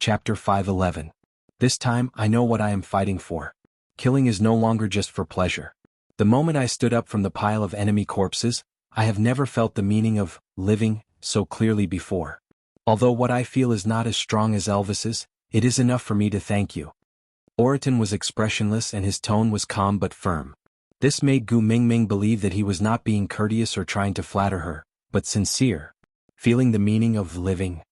Chapter 511. This time I know what I am fighting for. Killing is no longer just for pleasure. The moment I stood up from the pile of enemy corpses, I have never felt the meaning of living so clearly before. Although what I feel is not as strong as Elvis's, it is enough for me to thank you. Oriton was expressionless and his tone was calm but firm. This made Gu Mingming believe that he was not being courteous or trying to flatter her, but sincere. Feeling the meaning of living.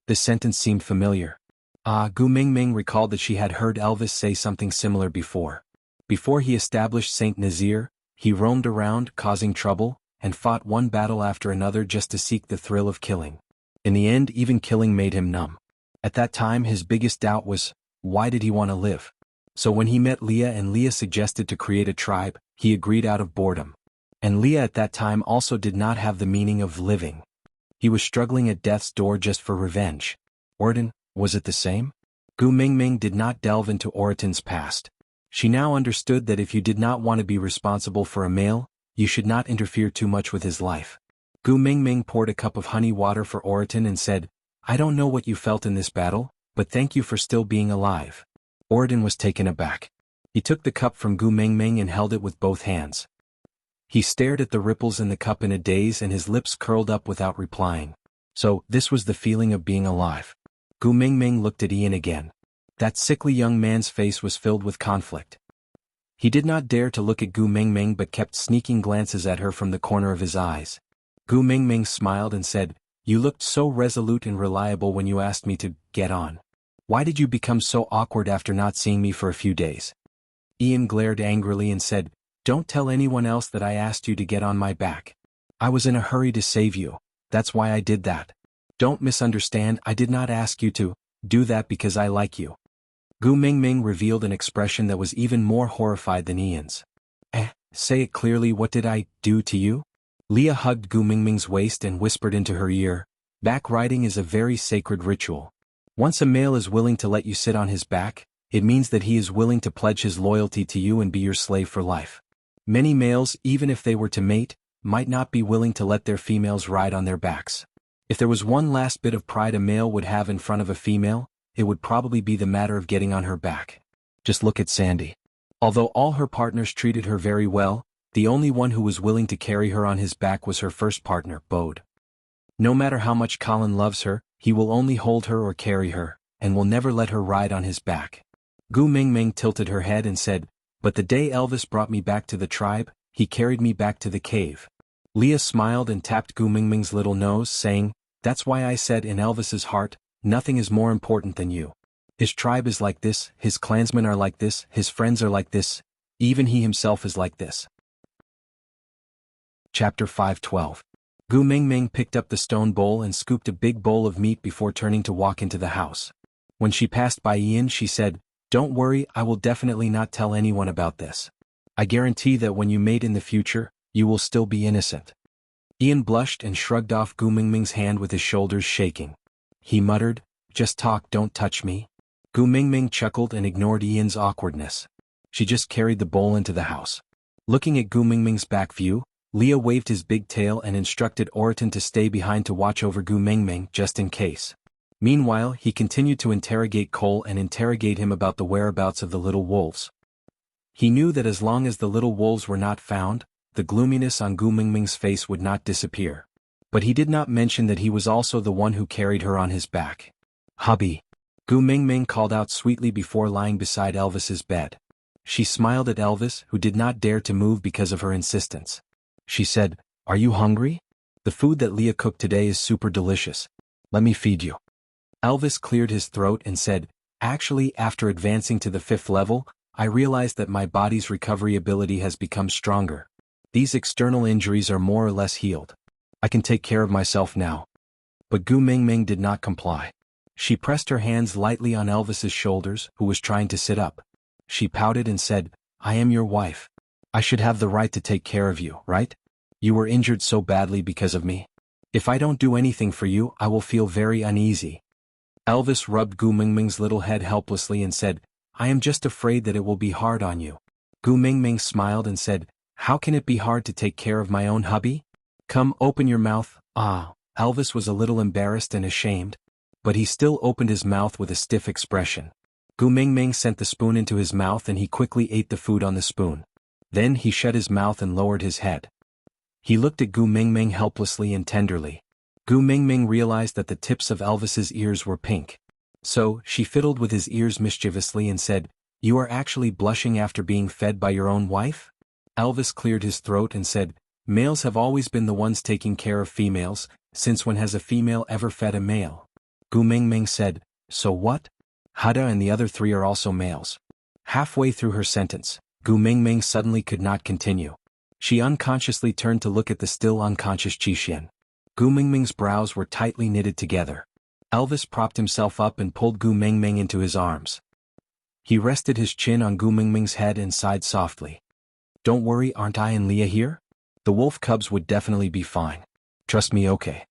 This sentence seemed familiar. Gu Mingming recalled that she had heard Elvis say something similar before. Before he established Saint Nazir, he roamed around, causing trouble, and fought one battle after another just to seek the thrill of killing. In the end, even killing made him numb. At that time, his biggest doubt was, why did he want to live? So when he met Leah and Leah suggested to create a tribe, he agreed out of boredom. And Leah at that time also did not have the meaning of living. He was struggling at death's door just for revenge. Oriton, was it the same? Gu Mingming did not delve into Oriton's past. She now understood that if you did not want to be responsible for a male, you should not interfere too much with his life. Gu Mingming poured a cup of honey water for Oriton and said, I don't know what you felt in this battle, but thank you for still being alive. Oriton was taken aback. He took the cup from Gu Mingming and held it with both hands. He stared at the ripples in the cup in a daze and his lips curled up without replying. So, this was the feeling of being alive. Gu Mingming looked at Ian again. That sickly young man's face was filled with conflict. He did not dare to look at Gu Mingming but kept sneaking glances at her from the corner of his eyes. Gu Mingming smiled and said, You looked so resolute and reliable when you asked me to get on. Why did you become so awkward after not seeing me for a few days? Ian glared angrily and said, Don't tell anyone else that I asked you to get on my back. I was in a hurry to save you. That's why I did that. Don't misunderstand, I did not ask you to do that because I like you. Gu Mingming revealed an expression that was even more horrified than Ian's. Say it clearly, what did I do to you? Leah hugged Gu Mingming's waist and whispered into her ear, Back riding is a very sacred ritual. Once a male is willing to let you sit on his back, it means that he is willing to pledge his loyalty to you and be your slave for life. Many males, even if they were to mate, might not be willing to let their females ride on their backs. If there was one last bit of pride a male would have in front of a female, it would probably be the matter of getting on her back. Just look at Sandy. Although all her partners treated her very well, the only one who was willing to carry her on his back was her first partner, Bode. No matter how much Colin loves her, he will only hold her or carry her, and will never let her ride on his back. Gu Mingming tilted her head and said, But the day Elvis brought me back to the tribe, he carried me back to the cave. Leah smiled and tapped Gu Mingming's little nose, saying, That's why I said in Elvis's heart, nothing is more important than you. His tribe is like this, his clansmen are like this, his friends are like this, even he himself is like this. Chapter 512. Gu Mingming picked up the stone bowl and scooped a big bowl of meat before turning to walk into the house. When she passed by Ian, she said, Don't worry, I will definitely not tell anyone about this. I guarantee that when you mate in the future, you will still be innocent. Ian blushed and shrugged off Gu Mingming's hand with his shoulders shaking. He muttered, Just talk, don't touch me. Gu Mingming chuckled and ignored Ian's awkwardness. She just carried the bowl into the house. Looking at Gu Mingming's back view, Leah waved his big tail and instructed Oriton to stay behind to watch over Gu Mingming just in case. Meanwhile, he continued to interrogate Cole and interrogate him about the whereabouts of the little wolves. He knew that as long as the little wolves were not found, the gloominess on Gu Mingming's face would not disappear. But he did not mention that he was also the one who carried her on his back. Hubby. Gu Mingming called out sweetly before lying beside Elvis's bed. She smiled at Elvis, who did not dare to move because of her insistence. She said, Are you hungry? The food that Leah cooked today is super delicious. Let me feed you. Elvis cleared his throat and said, Actually, after advancing to the 5th level, I realized that my body's recovery ability has become stronger. These external injuries are more or less healed. I can take care of myself now. But Gu Mingming did not comply. She pressed her hands lightly on Elvis's shoulders, who was trying to sit up. She pouted and said, I am your wife. I should have the right to take care of you, right? You were injured so badly because of me. If I don't do anything for you, I will feel very uneasy. Elvis rubbed Gu Mingming's little head helplessly and said, I am just afraid that it will be hard on you. Gu Mingming smiled and said, How can it be hard to take care of my own hubby? Come, open your mouth. Elvis was a little embarrassed and ashamed. but he still opened his mouth with a stiff expression. Gu Mingming sent the spoon into his mouth and he quickly ate the food on the spoon. Then he shut his mouth and lowered his head. He looked at Gu Mingming helplessly and tenderly. Gu Mingming realized that the tips of Elvis's ears were pink. So, she fiddled with his ears mischievously and said, "You are actually blushing after being fed by your own wife?" Elvis cleared his throat and said, "Males have always been the ones taking care of females, since when has a female ever fed a male?" Gu Mingming said, "So what? Hada and the other three are also males." Halfway through her sentence, Gu Mingming suddenly could not continue. She unconsciously turned to look at the still unconscious Qixuan. Gu Mingming's brows were tightly knitted together. Elvis propped himself up and pulled Gu Mingming into his arms. He rested his chin on Gu Mingming's head and sighed softly. "Don't worry, aren't I and Leah here? The wolf cubs would definitely be fine. Trust me, okay?"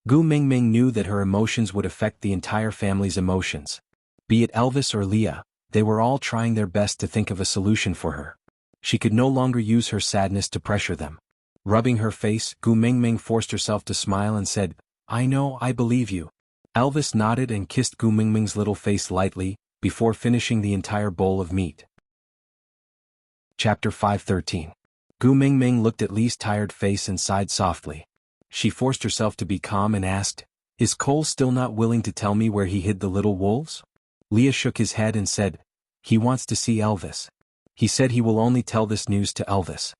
Gu Mingming knew that her emotions would affect the entire family's emotions. Be it Elvis or Leah, they were all trying their best to think of a solution for her. She could no longer use her sadness to pressure them. Rubbing her face, Gu Mingming forced herself to smile and said, "I know, I believe you." Elvis nodded and kissed Gu Mingming's little face lightly, before finishing the entire bowl of meat. Chapter 513. Gu Mingming looked at Li's tired face and sighed softly. She forced herself to be calm and asked, "Is Cole still not willing to tell me where he hid the little wolves?" Leah shook his head and said, "He wants to see Elvis. He said he will only tell this news to Elvis."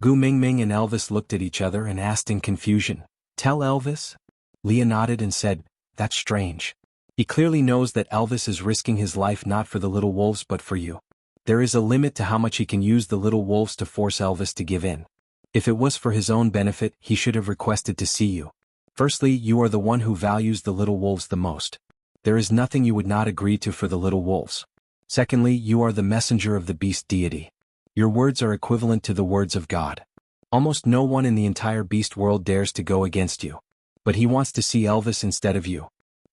Gu Mingming and Elvis looked at each other and asked in confusion, "Tell Elvis?" Leah nodded and said, "That's strange. He clearly knows that Elvis is risking his life not for the little wolves but for you. There is a limit to how much he can use the little wolves to force Elvis to give in. If it was for his own benefit, he should have requested to see you. Firstly, you are the one who values the little wolves the most. There is nothing you would not agree to for the little wolves. Secondly, you are the messenger of the beast deity. Your words are equivalent to the words of God. Almost no one in the entire beast world dares to go against you. But he wants to see Elvis instead of you."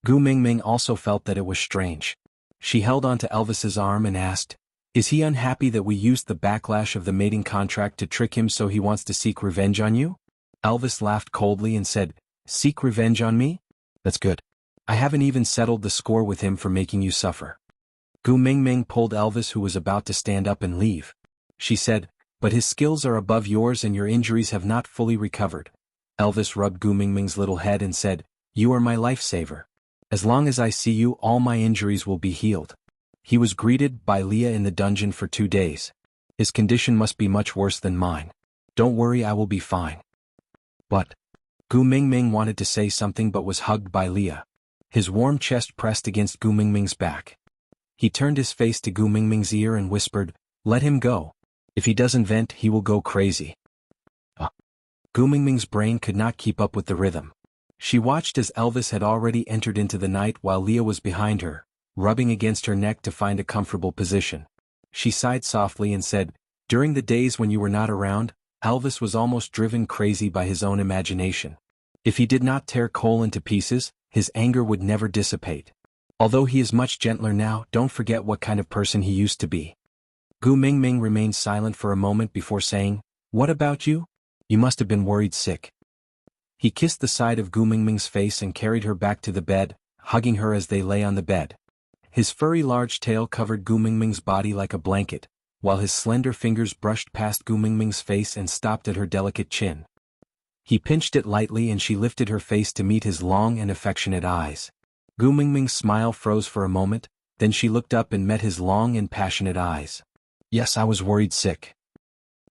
Gu Mingming also felt that it was strange. She held onto Elvis's arm and asked, "Is he unhappy that we used the backlash of the mating contract to trick him so he wants to seek revenge on you?" Elvis laughed coldly and said, "Seek revenge on me? That's good. I haven't even settled the score with him for making you suffer." Gu Mingming pulled Elvis, who was about to stand up and leave. She said, "But his skills are above yours and your injuries have not fully recovered." Elvis rubbed Gu Mingming's little head and said, "You are my lifesaver. As long as I see you, all my injuries will be healed." He was greeted by Leah in the dungeon for 2 days. "His condition must be much worse than mine. Don't worry, I will be fine." But Gu Mingming wanted to say something but was hugged by Leah. His warm chest pressed against Gu Mingming's back. He turned his face to Gu Mingming's ear and whispered, "Let him go. If he doesn't vent, he will go crazy." Gu Mingming's brain could not keep up with the rhythm. She watched as Elvis had already entered into the night while Leah was behind her, rubbing against her neck to find a comfortable position. She sighed softly and said, "During the days when you were not around, Elvis was almost driven crazy by his own imagination. If he did not tear Cole into pieces, his anger would never dissipate. Although he is much gentler now, don't forget what kind of person he used to be." Gu Mingming remained silent for a moment before saying, "What about you? You must have been worried sick." He kissed the side of Gu Mingming's face and carried her back to the bed, hugging her as they lay on the bed. His furry large tail covered Gu Mingming's body like a blanket, while his slender fingers brushed past Gu Mingming's face and stopped at her delicate chin. He pinched it lightly and she lifted her face to meet his long and affectionate eyes. Gu Mingming's smile froze for a moment, then she looked up and met his long and passionate eyes. "Yes, I was worried sick.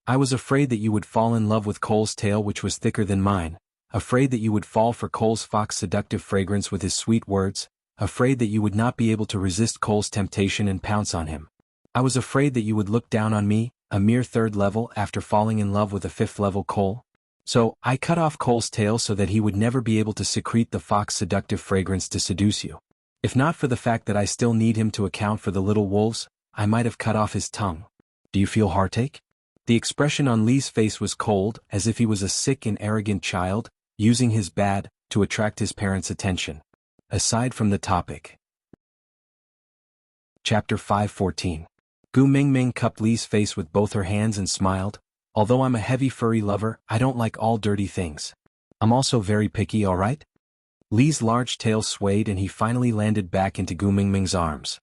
I was afraid that you would fall in love with Cole's tail, which was thicker than mine. Afraid that you would fall for Cole's fox seductive fragrance with his sweet words. Afraid that you would not be able to resist Cole's temptation and pounce on him. I was afraid that you would look down on me, a mere 3rd level, after falling in love with a 5th level Cole. So, I cut off Cole's tail so that he would never be able to secrete the fox seductive fragrance to seduce you. If not for the fact that I still need him to account for the little wolves, I might have cut off his tongue. Do you feel heartache?" The expression on Li's face was cold, as if he was a sick and arrogant child, using his bad to attract his parents' attention. Aside from the topic. Chapter 514. Gu Mingming cupped Li's face with both her hands and smiled. "Although I'm a heavy furry lover, I don't like all dirty things. I'm also very picky, alright?" Li's large tail swayed and he finally landed back into Gu Mingming's arms.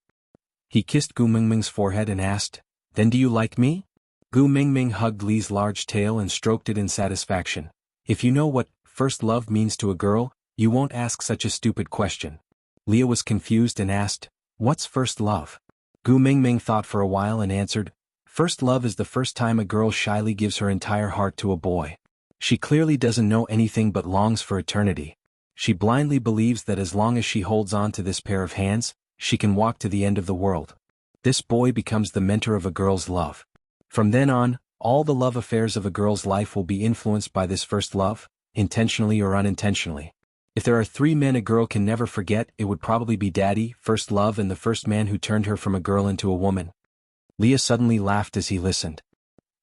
He kissed Gu Mingming's forehead and asked, "Then do you like me?" Gu Mingming hugged Li's large tail and stroked it in satisfaction. "If you know what first love means to a girl, you won't ask such a stupid question." Leah was confused and asked, "What's first love?" Gu Mingming thought for a while and answered, "First love is the first time a girl shyly gives her entire heart to a boy. She clearly doesn't know anything but longs for eternity. She blindly believes that as long as she holds on to this pair of hands, she can walk to the end of the world. This boy becomes the mentor of a girl's love. From then on, all the love affairs of a girl's life will be influenced by this first love, intentionally or unintentionally. If there are 3 men a girl can never forget, it would probably be Daddy, first love, and the first man who turned her from a girl into a woman." Leah suddenly laughed as he listened.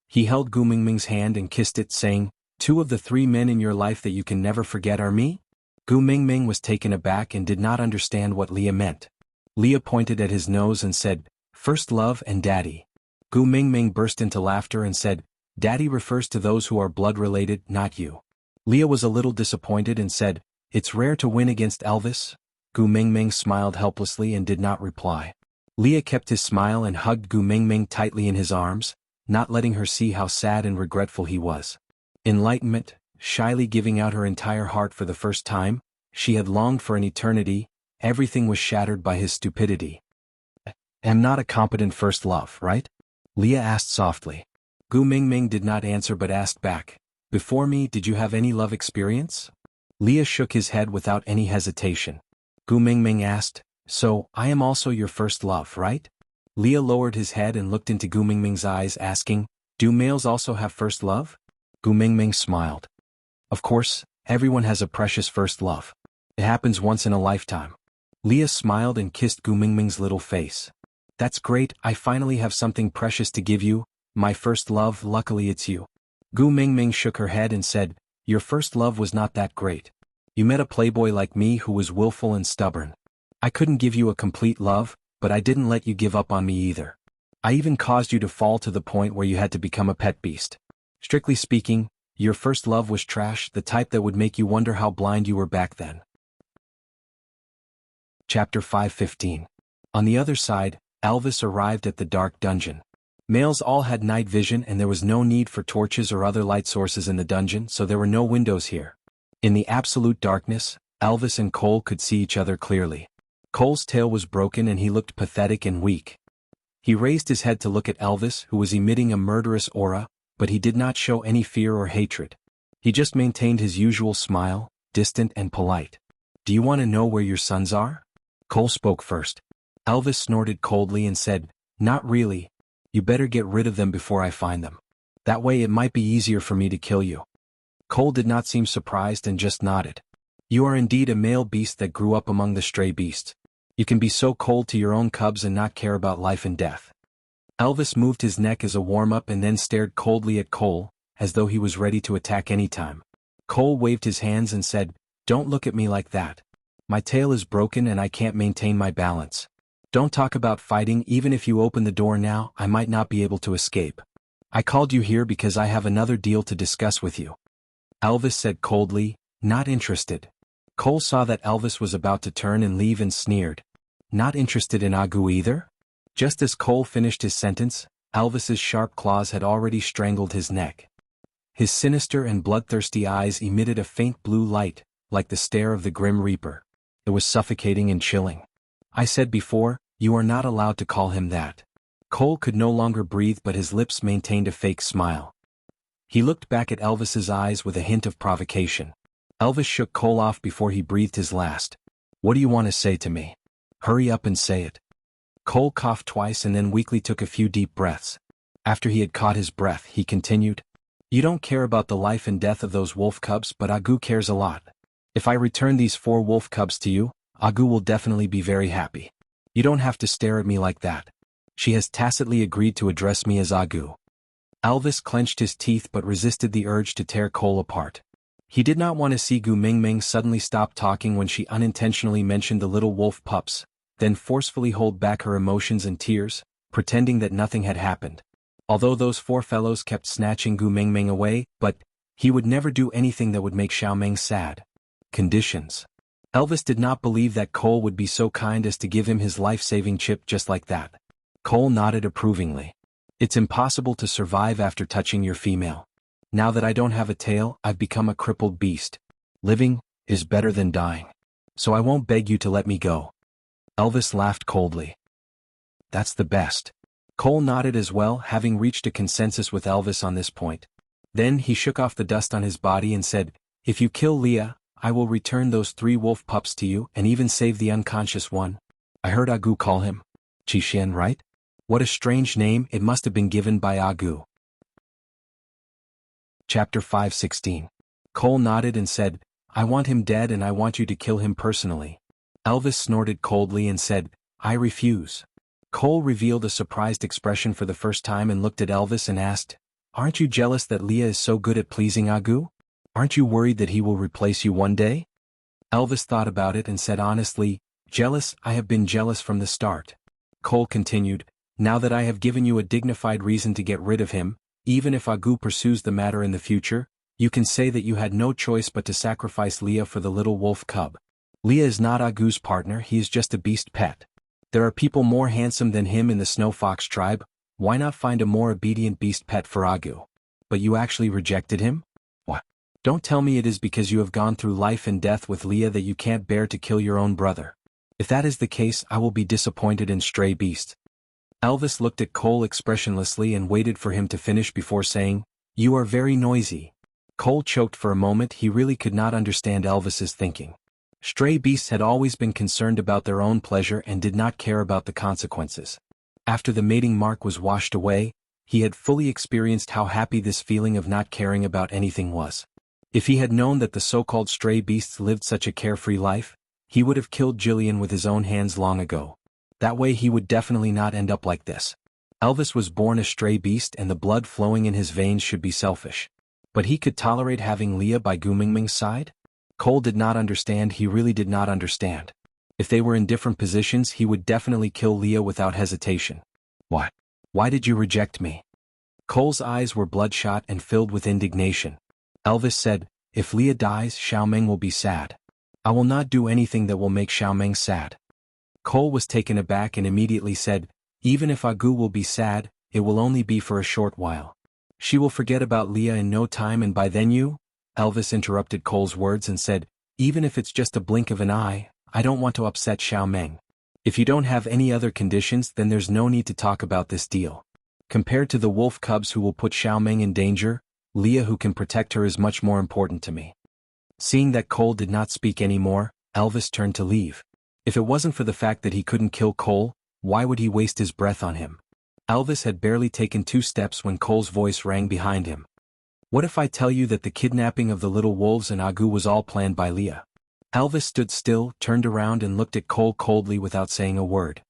He held Gu Mingming's hand and kissed it, saying, "2 of the 3 men in your life that you can never forget are me?" Gu Mingming was taken aback and did not understand what Leah meant. Leah pointed at his nose and said, "First love and Daddy." Gu Mingming burst into laughter and said, "Daddy refers to those who are blood-related, not you." Leah was a little disappointed and said, "It's rare to win against Elvis." Gu Mingming smiled helplessly and did not reply. Leah kept his smile and hugged Gu Mingming tightly in his arms, not letting her see how sad and regretful he was. Enlightenment, shyly giving out her entire heart for the first time, she had longed for an eternity, everything was shattered by his stupidity. "I'm not a competent first love, right?" Leah asked softly. Gu Mingming did not answer but asked back, "Before me, did you have any love experience?" Leah shook his head without any hesitation. Gu Mingming asked, "So, I am also your first love, right?" Leah lowered his head and looked into Gu Mingming's eyes, asking, "Do males also have first love?" Gu Mingming smiled. "Of course, everyone has a precious first love. It happens once in a lifetime." Leah smiled and kissed Gu Mingming's little face. "That's great, I finally have something precious to give you, my first love, luckily it's you." Gu Mingming shook her head and said, "Your first love was not that great. You met a playboy like me who was willful and stubborn. I couldn't give you a complete love, but I didn't let you give up on me either. I even caused you to fall to the point where you had to become a pet beast. Strictly speaking, your first love was trash, the type that would make you wonder how blind you were back then." Chapter 5:15. On the other side, Elvis arrived at the dark dungeon. Males all had night vision and there was no need for torches or other light sources in the dungeon, so there were no windows here. In the absolute darkness, Elvis and Cole could see each other clearly. Cole's tail was broken and he looked pathetic and weak. He raised his head to look at Elvis, who was emitting a murderous aura, but he did not show any fear or hatred. He just maintained his usual smile, distant and polite. "Do you want to know where your sons are?" Cole spoke first. Elvis snorted coldly and said, "Not really. You better get rid of them before I find them. That way it might be easier for me to kill you." Cole did not seem surprised and just nodded. "You are indeed a male beast that grew up among the stray beasts. You can be so cold to your own cubs and not care about life and death." Elvis moved his neck as a warm-up and then stared coldly at Cole, as though he was ready to attack any time. Cole waved his hands and said, "Don't look at me like that. My tail is broken and I can't maintain my balance. Don't talk about fighting. Even if you open the door now, I might not be able to escape. I called you here because I have another deal to discuss with you." Elvis said coldly, "Not interested." Cole saw that Elvis was about to turn and leave and sneered, "Not interested in Agu either?" Just as Cole finished his sentence, Elvis's sharp claws had already strangled his neck. His sinister and bloodthirsty eyes emitted a faint blue light, like the stare of the Grim Reaper. It was suffocating and chilling. "I said before, you are not allowed to call him that." Cole could no longer breathe but his lips maintained a fake smile. He looked back at Elvis's eyes with a hint of provocation. Elvis shook Cole off before he breathed his last. "What do you want to say to me? Hurry up and say it." Cole coughed twice and then weakly took a few deep breaths. After he had caught his breath, he continued, "You don't care about the life and death of those wolf cubs, but Agu cares a lot. If I return these 4 wolf cubs to you, Agu will definitely be very happy. You don't have to stare at me like that. She has tacitly agreed to address me as Agu." Elvis clenched his teeth but resisted the urge to tear Cole apart. He did not want to see Gu Mingming suddenly stop talking when she unintentionally mentioned the little wolf pups, then forcefully hold back her emotions and tears, pretending that nothing had happened. Although those 4 fellows kept snatching Gu Mingming away, but he would never do anything that would make Xiaoming sad. Conditions. Elvis did not believe that Cole would be so kind as to give him his life-saving chip just like that. Cole nodded approvingly. It's impossible to survive after touching your female. Now that I don't have a tail, I've become a crippled beast. Living is better than dying. So I won't beg you to let me go. Elvis laughed coldly. That's the best. Cole nodded as well, having reached a consensus with Elvis on this point. Then he shook off the dust on his body and said, "If you kill Leah, I will return those 3 wolf pups to you and even save the unconscious one." I heard Agu call him Chixian, right? What a strange name, it must have been given by Agu. Chapter 5:16. Cole nodded and said, "I want him dead and I want you to kill him personally." Elvis snorted coldly and said, "I refuse." Cole revealed a surprised expression for the first time and looked at Elvis and asked, "Aren't you jealous that Leah is so good at pleasing Agu? Aren't you worried that he will replace you one day?" Elvis thought about it and said honestly, "Jealous, I have been jealous from the start." Cole continued, "Now that I have given you a dignified reason to get rid of him, even if Agu pursues the matter in the future, you can say that you had no choice but to sacrifice Leah for the little wolf cub. Leah is not Agu's partner, he is just a beast pet. There are people more handsome than him in the Snow Fox tribe, why not find a more obedient beast pet for Agu? But you actually rejected him? What? Don't tell me it is because you have gone through life and death with Leah that you can't bear to kill your own brother. If that is the case, I will be disappointed in stray beast." Elvis looked at Cole expressionlessly and waited for him to finish before saying, "You are very noisy." Cole choked for a moment, he really could not understand Elvis's thinking. Stray beasts had always been concerned about their own pleasure and did not care about the consequences. After the mating mark was washed away, he had fully experienced how happy this feeling of not caring about anything was. If he had known that the so-called stray beasts lived such a carefree life, he would have killed Jillian with his own hands long ago. That way he would definitely not end up like this. Elvis was born a stray beast and the blood flowing in his veins should be selfish. But he could tolerate having Leah by Gu Mingming's side? Cole did not understand, he really did not understand. If they were in different positions, he would definitely kill Leah without hesitation. What? Why did you reject me? Cole's eyes were bloodshot and filled with indignation. Elvis said, "If Leah dies, Xiaomeng will be sad. I will not do anything that will make Xiaomeng sad." Cole was taken aback and immediately said, "Even if Agu will be sad, it will only be for a short while. She will forget about Leah in no time and by then you—" Elvis interrupted Cole's words and said, "Even if it's just a blink of an eye, I don't want to upset Xiaomeng. If you don't have any other conditions, then there's no need to talk about this deal. Compared to the wolf cubs who will put Xiaomeng in danger, Leah who can protect her is much more important to me." Seeing that Cole did not speak anymore, Elvis turned to leave. If it wasn't for the fact that he couldn't kill Cole, why would he waste his breath on him? Elvis had barely taken 2 steps when Cole's voice rang behind him. "What if I tell you that the kidnapping of the little wolves and Agu was all planned by Leah?" Elvis stood still, turned around and looked at Cole coldly without saying a word.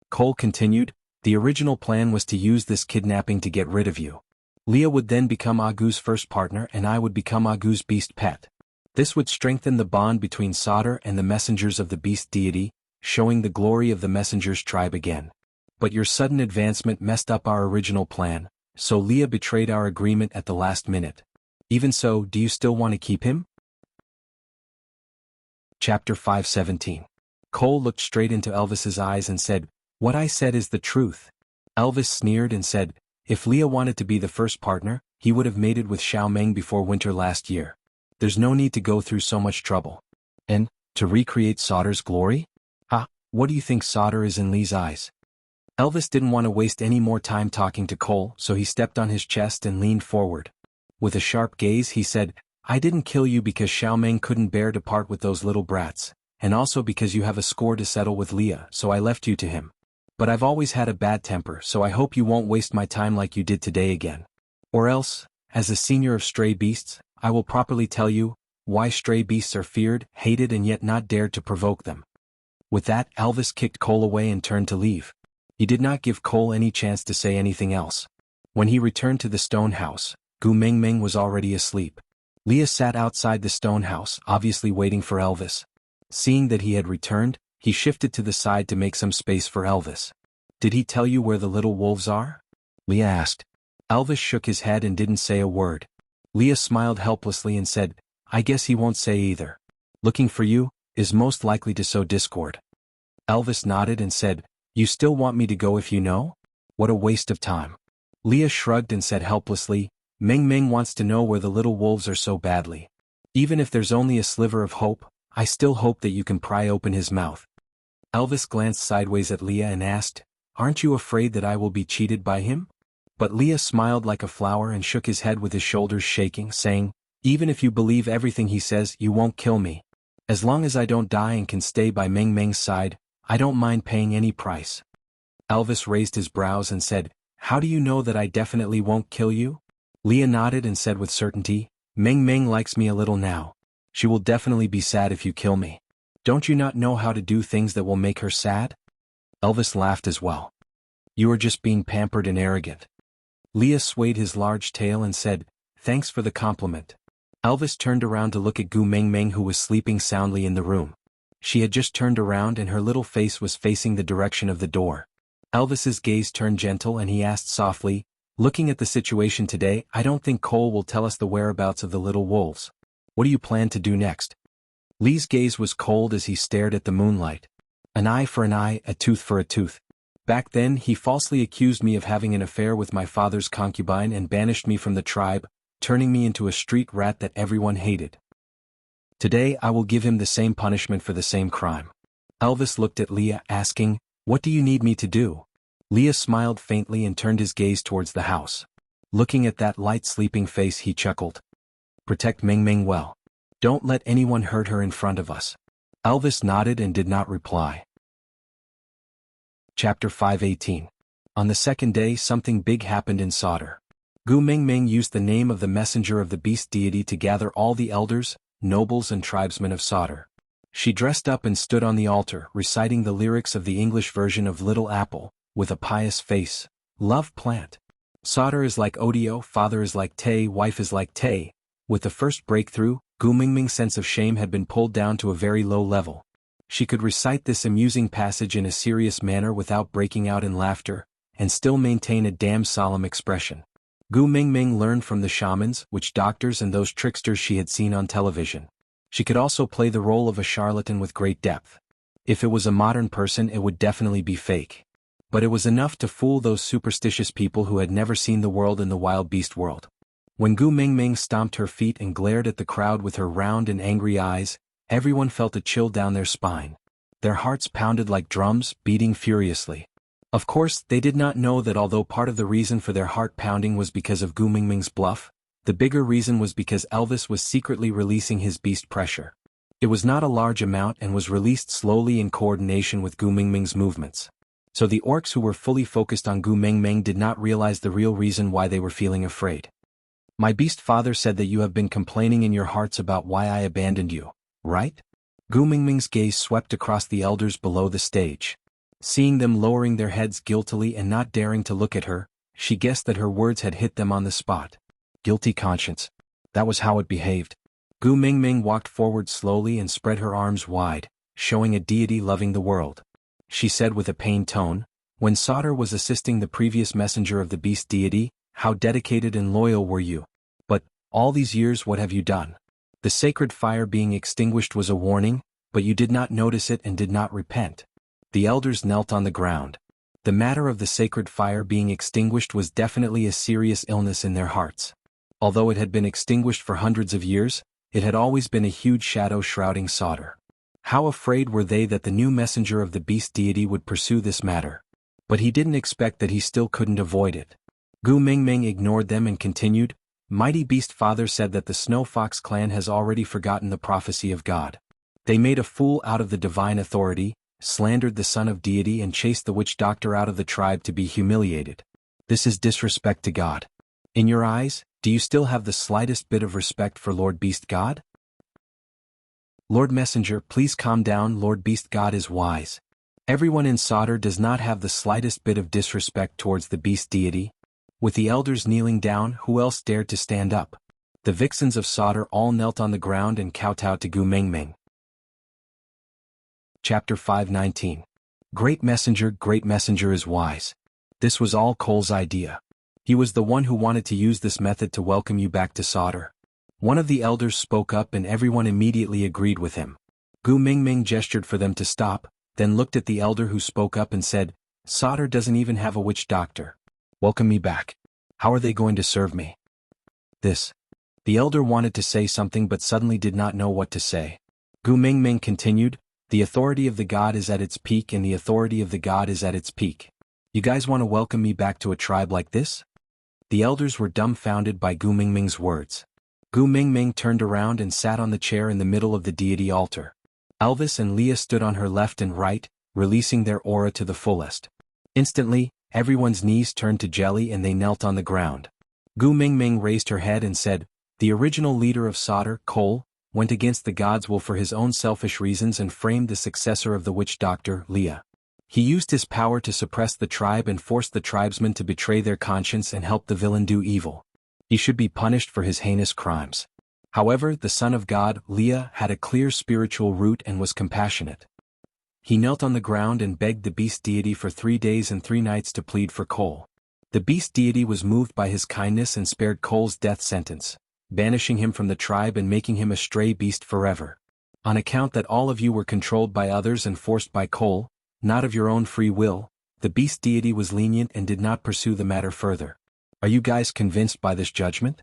Cole continued, "The original plan was to use this kidnapping to get rid of you. Leah would then become Agu's first partner and I would become Agu's beast pet. This would strengthen the bond between Sauter and the messengers of the beast deity, showing the glory of the messengers tribe again. But your sudden advancement messed up our original plan, so Leah betrayed our agreement at the last minute. Even so, do you still want to keep him?" Chapter 5:17. Cole looked straight into Elvis's eyes and said, "What I said is the truth." Elvis sneered and said, "If Leah wanted to be the first partner, he would have mated with Xiaomeng before winter last year. There's no need to go through so much trouble. And, to recreate Sauter's glory? What do you think Sauter is in Lee's eyes?" Elvis didn't want to waste any more time talking to Cole, so he stepped on his chest and leaned forward. With a sharp gaze he said, "I didn't kill you because Xiaomeng couldn't bear to part with those little brats, and also because you have a score to settle with Leah, so I left you to him. But I've always had a bad temper, so I hope you won't waste my time like you did today again. Or else, as the senior of stray beasts, I will properly tell you why stray beasts are feared, hated and yet not dared to provoke them." With that, Elvis kicked Cole away and turned to leave. He did not give Cole any chance to say anything else. When he returned to the stone house, Gu Mingming was already asleep. Leah sat outside the stone house, obviously waiting for Elvis. Seeing that he had returned, he shifted to the side to make some space for Elvis. "Did he tell you where the little wolves are?" Leah asked. Elvis shook his head and didn't say a word. Leah smiled helplessly and said, "I guess he won't say either. Looking for you, is most likely to sow discord. Elvis nodded and said, "You still want me to go if you know? What a waste of time." Leah shrugged and said helplessly, "Meng Meng wants to know where the little wolves are so badly. Even if there's only a sliver of hope, I still hope that you can pry open his mouth." Elvis glanced sideways at Leah and asked, "Aren't you afraid that I will be cheated by him?" But Leah smiled like a flower and shook his head with his shoulders shaking, saying, "Even if you believe everything he says, you won't kill me. As long as I don't die and can stay by Meng Meng's side, I don't mind paying any price." Elvis raised his brows and said, "How do you know that I definitely won't kill you?" Leah nodded and said with certainty, "Meng Meng likes me a little now. She will definitely be sad if you kill me. Don't you not know how to do things that will make her sad?" Elvis laughed as well. "You are just being pampered and arrogant." Leah swayed his large tail and said, "Thanks for the compliment." Elvis turned around to look at Gu Meng Meng, who was sleeping soundly in the room. She had just turned around and her little face was facing the direction of the door. Elvis's gaze turned gentle and he asked softly, "Looking at the situation today, I don't think Cole will tell us the whereabouts of the little wolves. What do you plan to do next?" Lee's gaze was cold as he stared at the moonlight. "An eye for an eye, a tooth for a tooth. Back then he falsely accused me of having an affair with my father's concubine and banished me from the tribe, turning me into a street rat that everyone hated. Today I will give him the same punishment for the same crime." Elvis looked at Leah, asking, "What do you need me to do?" Leah smiled faintly and turned his gaze towards the house. Looking at that light sleeping face, he chuckled. "Protect Meng Meng well. Don't let anyone hurt her in front of us." Elvis nodded and did not reply. Chapter 5:18. On the second day, something big happened in Sauter. Gu Meng Meng used the name of the messenger of the beast deity to gather all the elders, nobles and tribesmen of Sauter. She dressed up and stood on the altar, reciting the lyrics of the English version of Little Apple, with a pious face. "Love plant. Sauter is like Odio, father is like Tay, wife is like Tay." With the first breakthrough, Gu Meng Meng's sense of shame had been pulled down to a very low level. She could recite this amusing passage in a serious manner without breaking out in laughter, and still maintain a damn solemn expression. Gu Meng Meng learned from the shamans, witch doctors and those tricksters she had seen on television. She could also play the role of a charlatan with great depth. If it was a modern person, it would definitely be fake. But it was enough to fool those superstitious people who had never seen the world in the wild beast world. When Gu Meng Meng stomped her feet and glared at the crowd with her round and angry eyes, everyone felt a chill down their spine. Their hearts pounded like drums, beating furiously. Of course, they did not know that although part of the reason for their heart pounding was because of Gu Meng Meng's bluff, the bigger reason was because Elvis was secretly releasing his beast pressure. It was not a large amount and was released slowly in coordination with Gu Meng Meng's movements. So the orcs who were fully focused on Gu Meng Meng did not realize the real reason why they were feeling afraid. "My beast father said that you have been complaining in your hearts about why I abandoned you, right?" Gu Meng Meng's gaze swept across the elders below the stage. Seeing them lowering their heads guiltily and not daring to look at her, she guessed that her words had hit them on the spot. Guilty conscience. That was how it behaved. Gu Meng Meng walked forward slowly and spread her arms wide, showing a deity loving the world. She said with a pained tone, "When Sauter was assisting the previous messenger of the beast deity, how dedicated and loyal were you? But, all these years, what have you done? The sacred fire being extinguished was a warning, but you did not notice it and did not repent." The elders knelt on the ground. The matter of the sacred fire being extinguished was definitely a serious illness in their hearts. Although it had been extinguished for hundreds of years, it had always been a huge shadow shrouding Sauter. How afraid were they that the new messenger of the beast deity would pursue this matter? But he didn't expect that he still couldn't avoid it. Gu Meng Meng ignored them and continued, "Mighty Beast Father said that the Snow Fox clan has already forgotten the prophecy of God. They made a fool out of the divine authority, slandered the son of deity and chased the witch doctor out of the tribe to be humiliated. This is disrespect to God. In your eyes, do you still have the slightest bit of respect for Lord Beast God?" "Lord Messenger, please calm down. Lord Beast God is wise. Everyone in Sauter does not have the slightest bit of disrespect towards the beast deity." With the elders kneeling down, who else dared to stand up? The vixens of Sauter all knelt on the ground and kowtowed to Gu Meng Meng. Chapter 5:19. Great Messenger is wise. This was all Cole's idea. He was the one who wanted to use this method to welcome you back to Sauter. One of the elders spoke up and everyone immediately agreed with him. Gu Mingming gestured for them to stop, then looked at the elder who spoke up and said, Sauter doesn't even have a witch doctor. Welcome me back. How are they going to serve me? This. The elder wanted to say something but suddenly did not know what to say. Gu Mingming continued, the authority of the god is at its peak and the authority of the god is at its peak. You guys want to welcome me back to a tribe like this? The elders were dumbfounded by Gu Mingming's words. Gu Mingming turned around and sat on the chair in the middle of the deity altar. Elvis and Leah stood on her left and right, releasing their aura to the fullest. Instantly, everyone's knees turned to jelly and they knelt on the ground. Gu Mingming raised her head and said, the original leader of Sauter, Cole, went against the god's will for his own selfish reasons and framed the successor of the witch doctor, Leah. He used his power to suppress the tribe and forced the tribesmen to betray their conscience and help the villain do evil. He should be punished for his heinous crimes. However, the son of God, Leah, had a clear spiritual root and was compassionate. He knelt on the ground and begged the beast deity for 3 days and 3 nights to plead for Cole. The beast deity was moved by his kindness and spared Cole's death sentence, banishing him from the tribe and making him a stray beast forever. On account that all of you were controlled by others and forced by Cole, not of your own free will, the beast deity was lenient and did not pursue the matter further. Are you guys convinced by this judgment?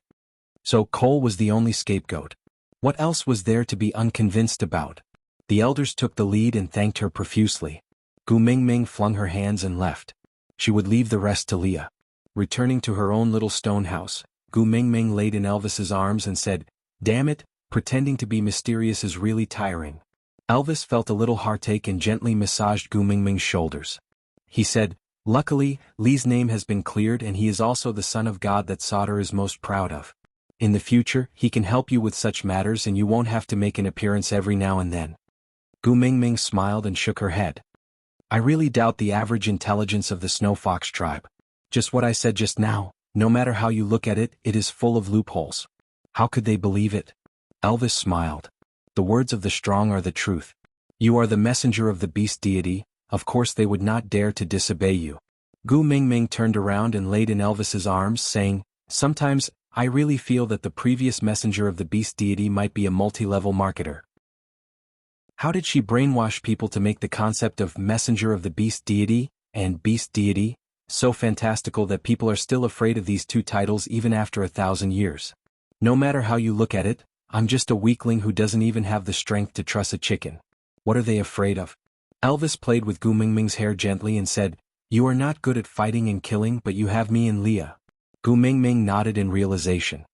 So Cole was the only scapegoat. What else was there to be unconvinced about? The elders took the lead and thanked her profusely. Gu Mingming flung her hands and left. She would leave the rest to Leah. Returning to her own little stone house, Gu Mingming laid in Elvis's arms and said, damn it, pretending to be mysterious is really tiring. Elvis felt a little heartache and gently massaged Gu Mingming's shoulders. He said, luckily, Lee's name has been cleared and he is also the son of God that Sauter is most proud of. In the future, he can help you with such matters and you won't have to make an appearance every now and then. Gu Mingming smiled and shook her head. I really doubt the average intelligence of the Snow Fox tribe. Just what I said just now, no matter how you look at it, it is full of loopholes. How could they believe it? Elvis smiled. The words of the strong are the truth. You are the messenger of the beast deity, of course they would not dare to disobey you. Gu Mingming turned around and laid in Elvis's arms, saying, sometimes, I really feel that the previous messenger of the beast deity might be a multi-level marketer. How did she brainwash people to make the concept of messenger of the beast deity and beast deity so fantastical that people are still afraid of these two titles even after 1,000 years? No matter how you look at it, I'm just a weakling who doesn't even have the strength to truss a chicken. What are they afraid of? Elvis played with Gu Mingming's hair gently and said, you are not good at fighting and killing but you have me and Leah. Gu Mingming nodded in realization.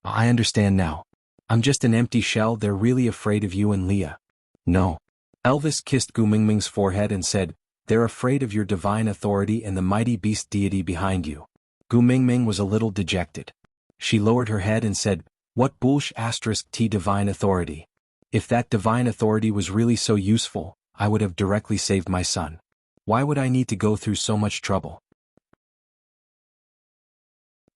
I understand now. I'm just an empty shell, they're really afraid of you and Leah. No. Elvis kissed Gu Mingming's forehead and said, they're afraid of your divine authority and the mighty beast deity behind you. Gu Mingming was a little dejected. She lowered her head and said, what bullsh *t divine authority? If that divine authority was really so useful, I would have directly saved my son. Why would I need to go through so much trouble?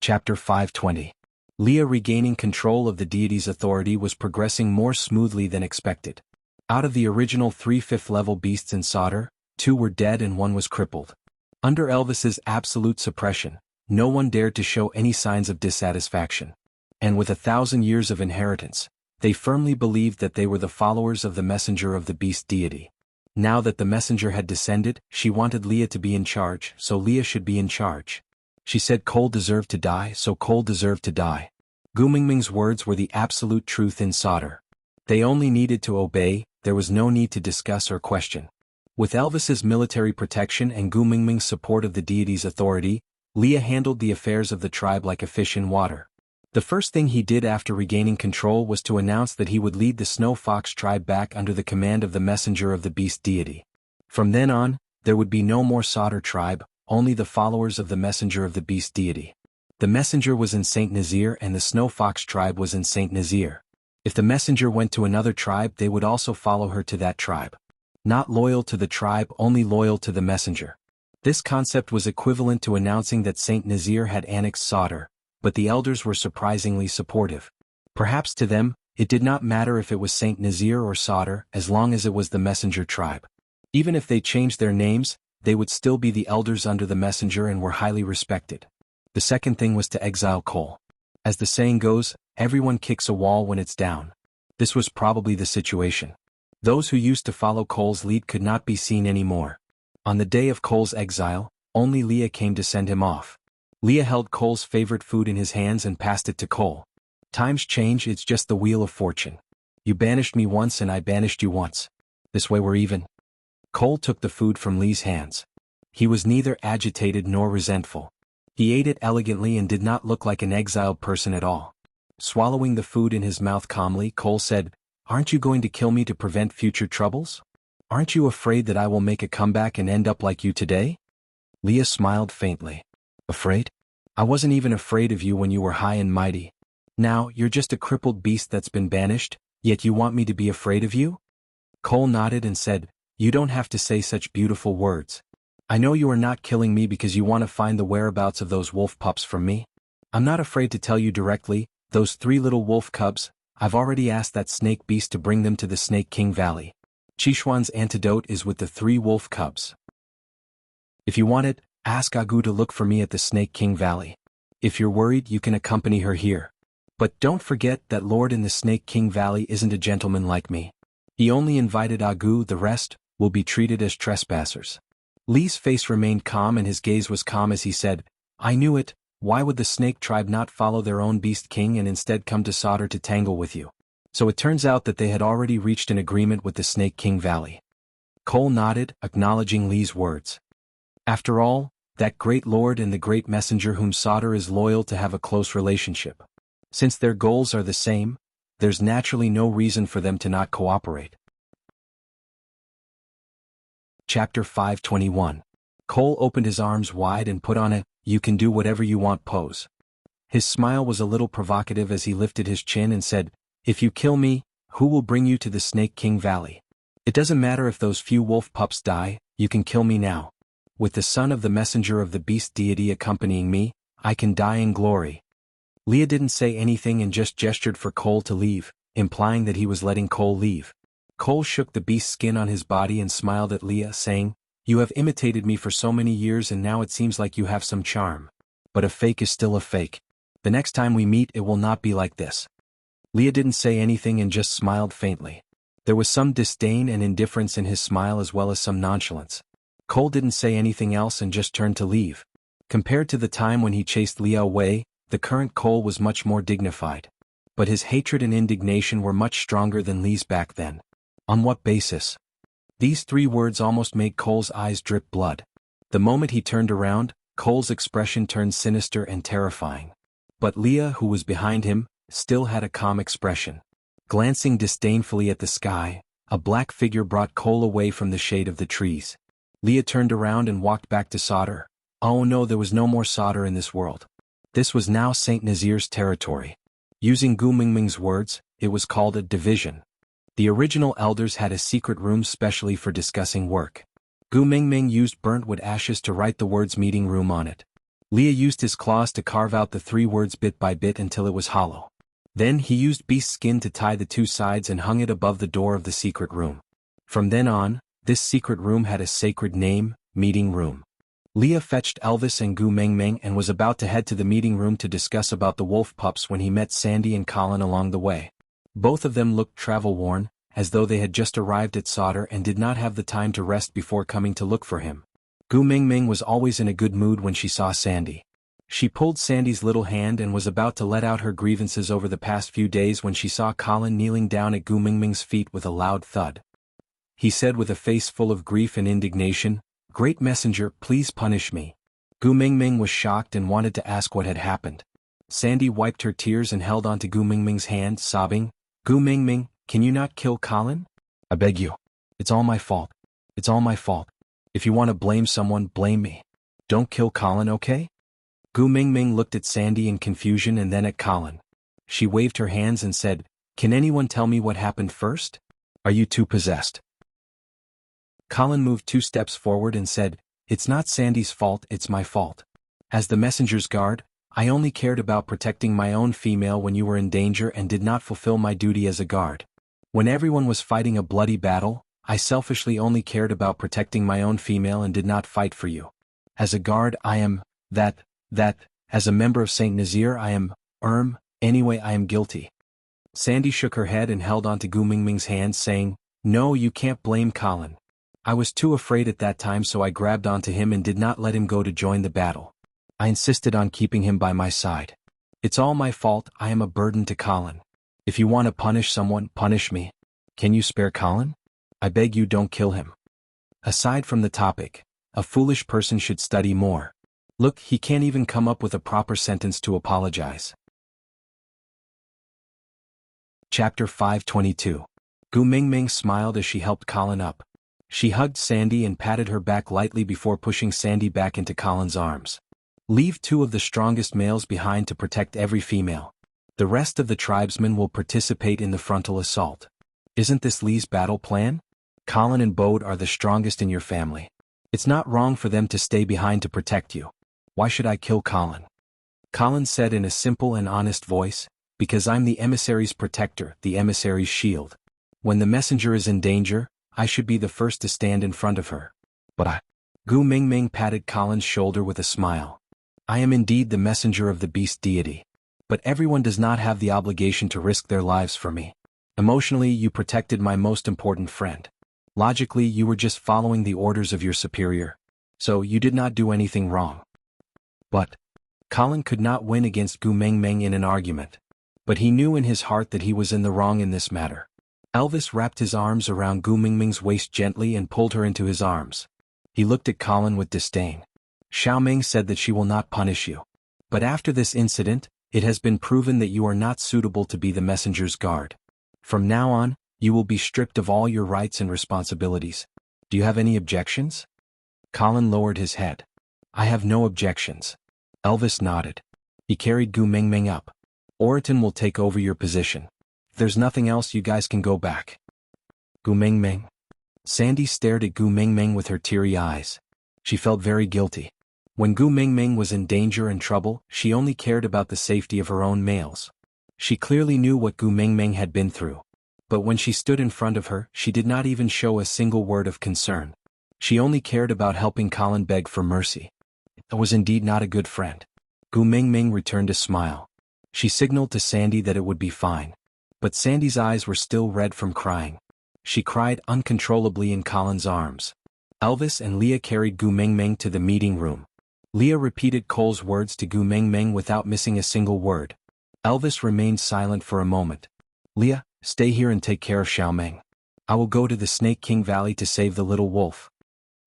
Chapter 520. Leah regaining control of the deity's authority was progressing more smoothly than expected. Out of the original 3 5th-level beasts in Sauter, 2 were dead and 1 was crippled. Under Elvis's absolute suppression, no one dared to show any signs of dissatisfaction. And with 1,000 years of inheritance, they firmly believed that they were the followers of the messenger of the beast deity. Now that the messenger had descended, she wanted Leah to be in charge, so Leah should be in charge. She said Cole deserved to die, so Cole deserved to die. Gu Mingming's words were the absolute truth in Sauter. They only needed to obey, there was no need to discuss or question. With Elvis's military protection and Gu Mingming's support of the deity's authority, Leah handled the affairs of the tribe like a fish in water. The first thing he did after regaining control was to announce that he would lead the Snow Fox tribe back under the command of the messenger of the beast deity. From then on, there would be no more Sauter tribe, only the followers of the messenger of the beast deity. The messenger was in St. Nazir and the Snow Fox tribe was in St. Nazir. If the messenger went to another tribe, they would also follow her to that tribe. Not loyal to the tribe, only loyal to the messenger. This concept was equivalent to announcing that St. Nazir had annexed Sauter, but the elders were surprisingly supportive. Perhaps to them, it did not matter if it was St. Nazir or Sauter as long as it was the messenger tribe. Even if they changed their names, they would still be the elders under the messenger and were highly respected. The second thing was to exile Cole. As the saying goes, everyone kicks a wall when it's down. This was probably the situation. Those who used to follow Cole's lead could not be seen anymore. On the day of Cole's exile, only Leah came to send him off. Leah held Cole's favorite food in his hands and passed it to Cole. Times change, it's just the wheel of fortune. You banished me once and I banished you once. This way we're even. Cole took the food from Lee's hands. He was neither agitated nor resentful. He ate it elegantly and did not look like an exiled person at all. Swallowing the food in his mouth calmly, Cole said, "Aren't you going to kill me to prevent future troubles? Aren't you afraid that I will make a comeback and end up like you today?" Leah smiled faintly. "Afraid? I wasn't even afraid of you when you were high and mighty. Now, you're just a crippled beast that's been banished, yet you want me to be afraid of you?" Cole nodded and said, "You don't have to say such beautiful words. I know you are not killing me because you want to find the whereabouts of those wolf pups from me. I'm not afraid to tell you directly, those 3 little wolf cubs, I've already asked that snake beast to bring them to the Snake King Valley. Chishuan's antidote is with the 3 wolf cubs. If you want it, ask Agu to look for me at the Snake King Valley. If you're worried, you can accompany her here. But don't forget that Lord in the Snake King Valley isn't a gentleman like me. He only invited Agu, the rest will be treated as trespassers." Lee's face remained calm and his gaze was calm as he said, "I knew it. Why would the snake tribe not follow their own beast king and instead come to Sodor to tangle with you?" So it turns out that they had already reached an agreement with the Snake King Valley. Cole nodded, acknowledging Lee's words. After all, that great lord and the great messenger whom Sodor is loyal to have a close relationship. Since their goals are the same, there's naturally no reason for them to not cooperate. Chapter 521. Cole opened his arms wide and put on a "you can do whatever you want" pose. His smile was a little provocative as he lifted his chin and said, "If you kill me, who will bring you to the Snake King Valley? It doesn't matter if those few wolf pups die, you can kill me now. With the son of the messenger of the beast deity accompanying me, I can die in glory." Leah didn't say anything and just gestured for Cole to leave, implying that he was letting Cole leave. Cole shook the beast's skin on his body and smiled at Leah, saying, "You have imitated me for so many years and now it seems like you have some charm. But a fake is still a fake. The next time we meet it will not be like this." Leah didn't say anything and just smiled faintly. There was some disdain and indifference in his smile as well as some nonchalance. Cole didn't say anything else and just turned to leave. Compared to the time when he chased Leah away, the current Cole was much more dignified. But his hatred and indignation were much stronger than Lee's back then. On what basis? These 3 words almost made Cole's eyes drip blood. The moment he turned around, Cole's expression turned sinister and terrifying. But Leah, who was behind him, still had a calm expression. Glancing disdainfully at the sky, a black figure brought Cole away from the shade of the trees. Leah turned around and walked back to Sodor. Oh no, there was no more Sodor in this world. This was now Saint Nazir's territory. Using Gu Mingming's words, it was called a division. The original elders had a secret room specially for discussing work. Gu Mingming used burnt wood ashes to write the words meeting room on it. Leah used his claws to carve out the 3 words bit by bit until it was hollow. Then he used beast skin to tie the 2 sides and hung it above the door of the secret room. From then on, this secret room had a sacred name, meeting room. Leah fetched Elvis and Gu Mingming and was about to head to the meeting room to discuss about the wolf pups when he met Sandy and Colin along the way. Both of them looked travel-worn, as though they had just arrived at Sodor and did not have the time to rest before coming to look for him. Gu Mingming was always in a good mood when she saw Sandy. She pulled Sandy's little hand and was about to let out her grievances over the past few days when she saw Colin kneeling down at Gu Mingming's feet with a loud thud. He said with a face full of grief and indignation, "Great messenger, please punish me." Gu Mingming was shocked and wanted to ask what had happened. Sandy wiped her tears and held onto Gu Mingming's hand, sobbing, "Gu Mingming, can you not kill Colin? I beg you. It's all my fault. It's all my fault. If you want to blame someone, blame me. Don't kill Colin, okay?" Gu Mingming looked at Sandy in confusion and then at Colin. She waved her hands and said, "Can anyone tell me what happened first? Are you two possessed?" Colin moved 2 steps forward and said, "It's not Sandy's fault, it's my fault. As the messenger's guard, I only cared about protecting my own female when you were in danger and did not fulfill my duty as a guard. When everyone was fighting a bloody battle, I selfishly only cared about protecting my own female and did not fight for you. As a guard I am, that, as a member of Saint Nazir I am, anyway I am guilty." Sandy shook her head and held onto Gu Mingming's hand saying, No, you can't blame Colin. I was too afraid at that time, so I grabbed onto him and did not let him go to join the battle. I insisted on keeping him by my side. It's all my fault, I am a burden to Colin. If you want to punish someone, punish me. Can you spare Colin? I beg you, don't kill him. Aside from the topic, a foolish person should study more. Look, he can't even come up with a proper sentence to apologize. Chapter 522. Gu Mingming smiled as she helped Colin up. She hugged Sandy and patted her back lightly before pushing Sandy back into Colin's arms. Leave 2 of the strongest males behind to protect every female. The rest of the tribesmen will participate in the frontal assault. Isn't this Lee's battle plan? Colin and Bode are the strongest in your family. It's not wrong for them to stay behind to protect you. Why should I kill Colin? Colin said in a simple and honest voice, because I'm the emissary's protector, the emissary's shield. When the messenger is in danger, I should be the first to stand in front of her. But Gu Mingming patted Colin's shoulder with a smile. I am indeed the messenger of the beast deity. But everyone does not have the obligation to risk their lives for me. Emotionally, you protected my most important friend. Logically, you were just following the orders of your superior. So you did not do anything wrong. But Colin could not win against Gu Mingming in an argument. But he knew in his heart that he was in the wrong in this matter. Elvis wrapped his arms around Gu Mingming's waist gently and pulled her into his arms. He looked at Colin with disdain. Xiaoming said that she will not punish you. But after this incident, it has been proven that you are not suitable to be the messenger's guard. From now on, you will be stripped of all your rights and responsibilities. Do you have any objections? Colin lowered his head. I have no objections. Elvis nodded. He carried Gu Mingming up. Oriton will take over your position. If there's nothing else, you guys can go back. Gu Mingming. Sandy stared at Gu Mingming with her teary eyes. She felt very guilty. When Gu Mingming was in danger and trouble, she only cared about the safety of her own males. She clearly knew what Gu Mingming had been through. But when she stood in front of her, she did not even show a single word of concern. She only cared about helping Colin beg for mercy. It was indeed not a good friend. Gu Mingming returned a smile. She signaled to Sandy that it would be fine. But Sandy's eyes were still red from crying. She cried uncontrollably in Colin's arms. Elvis and Leah carried Gu Mingming to the meeting room. Leah repeated Cole's words to Gu Mingming without missing a single word. Elvis remained silent for a moment. Leah, stay here and take care of Xiaoming. I will go to the Snake King Valley to save the little wolf.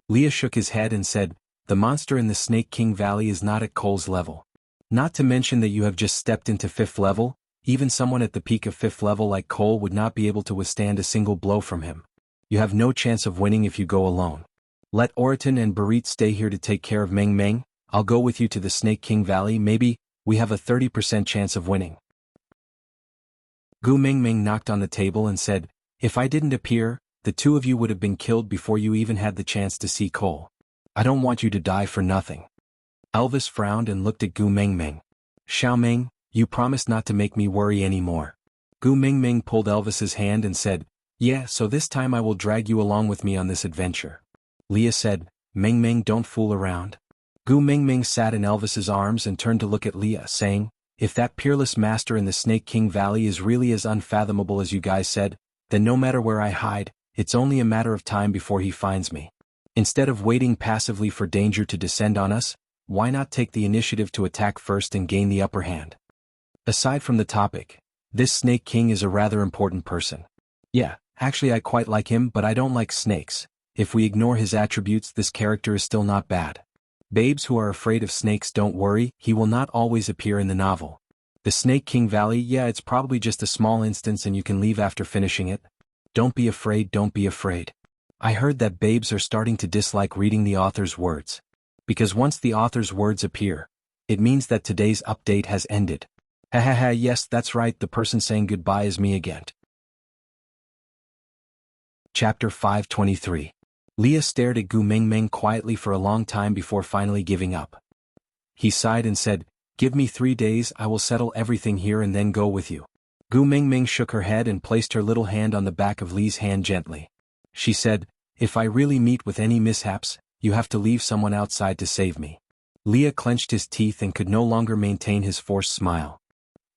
Leah shook his head and said, the monster in the Snake King Valley is not at Cole's level. Not to mention that you have just stepped into 5th level, even someone at the peak of 5th level like Cole would not be able to withstand a single blow from him. You have no chance of winning if you go alone. Let Oriton and Barit stay here to take care of Ming. I'll go with you to the Snake King Valley. Maybe we have a 30% chance of winning. Gu Mingming knocked on the table and said, if I didn't appear, the 2 of you would have been killed before you even had the chance to see Cole. I don't want you to die for nothing. Elvis frowned and looked at Gu Mingming. Xiaoming, you promised not to make me worry anymore. Gu Mingming pulled Elvis's hand and said, yeah, so this time I will drag you along with me on this adventure. Leah said, Mingming, don't fool around. Gu Mingming sat in Elvis's arms and turned to look at Leah, saying, if that peerless master in the Snake King Valley is really as unfathomable as you guys said, then no matter where I hide, it's only a matter of time before he finds me. Instead of waiting passively for danger to descend on us, why not take the initiative to attack first and gain the upper hand? Aside from the topic, this Snake King is a rather important person. Yeah, actually I quite like him, but I don't like snakes. If we ignore his attributes, this character is still not bad. Babes who are afraid of snakes, don't worry, he will not always appear in the novel. The Snake King Valley, yeah, it's probably just a small instance and you can leave after finishing it. Don't be afraid, don't be afraid. I heard that babes are starting to dislike reading the author's words. Because once the author's words appear, it means that today's update has ended. Hahaha, yes, that's right, the person saying goodbye is me again. Chapter 523. Leah stared at Gu Mingming quietly for a long time before finally giving up. He sighed and said, give me 3 days, I will settle everything here and then go with you. Gu Mingming shook her head and placed her little hand on the back of Lee's hand gently. She said, if I really meet with any mishaps, you have to leave someone outside to save me. Leah clenched his teeth and could no longer maintain his forced smile.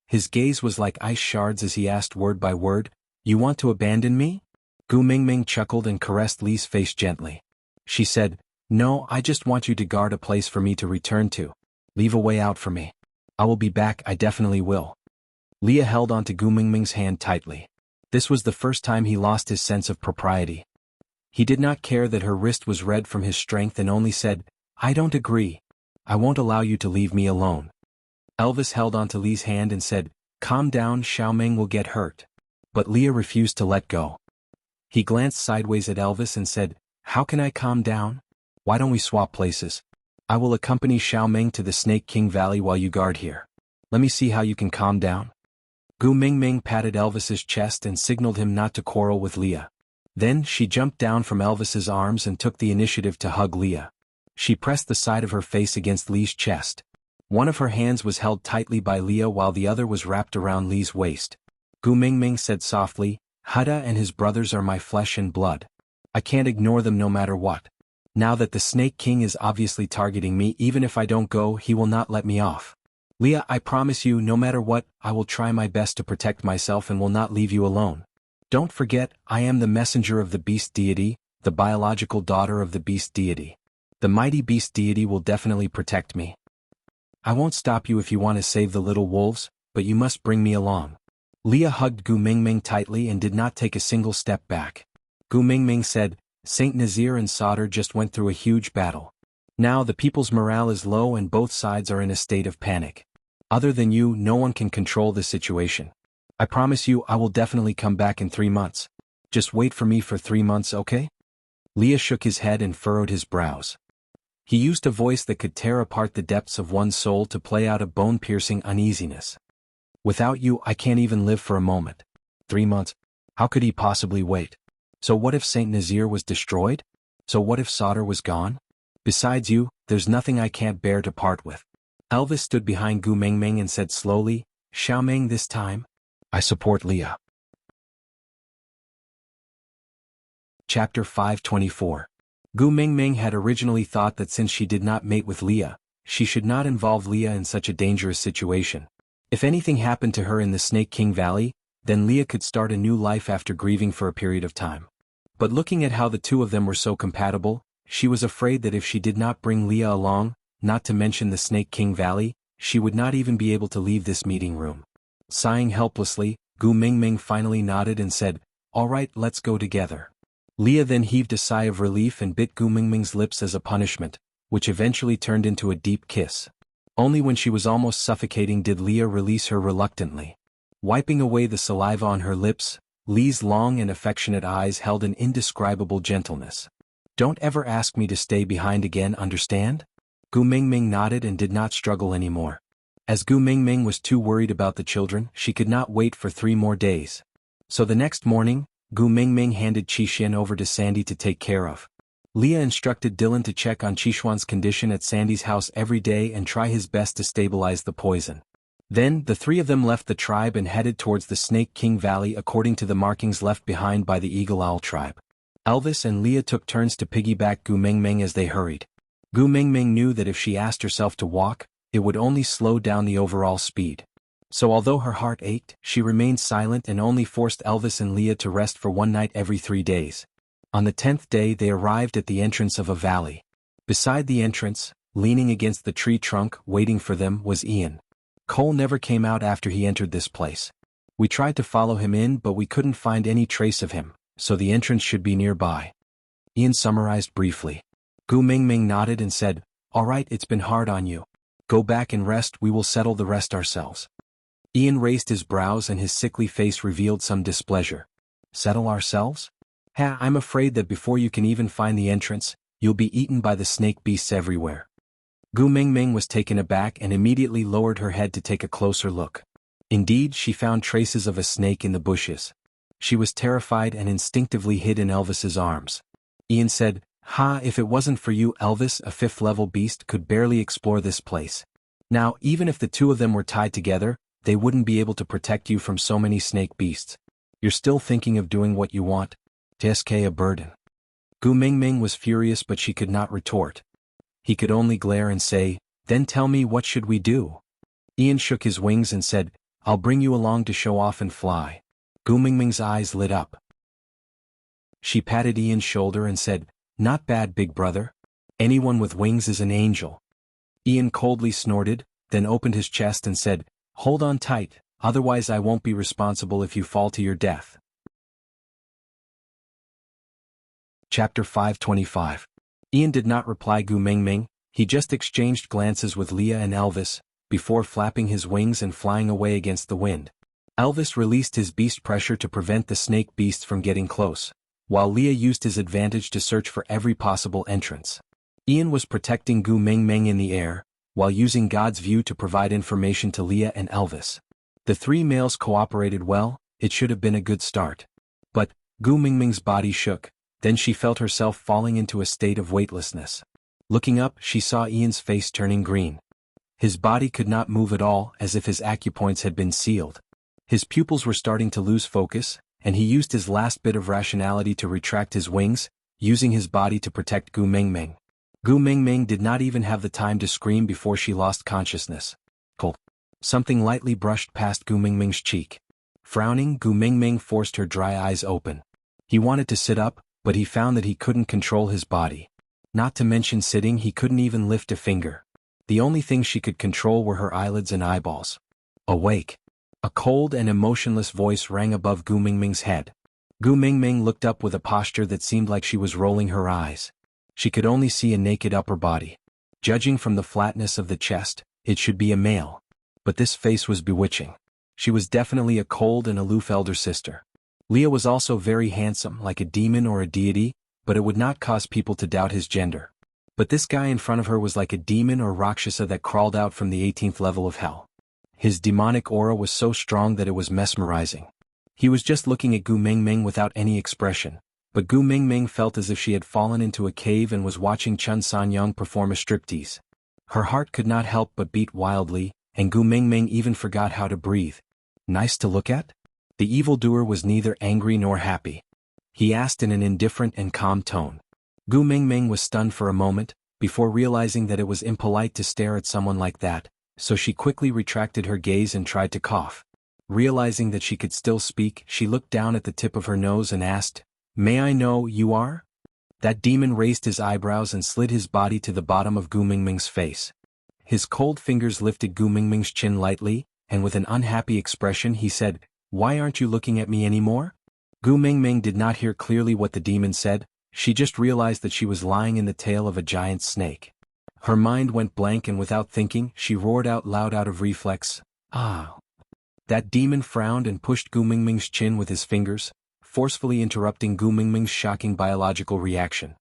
His gaze was like ice shards as he asked word by word, you want to abandon me? Gu Mingming chuckled and caressed Li's face gently. She said, "No, I just want you to guard a place for me to return to. Leave a way out for me. I will be back, I definitely will." Leah held onto Gu Mingming's hand tightly. This was the first time he lost his sense of propriety. He did not care that her wrist was red from his strength and only said, "I don't agree. I won't allow you to leave me alone." Elvis held onto Li's hand and said, "Calm down, Xiaoming will get hurt." But Leah refused to let go. He glanced sideways at Elvis and said, "How can I calm down? Why don't we swap places? I will accompany Xiaoming to the Snake King Valley while you guard here. Let me see how you can calm down." Gu Mingming patted Elvis's chest and signaled him not to quarrel with Leah. Then she jumped down from Elvis's arms and took the initiative to hug Leah. She pressed the side of her face against Li's chest. One of her hands was held tightly by Leah while the other was wrapped around Li's waist. Gu Mingming said softly, "Hada and his brothers are my flesh and blood. I can't ignore them no matter what. Now that the Snake King is obviously targeting me, even if I don't go, he will not let me off. Leah, I promise you, no matter what, I will try my best to protect myself and will not leave you alone. Don't forget, I am the messenger of the beast deity, the biological daughter of the beast deity. The mighty beast deity will definitely protect me. I won't stop you if you want to save the little wolves, but you must bring me along." Leah hugged Gu Mingming tightly and did not take a single step back. Gu Mingming said, "Saint Nazir and Sauter just went through a huge battle. Now the people's morale is low and both sides are in a state of panic. Other than you, no one can control this situation. I promise you I will definitely come back in 3 months. Just wait for me for 3 months, okay?" Leah shook his head and furrowed his brows. He used a voice that could tear apart the depths of one's soul to play out a bone-piercing uneasiness. "Without you, I can't even live for a moment. 3 months? How could he possibly wait? So what if Saint Nazir was destroyed? So what if Sauter was gone? Besides you, there's nothing I can't bear to part with." Elvis stood behind Gu Mingming and said slowly, "Xiaoming, this time, I support Leah." Chapter 524. Gu Mingming had originally thought that since she did not mate with Leah, she should not involve Leah in such a dangerous situation. If anything happened to her in the Snake King Valley, then Leah could start a new life after grieving for a period of time. But looking at how the two of them were so compatible, she was afraid that if she did not bring Leah along, not to mention the Snake King Valley, she would not even be able to leave this meeting room. Sighing helplessly, Gu Mingming finally nodded and said, "All right, let's go together." Leah then heaved a sigh of relief and bit Gu Mingming's lips as a punishment, which eventually turned into a deep kiss. Only when she was almost suffocating did Leah release her reluctantly. Wiping away the saliva on her lips, Lee's long and affectionate eyes held an indescribable gentleness. "Don't ever ask me to stay behind again, understand?" Gu Mingming nodded and did not struggle anymore. As Gu Mingming was too worried about the children, she could not wait for 3 more days. So the next morning, Gu Mingming handed Qixuan over to Sandy to take care of. Leah instructed Dylan to check on Qixuan's condition at Sandy's house every day and try his best to stabilize the poison. Then, the 3 of them left the tribe and headed towards the Snake King Valley according to the markings left behind by the Eagle Owl tribe. Elvis and Leah took turns to piggyback Gu Mingming as they hurried. Gu Mingming knew that if she asked herself to walk, it would only slow down the overall speed. So although her heart ached, she remained silent and only forced Elvis and Leah to rest for 1 night every 3 days. On the 10th day they arrived at the entrance of a valley. Beside the entrance, leaning against the tree trunk, waiting for them, was Ian. Cole never came out after he entered this place. We tried to follow him in but we couldn't find any trace of him, so the entrance should be nearby. Ian summarized briefly. Gu Mingming nodded and said, "All right, it's been hard on you. Go back and rest, we will settle the rest ourselves." Ian raised his brows and his sickly face revealed some displeasure. "Settle ourselves? I'm afraid that before you can even find the entrance, you'll be eaten by the snake beasts everywhere." Gu Mingming was taken aback and immediately lowered her head to take a closer look. Indeed, she found traces of a snake in the bushes. She was terrified and instinctively hid in Elvis's arms. Ian said, If it wasn't for you, Elvis, a 5th-level beast could barely explore this place. Now, even if the 2 of them were tied together, they wouldn't be able to protect you from so many snake beasts. You're still thinking of doing what you want? TSK a burden." Gu Mingming was furious but she could not retort. He could only glare and say, "Then tell me, what should we do?" Ian shook his wings and said, "I'll bring you along to show off and fly." Gu Mingming's eyes lit up. She patted Ian's shoulder and said, "Not bad, big brother. Anyone with wings is an angel." Ian coldly snorted, then opened his chest and said, "Hold on tight, otherwise I won't be responsible if you fall to your death." Chapter 525. Ian did not reply Gu Mingming, he just exchanged glances with Leah and Elvis, before flapping his wings and flying away against the wind. Elvis released his beast pressure to prevent the snake beasts from getting close, while Leah used his advantage to search for every possible entrance. Ian was protecting Gu Mingming in the air, while using God's view to provide information to Leah and Elvis. The three males cooperated well, it should have been a good start. But, Gu Mingming's body shook, then she felt herself falling into a state of weightlessness. Looking up, she saw Ian's face turning green. His body could not move at all, as if his acupoints had been sealed. His pupils were starting to lose focus, and he used his last bit of rationality to retract his wings, using his body to protect Gu Mingming. Gu Mingming did not even have the time to scream before she lost consciousness. Cold. Something lightly brushed past Gu Mingming's cheek. Frowning, Gu Mingming forced her dry eyes open. He wanted to sit up, but he found that he couldn't control his body. Not to mention sitting, he couldn't even lift a finger. The only things she could control were her eyelids and eyeballs. Awake. A cold and emotionless voice rang above Gu Mingming's head. Gu Mingming looked up with a posture that seemed like she was rolling her eyes. She could only see a naked upper body. Judging from the flatness of the chest, it should be a male. But this face was bewitching. She was definitely a cold and aloof elder sister. Leah was also very handsome, like a demon or a deity, but it would not cause people to doubt his gender. But this guy in front of her was like a demon or Rakshasa that crawled out from the 18th level of hell. His demonic aura was so strong that it was mesmerizing. He was just looking at Gu Mingming without any expression, but Gu Mingming felt as if she had fallen into a cave and was watching Chun Sanyang perform a striptease. Her heart could not help but beat wildly, and Gu Mingming even forgot how to breathe. "Nice to look at?" The evildoer was neither angry nor happy. He asked in an indifferent and calm tone. Gu Mingming was stunned for a moment, before realizing that it was impolite to stare at someone like that, so she quickly retracted her gaze and tried to cough. Realizing that she could still speak, she looked down at the tip of her nose and asked, "May I know you are?" That demon raised his eyebrows and slid his body to the bottom of Gu Mingming's face. His cold fingers lifted Gu Mingming's chin lightly, and with an unhappy expression he said, "Why aren't you looking at me anymore?" Gu Mingming did not hear clearly what the demon said, she just realized that she was lying in the tail of a giant snake. Her mind went blank and without thinking, she roared out loud out of reflex, "Ah!" That demon frowned and pushed Gu Mingming's chin with his fingers, forcefully interrupting Gu Mingming's shocking biological reaction.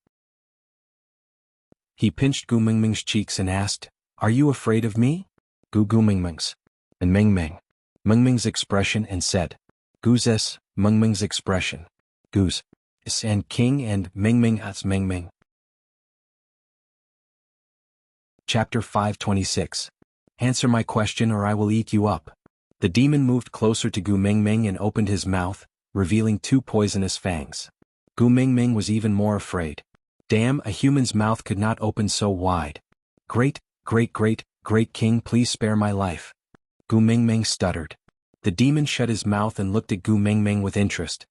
He pinched Gu Mingming's cheeks and asked, "Are you afraid of me?" Gu Mingming's and Mingming's expression and said, "Gu's Mingming's expression. Gu's and King and Mingming as Mingming." Chapter 526. Answer my question or I will eat you up. The demon moved closer to Gu Mingming and opened his mouth, revealing two poisonous fangs. Gu Mingming was even more afraid. Damn, a human's mouth could not open so wide. Great king, please spare my life." Gu Mingming stuttered. The demon shut his mouth and looked at Gu Mingming with interest.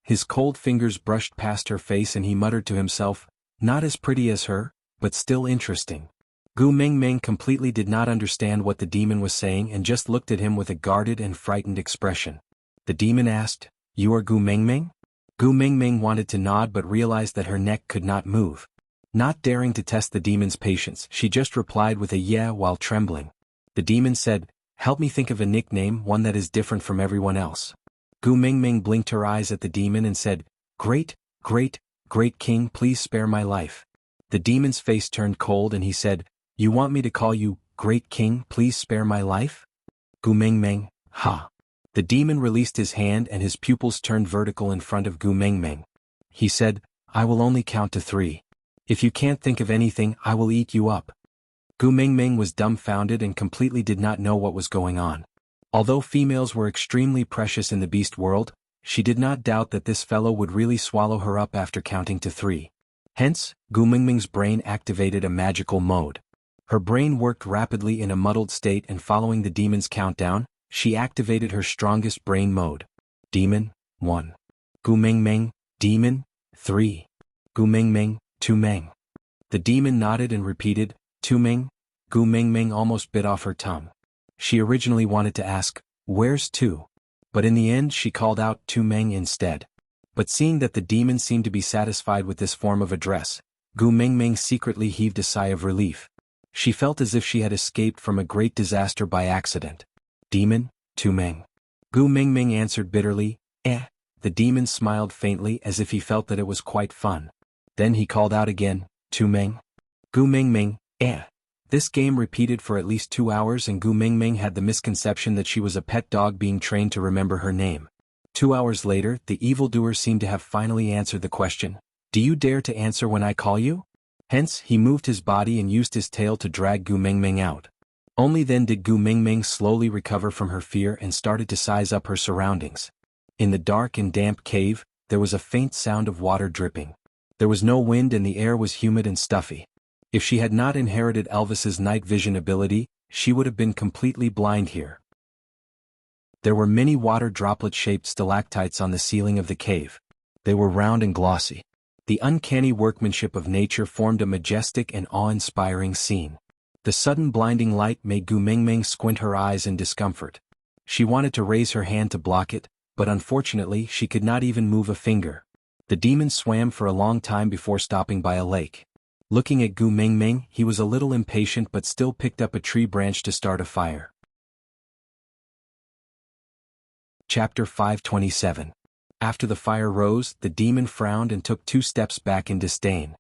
His cold fingers brushed past her face and he muttered to himself, "Not as pretty as her, but still interesting." Gu Mingming completely did not understand what the demon was saying and just looked at him with a guarded and frightened expression. The demon asked, "You are Gu Mingming?" Gu Mingming wanted to nod but realized that her neck could not move. Not daring to test the demon's patience, she just replied with a yeah while trembling. The demon said, "Help me think of a nickname, one that is different from everyone else." Gu Mingming blinked her eyes at the demon and said, Great king, please spare my life." The demon's face turned cold and he said, "You want me to call you, Great King, please spare my life?" Gu Mingming, ha. The demon released his hand and his pupils turned vertical in front of Gu Mingming. He said, "I will only count to 3. If you can't think of anything, I will eat you up." Gu Mingming was dumbfounded and completely did not know what was going on. Although females were extremely precious in the beast world, she did not doubt that this fellow would really swallow her up after counting to 3. Hence, Gu Mingming's brain activated a magical mode. Her brain worked rapidly in a muddled state and following the demon's countdown, she activated her strongest brain mode. Demon, 1. Gu Mingming, Demon, 3. Gu Mingming, Tu Meng. The demon nodded and repeated, Tu Meng. Gu Mingming almost bit off her tongue. She originally wanted to ask, where's Tu? But in the end she called out Tu Meng instead. But seeing that the demon seemed to be satisfied with this form of address, Gu Mingming secretly heaved a sigh of relief. She felt as if she had escaped from a great disaster by accident. Demon, Tu Meng. Gu Mingming answered bitterly, eh. The demon smiled faintly as if he felt that it was quite fun. Then he called out again, Tu Meng. Gu Mingming, eh. This game repeated for at least 2 hours and Gu Mingming had the misconception that she was a pet dog being trained to remember her name. 2 hours later, the evildoer seemed to have finally answered the question, do you dare to answer when I call you? Hence, he moved his body and used his tail to drag Gu Mingming out. Only then did Gu Mingming slowly recover from her fear and started to size up her surroundings. In the dark and damp cave, there was a faint sound of water dripping. There was no wind and the air was humid and stuffy. If she had not inherited Elvis's night vision ability, she would have been completely blind here. There were many water droplet-shaped stalactites on the ceiling of the cave. They were round and glossy. The uncanny workmanship of nature formed a majestic and awe-inspiring scene. The sudden blinding light made Gu Mingming squint her eyes in discomfort. She wanted to raise her hand to block it, but unfortunately she could not even move a finger. The demon swam for a long time before stopping by a lake. Looking at Gu Mingming, he was a little impatient but still picked up a tree branch to start a fire. Chapter 527. After the fire rose, the demon frowned and took 2 steps back in disdain.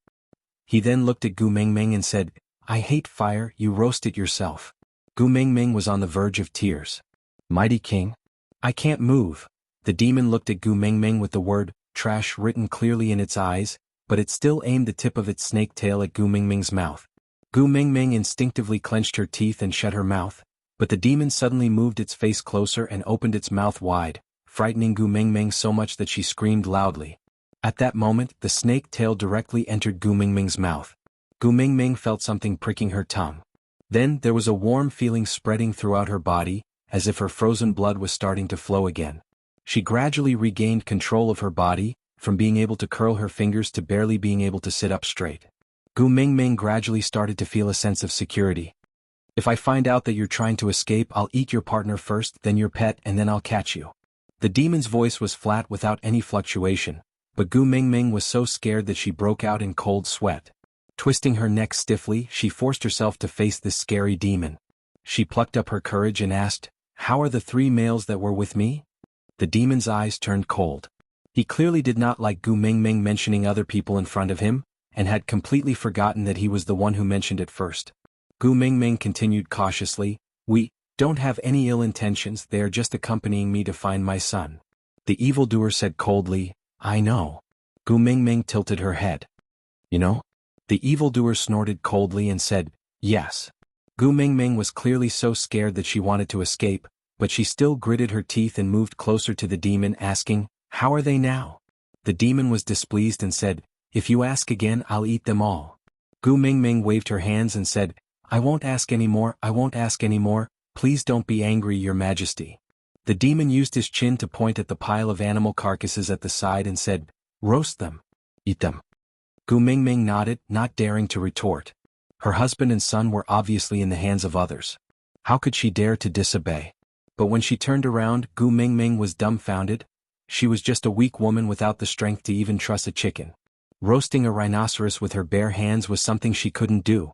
He then looked at Gu Mingming and said, I hate fire, you roast it yourself. Gu Mingming was on the verge of tears. Mighty King? I can't move. The demon looked at Gu Mingming with the word, trash written clearly in its eyes, but it still aimed the tip of its snake tail at Gu Mingming's mouth. Gu Mingming instinctively clenched her teeth and shut her mouth, but the demon suddenly moved its face closer and opened its mouth wide, frightening Gu Mingming so much that she screamed loudly. At that moment, the snake tail directly entered Gu Mingming's mouth. Gu Mingming felt something pricking her tongue. Then there was a warm feeling spreading throughout her body, as if her frozen blood was starting to flow again. She gradually regained control of her body, from being able to curl her fingers to barely being able to sit up straight. Gu Mingming gradually started to feel a sense of security. If I find out that you're trying to escape, I'll eat your partner first, then your pet, and then I'll catch you. The demon's voice was flat without any fluctuation, but Gu Mingming was so scared that she broke out in cold sweat. Twisting her neck stiffly, she forced herself to face this scary demon. She plucked up her courage and asked, How are the 3 males that were with me? The demon's eyes turned cold. He clearly did not like Gu Mingming mentioning other people in front of him, and had completely forgotten that he was the one who mentioned it first. Gu Mingming continued cautiously, We don't have any ill intentions, they are just accompanying me to find my son. The evildoer said coldly, I know. Gu Mingming tilted her head. You know? The evildoer snorted coldly and said, Yes. Gu Mingming was clearly so scared that she wanted to escape, but she still gritted her teeth and moved closer to the demon asking, How are they now? The demon was displeased and said, If you ask again, I'll eat them all. Gu Mingming waved her hands and said, I won't ask any more, I won't ask any more, please don't be angry, your majesty. The demon used his chin to point at the pile of animal carcasses at the side and said, Roast them. Eat them. Gu Mingming nodded, not daring to retort. Her husband and son were obviously in the hands of others. How could she dare to disobey? But when she turned around, Gu Mingming was dumbfounded. She was just a weak woman without the strength to even truss a chicken. Roasting a rhinoceros with her bare hands was something she couldn't do.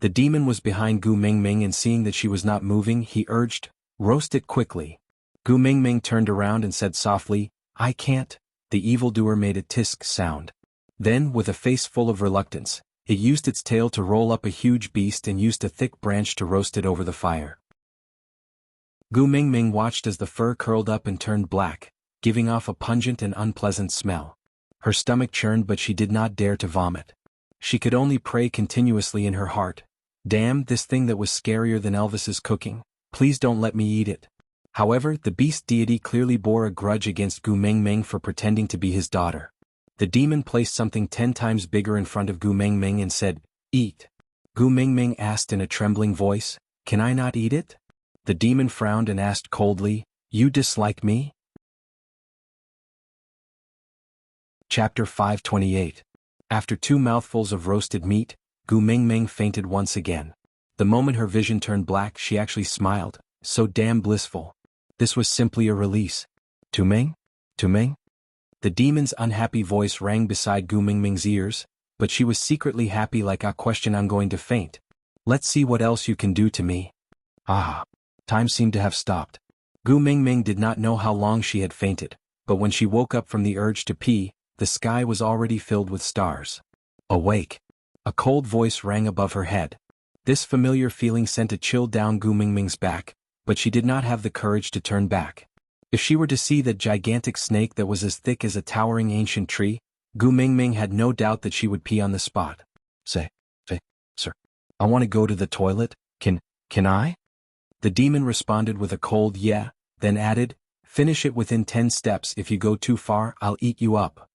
The demon was behind Gu Mingming and seeing that she was not moving, he urged, Roast it quickly. Gu Mingming turned around and said softly, I can't. The evildoer made a tisk sound. Then, with a face full of reluctance, it used its tail to roll up a huge beast and used a thick branch to roast it over the fire. Gu Mingming watched as the fur curled up and turned black, giving off a pungent and unpleasant smell. Her stomach churned, but she did not dare to vomit. She could only pray continuously in her heart, Damn, this thing that was scarier than Elvis's cooking, please don't let me eat it. However, the beast deity clearly bore a grudge against Gu Mingming for pretending to be his daughter. The demon placed something 10 times bigger in front of Gu Mingming and said, Eat. Gu Mingming asked in a trembling voice, Can I not eat it? The demon frowned and asked coldly, You dislike me? Chapter 528. After 2 mouthfuls of roasted meat, Gu Mingming fainted once again. The moment her vision turned black, she actually smiled, so damn blissful. This was simply a release. Taming? Taming? The demon's unhappy voice rang beside Gu Mingming's ears, but she was secretly happy like a question. I'm going to faint. Let's see what else you can do to me. Ah. Time seemed to have stopped. Gu Mingming did not know how long she had fainted, but when she woke up from the urge to pee, the sky was already filled with stars. Awake. A cold voice rang above her head. This familiar feeling sent a chill down Gu Mingming's back, but she did not have the courage to turn back. If she were to see that gigantic snake that was as thick as a towering ancient tree, Gu Mingming had no doubt that she would pee on the spot. Say, sir, I want to go to the toilet, can I? The demon responded with a cold yeah, then added, finish it within 10 steps. If you go too far, I'll eat you up.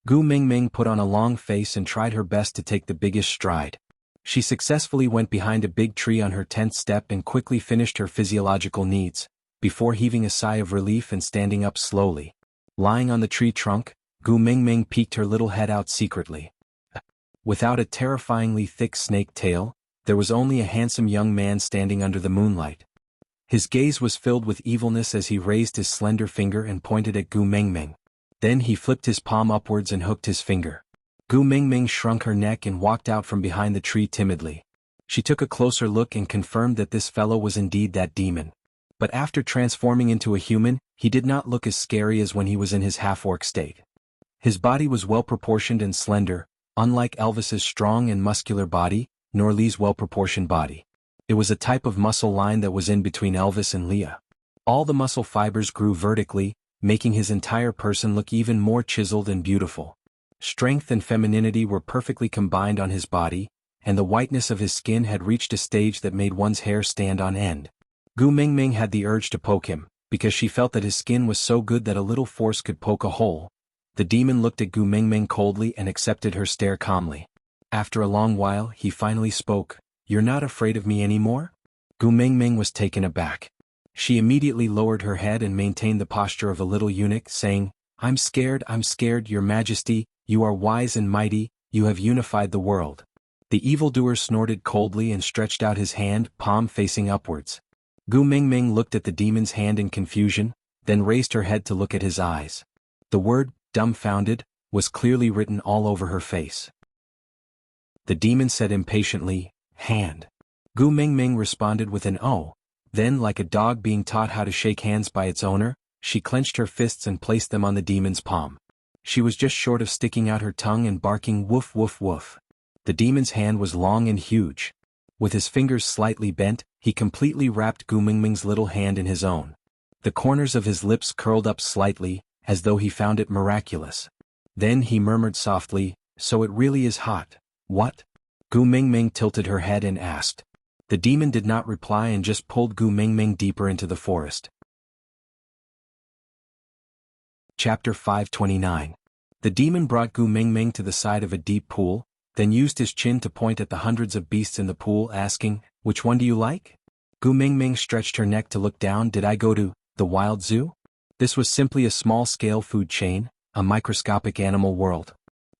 Gu Mingming put on a long face and tried her best to take the biggest stride. She successfully went behind a big tree on her 10th step and quickly finished her physiological needs, before heaving a sigh of relief and standing up slowly. Lying on the tree trunk, Gu Mingming peeked her little head out secretly. Without a terrifyingly thick snake tail, there was only a handsome young man standing under the moonlight. His gaze was filled with evilness as he raised his slender finger and pointed at Gu Mingming. Then he flipped his palm upwards and hooked his finger. Gu Mingming shrunk her neck and walked out from behind the tree timidly. She took a closer look and confirmed that this fellow was indeed that demon. But after transforming into a human, he did not look as scary as when he was in his half-orc state. His body was well-proportioned and slender, unlike Elvis's strong and muscular body, nor Lee's well-proportioned body. It was a type of muscle line that was in between Elvis and Leah. All the muscle fibers grew vertically, making his entire person look even more chiseled and beautiful. Strength and femininity were perfectly combined on his body, and the whiteness of his skin had reached a stage that made one's hair stand on end. Gu Mingming had the urge to poke him, because she felt that his skin was so good that a little force could poke a hole. The demon looked at Gu Mingming coldly and accepted her stare calmly. After a long while, he finally spoke, "You're not afraid of me anymore?" Gu Mingming was taken aback. She immediately lowered her head and maintained the posture of a little eunuch, saying, I'm scared, Your Majesty, you are wise and mighty, you have unified the world." The evildoer snorted coldly and stretched out his hand, palm facing upwards. Gu Mingming looked at the demon's hand in confusion, then raised her head to look at his eyes. The word, dumbfounded, was clearly written all over her face. The demon said impatiently, "Hand." Gu Mingming responded with an "oh." Then, like a dog being taught how to shake hands by its owner, she clenched her fists and placed them on the demon's palm. She was just short of sticking out her tongue and barking woof woof woof. The demon's hand was long and huge. With his fingers slightly bent, he completely wrapped Gu Mingming's little hand in his own. The corners of his lips curled up slightly, as though he found it miraculous. Then he murmured softly, "So it really is hot, what?" Gu Mingming tilted her head and asked. The demon did not reply and just pulled Gu Mingming deeper into the forest. Chapter 529. The demon brought Gu Mingming to the side of a deep pool, then used his chin to point at the hundreds of beasts in the pool, asking, "Which one do you like?" Gu Mingming stretched her neck to look down. "Did I go to the wild zoo?" This was simply a small-scale food chain, a microscopic animal world.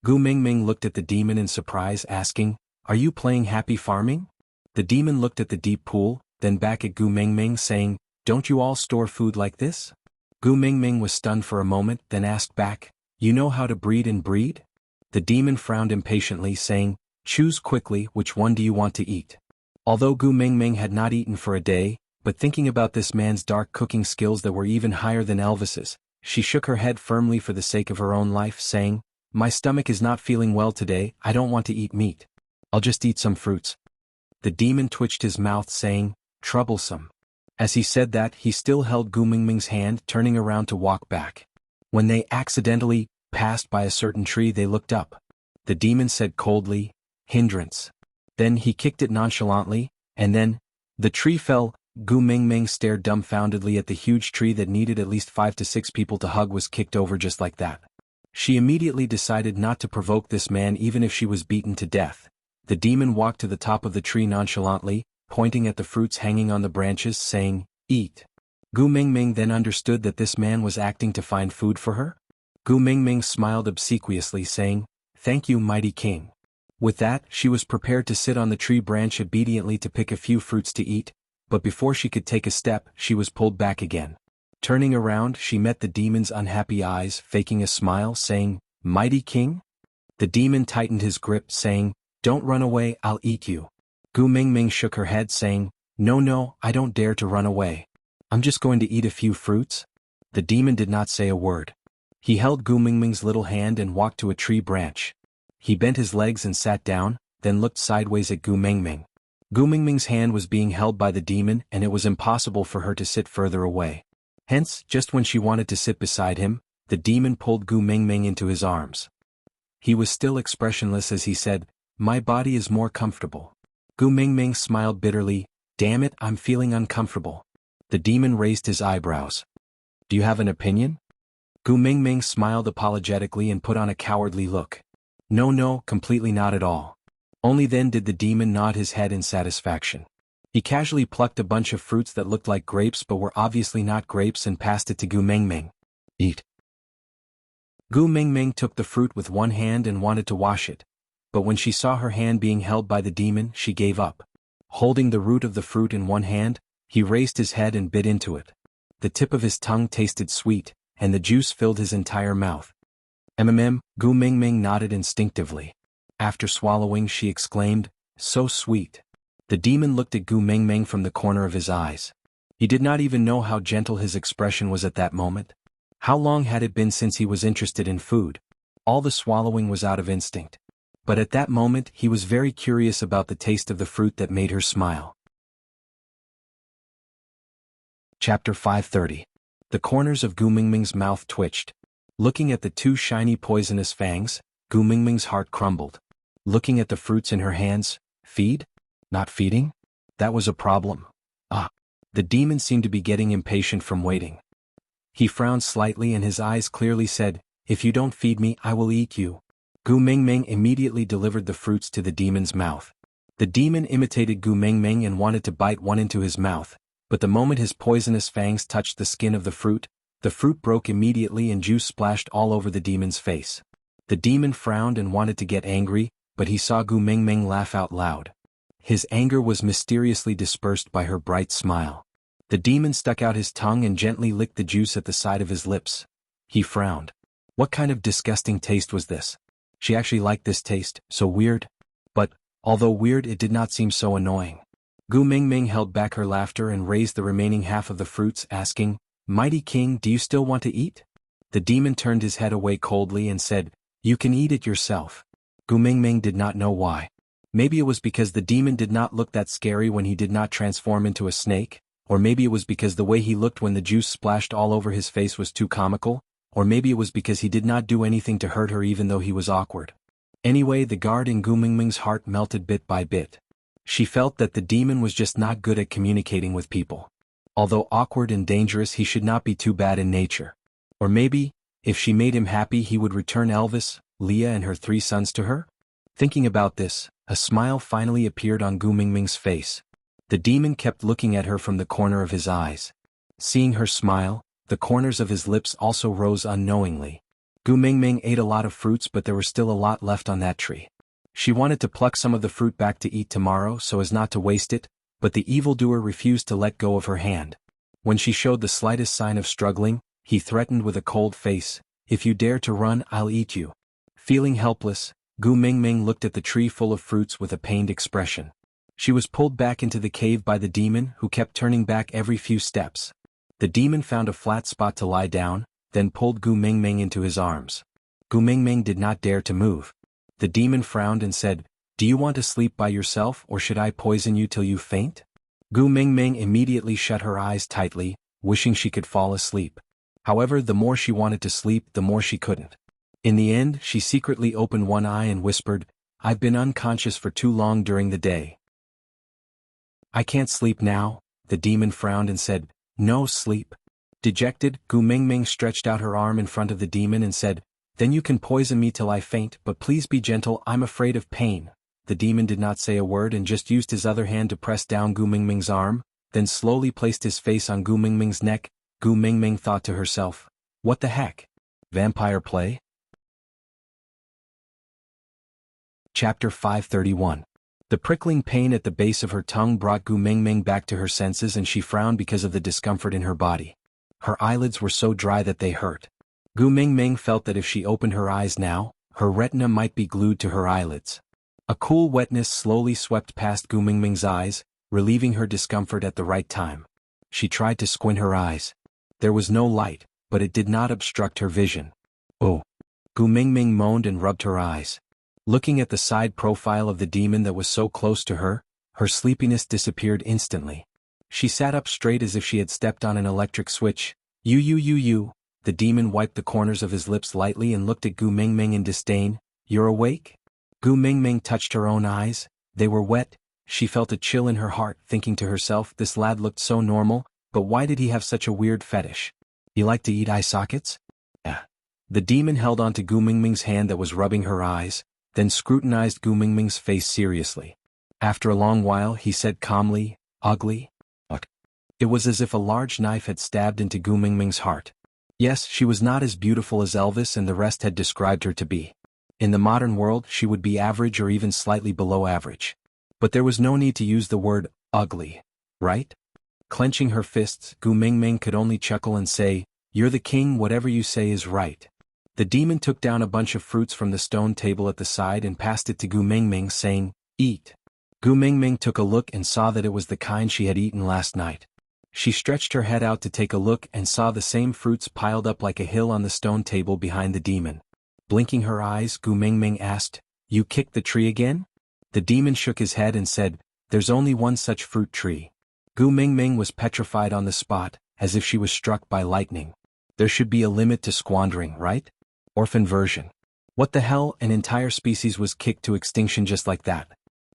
Gu Mingming looked at the demon in surprise, asking, "Are you playing happy farming?" The demon looked at the deep pool, then back at Gu Mingming, saying, "Don't you all store food like this?" Gu Mingming was stunned for a moment, then asked back, "You know how to breed and breed?" The demon frowned impatiently, saying, "Choose quickly, which one do you want to eat?" Although Gu Mingming had not eaten for a day, but thinking about this man's dark cooking skills that were even higher than Elvis's, she shook her head firmly for the sake of her own life, saying, "My stomach is not feeling well today, I don't want to eat meat. I'll just eat some fruits." The demon twitched his mouth, saying, "Troublesome." As he said that, he still held Gu Mingming's hand, turning around to walk back. When they accidentally passed by a certain tree, they looked up. The demon said coldly, "Hindrance." Then he kicked it nonchalantly, and then, the tree fell. Gu Mingming stared dumbfoundedly at the huge tree that needed at least 5 to 6 people to hug was kicked over just like that. She immediately decided not to provoke this man even if she was beaten to death. The demon walked to the top of the tree nonchalantly, pointing at the fruits hanging on the branches, saying, "Eat." Gu Mingming then understood that this man was acting to find food for her. Gu Mingming smiled obsequiously saying, "Thank you, mighty king." With that, she was prepared to sit on the tree branch obediently to pick a few fruits to eat, but before she could take a step, she was pulled back again. Turning around, she met the demon's unhappy eyes, faking a smile, saying, "Mighty king?" The demon tightened his grip, saying, "Don't run away, I'll eat you." Gu Mingming shook her head, saying, No, I don't dare to run away. I'm just going to eat a few fruits." The demon did not say a word. He held Gu Mingming's little hand and walked to a tree branch. He bent his legs and sat down, then looked sideways at Gu Mingming. Gu Mingming's hand was being held by the demon and it was impossible for her to sit further away. Hence, just when she wanted to sit beside him, the demon pulled Gu Mingming into his arms. He was still expressionless as he said, "My body is more comfortable." Gu Mingming smiled bitterly, "Damn it, I'm feeling uncomfortable." The demon raised his eyebrows. "Do you have an opinion?" Gu Mingming smiled apologetically and put on a cowardly look. No, completely not at all." Only then did the demon nod his head in satisfaction. He casually plucked a bunch of fruits that looked like grapes but were obviously not grapes and passed it to Gu Mingming. "Eat." Gu Mingming took the fruit with one hand and wanted to wash it, but when she saw her hand being held by the demon, she gave up. Holding the root of the fruit in one hand, he raised his head and bit into it. The tip of his tongue tasted sweet, and the juice filled his entire mouth. Gu Mingming nodded instinctively. After swallowing, she exclaimed, "So sweet." The demon looked at Gu Mingming from the corner of his eyes. He did not even know how gentle his expression was at that moment. How long had it been since he was interested in food? All the swallowing was out of instinct. But at that moment he was very curious about the taste of the fruit that made her smile. Chapter 530. The corners of Gu Mingming's mouth twitched. Looking at the two shiny poisonous fangs, Gu Mingming's heart crumbled. Looking at the fruits in her hands, feed? Not feeding? That was a problem. The demon seemed to be getting impatient from waiting. He frowned slightly and his eyes clearly said, "If you don't feed me, I will eat you." Gu Mingming immediately delivered the fruits to the demon's mouth. The demon imitated Gu Mingming and wanted to bite one into his mouth, but the moment his poisonous fangs touched the skin of the fruit broke immediately and juice splashed all over the demon's face. The demon frowned and wanted to get angry, but he saw Gu Mingming laugh out loud. His anger was mysteriously dispersed by her bright smile. The demon stuck out his tongue and gently licked the juice at the side of his lips. He frowned. What kind of disgusting taste was this? She actually liked this taste, so weird. But, although weird, it did not seem so annoying. Gu Mingming held back her laughter and raised the remaining half of the fruits, asking, "Mighty king, do you still want to eat?" The demon turned his head away coldly and said, "You can eat it yourself." Gu Mingming did not know why. Maybe it was because the demon did not look that scary when he did not transform into a snake, or maybe it was because the way he looked when the juice splashed all over his face was too comical, or maybe it was because he did not do anything to hurt her even though he was awkward. Anyway, the guard in Gu Mingming's heart melted bit by bit. She felt that the demon was just not good at communicating with people. Although awkward and dangerous, he should not be too bad in nature. Or maybe, if she made him happy, he would return Elvis, Leah and her 3 sons to her? Thinking about this, a smile finally appeared on Gu Mingming's face. The demon kept looking at her from the corner of his eyes. Seeing her smile, the corners of his lips also rose unknowingly. Gu Mingming ate a lot of fruits, but there was still a lot left on that tree. She wanted to pluck some of the fruit back to eat tomorrow so as not to waste it, but the evildoer refused to let go of her hand. When she showed the slightest sign of struggling, he threatened with a cold face, "If you dare to run, I'll eat you." Feeling helpless, Gu Mingming looked at the tree full of fruits with a pained expression. She was pulled back into the cave by the demon, who kept turning back every few steps. The demon found a flat spot to lie down, then pulled Gu Mingming into his arms. Gu Mingming did not dare to move. The demon frowned and said, "Do you want to sleep by yourself or should I poison you till you faint?" Gu Mingming immediately shut her eyes tightly, wishing she could fall asleep. However, the more she wanted to sleep, the more she couldn't. In the end, she secretly opened one eye and whispered, "I've been unconscious for too long during the day. I can't sleep now." The demon frowned and said, "No sleep." Dejected, Gu Mingming stretched out her arm in front of the demon and said, "Then you can poison me till I faint, but please be gentle, I'm afraid of pain." The demon did not say a word and just used his other hand to press down Gu Mingming's arm, then slowly placed his face on Gu Mingming's neck. Gu Mingming thought to herself, "What the heck? Vampire play? Chapter 531. The prickling pain at the base of her tongue brought Gu Mingming back to her senses, and she frowned because of the discomfort in her body. Her eyelids were so dry that they hurt. Gu Mingming felt that if she opened her eyes now, her retina might be glued to her eyelids. A cool wetness slowly swept past Gu Mingming's eyes, relieving her discomfort at the right time. She tried to squint her eyes. There was no light, but it did not obstruct her vision. Oh! Gu Mingming moaned and rubbed her eyes. Looking at the side profile of the demon that was so close to her, her sleepiness disappeared instantly. She sat up straight as if she had stepped on an electric switch. You. The demon wiped the corners of his lips lightly and looked at Gu Mingming in disdain. You're awake? Gu Mingming touched her own eyes. They were wet. She felt a chill in her heart, thinking to herself, this lad looked so normal, but why did he have such a weird fetish? You like to eat eye sockets? Yeah. The demon held onto Gu Mingming's hand that was rubbing her eyes, then scrutinized Gu Mingming's face seriously. After a long while he said calmly, ugly? Ugh. It was as if a large knife had stabbed into Gu Mingming's heart. Yes, she was not as beautiful as Elvis and the rest had described her to be. In the modern world she would be average or even slightly below average. But there was no need to use the word ugly, right? Clenching her fists, Gu Mingming could only chuckle and say, you're the king, whatever you say is right. The demon took down a bunch of fruits from the stone table at the side and passed it to Gu Mingming, saying, eat. Gu Mingming took a look and saw that it was the kind she had eaten last night. She stretched her head out to take a look and saw the same fruits piled up like a hill on the stone table behind the demon. Blinking her eyes, Gu Mingming asked, you kicked the tree again? The demon shook his head and said, there's only one such fruit tree. Gu Mingming was petrified on the spot, as if she was struck by lightning. There should be a limit to squandering, right? Orphan version. What the hell, an entire species was kicked to extinction just like that.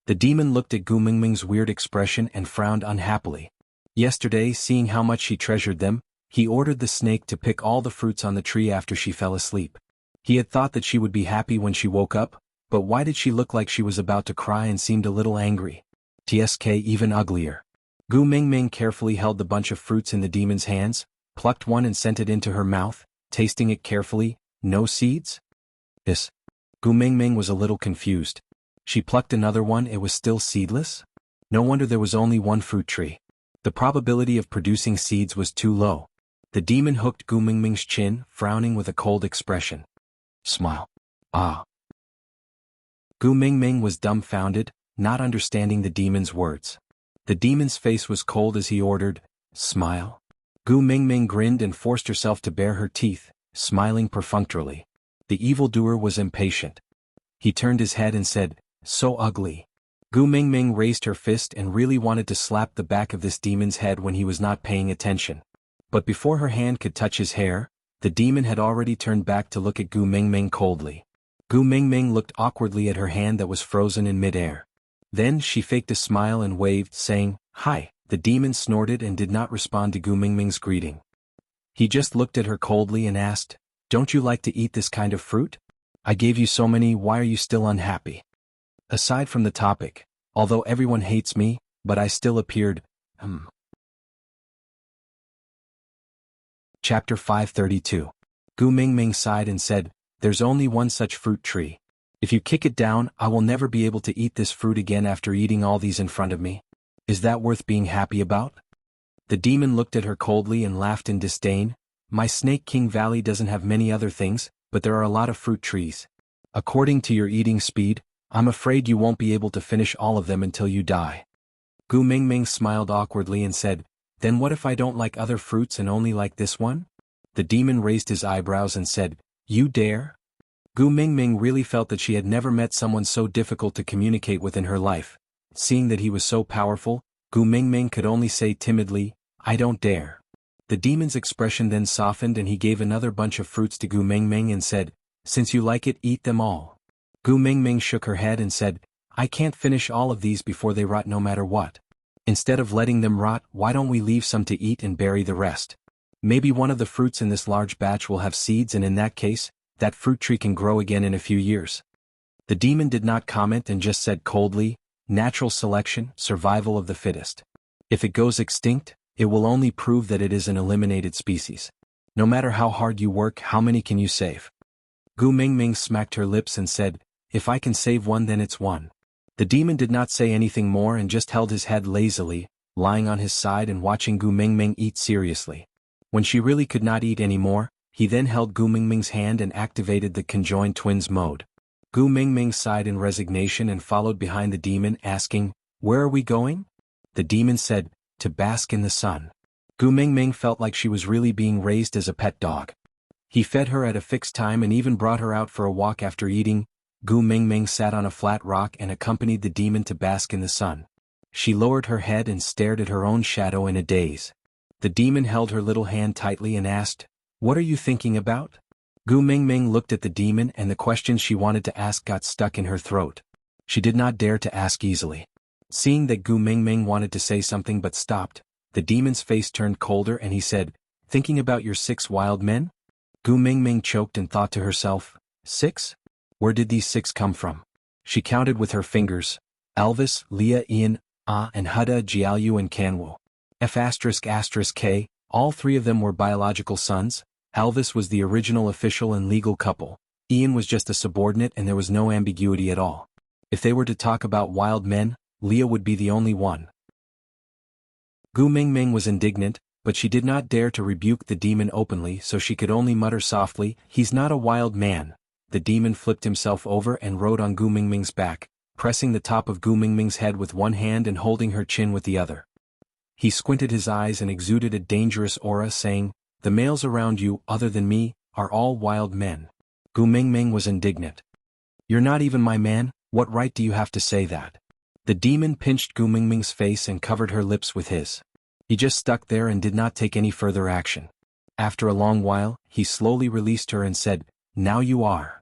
The demon looked at Gu Mingming's weird expression and frowned unhappily. Yesterday, seeing how much she treasured them, he ordered the snake to pick all the fruits on the tree after she fell asleep. He had thought that she would be happy when she woke up, but why did she look like she was about to cry and seemed a little angry? TSK even uglier. Gu Mingming carefully held the bunch of fruits in the demon's hands, plucked one and sent it into her mouth, tasting it carefully. No seeds? Yes. Gu Mingming was a little confused. She plucked another one, it was still seedless? No wonder there was only one fruit tree. The probability of producing seeds was too low. The demon hooked Gu Mingming's chin, frowning with a cold expression. Smile. Ah. Gu Mingming was dumbfounded, not understanding the demon's words. The demon's face was cold as he ordered, smile. Gu Mingming grinned and forced herself to bare her teeth, smiling perfunctorily. The evildoer was impatient. He turned his head and said, so ugly. Gu Mingming raised her fist and really wanted to slap the back of this demon's head when he was not paying attention. But before her hand could touch his hair, the demon had already turned back to look at Gu Mingming coldly. Gu Mingming looked awkwardly at her hand that was frozen in midair. Then she faked a smile and waved, saying, hi. The demon snorted and did not respond to Gu Mingming's greeting. He just looked at her coldly and asked, don't you like to eat this kind of fruit? I gave you so many, why are you still unhappy? Aside from the topic, although everyone hates me, but I still appeared, Chapter 532. Gu Mingming sighed and said, there's only one such fruit tree. If you kick it down, I will never be able to eat this fruit again after eating all these in front of me. Is that worth being happy about? The demon looked at her coldly and laughed in disdain. My Snake King Valley doesn't have many other things, but there are a lot of fruit trees. According to your eating speed, I'm afraid you won't be able to finish all of them until you die. Gu Mingming smiled awkwardly and said, then what if I don't like other fruits and only like this one? The demon raised his eyebrows and said, you dare? Gu Mingming really felt that she had never met someone so difficult to communicate with in her life. Seeing that he was so powerful, Gu Mingming could only say timidly, I don't dare. The demon's expression then softened and he gave another bunch of fruits to Gu Mingming and said, since you like it, eat them all. Gu Mingming shook her head and said, I can't finish all of these before they rot no matter what. Instead of letting them rot, why don't we leave some to eat and bury the rest? Maybe one of the fruits in this large batch will have seeds, and in that case, that fruit tree can grow again in a few years. The demon did not comment and just said coldly, natural selection, survival of the fittest. If it goes extinct, it will only prove that it is an eliminated species. No matter how hard you work, how many can you save? Gu Mingming smacked her lips and said, if I can save one then it's one. The demon did not say anything more and just held his head lazily, lying on his side and watching Gu Mingming eat seriously. When she really could not eat anymore, he then held Gu Mingming's hand and activated the conjoined twins mode. Gu Mingming sighed in resignation and followed behind the demon, asking, where are we going? The demon said, to bask in the sun. Gu Mingming felt like she was really being raised as a pet dog. He fed her at a fixed time and even brought her out for a walk after eating. Gu Mingming sat on a flat rock and accompanied the demon to bask in the sun. She lowered her head and stared at her own shadow in a daze. The demon held her little hand tightly and asked, what are you thinking about? Gu Mingming looked at the demon and the questions she wanted to ask got stuck in her throat. She did not dare to ask easily. Seeing that Gu Mingming wanted to say something but stopped, the demon's face turned colder and he said, thinking about your 6 wild men? Gu Mingming choked and thought to herself, 6? Where did these 6 come from? She counted with her fingers, Elvis, Leah, Ian, Ah and Huda, Jiaoyu and Kanwo. F***K, all 3 of them were biological sons. Elvis was the original official and legal couple. Ian was just a subordinate and there was no ambiguity at all. If they were to talk about wild men, Leah would be the only one. Gu Mingming was indignant, but she did not dare to rebuke the demon openly, so she could only mutter softly, he's not a wild man. The demon flipped himself over and rode on Gu Mingming's back, pressing the top of Gu Mingming's head with one hand and holding her chin with the other. He squinted his eyes and exuded a dangerous aura, saying, the males around you, other than me, are all wild men. Gu Mingming was indignant. You're not even my man, what right do you have to say that? The demon pinched Gu Mingming's face and covered her lips with his. He just stuck there and did not take any further action. After a long while, he slowly released her and said, now you are.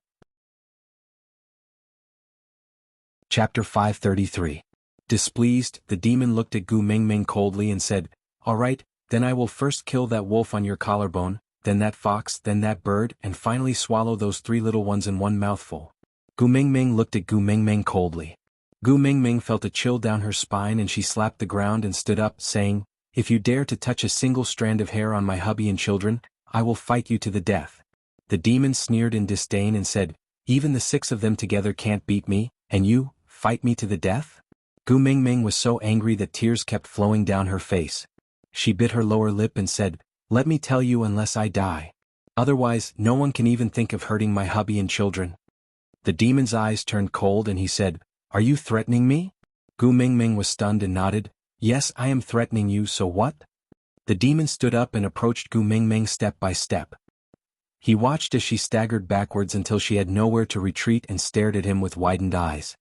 Chapter 533. Displeased, the demon looked at Gu Mingming coldly and said, all right, then I will first kill that wolf on your collarbone, then that fox, then that bird, and finally swallow those 3 little ones in one mouthful. Gu Mingming looked at Gu Mingming coldly. Gu Mingming felt a chill down her spine and she slapped the ground and stood up, saying, if you dare to touch a single strand of hair on my hubby and children, I will fight you to the death. The demon sneered in disdain and said, even the 6 of them together can't beat me, and you, fight me to the death? Gu Mingming was so angry that tears kept flowing down her face. She bit her lower lip and said, let me tell you, unless I die. Otherwise, no one can even think of hurting my hubby and children. The demon's eyes turned cold and he said, are you threatening me? Gu Mingming was stunned and nodded, yes, I am threatening you, so what? The demon stood up and approached Gu Mingming step by step. He watched as she staggered backwards until she had nowhere to retreat and stared at him with widened eyes.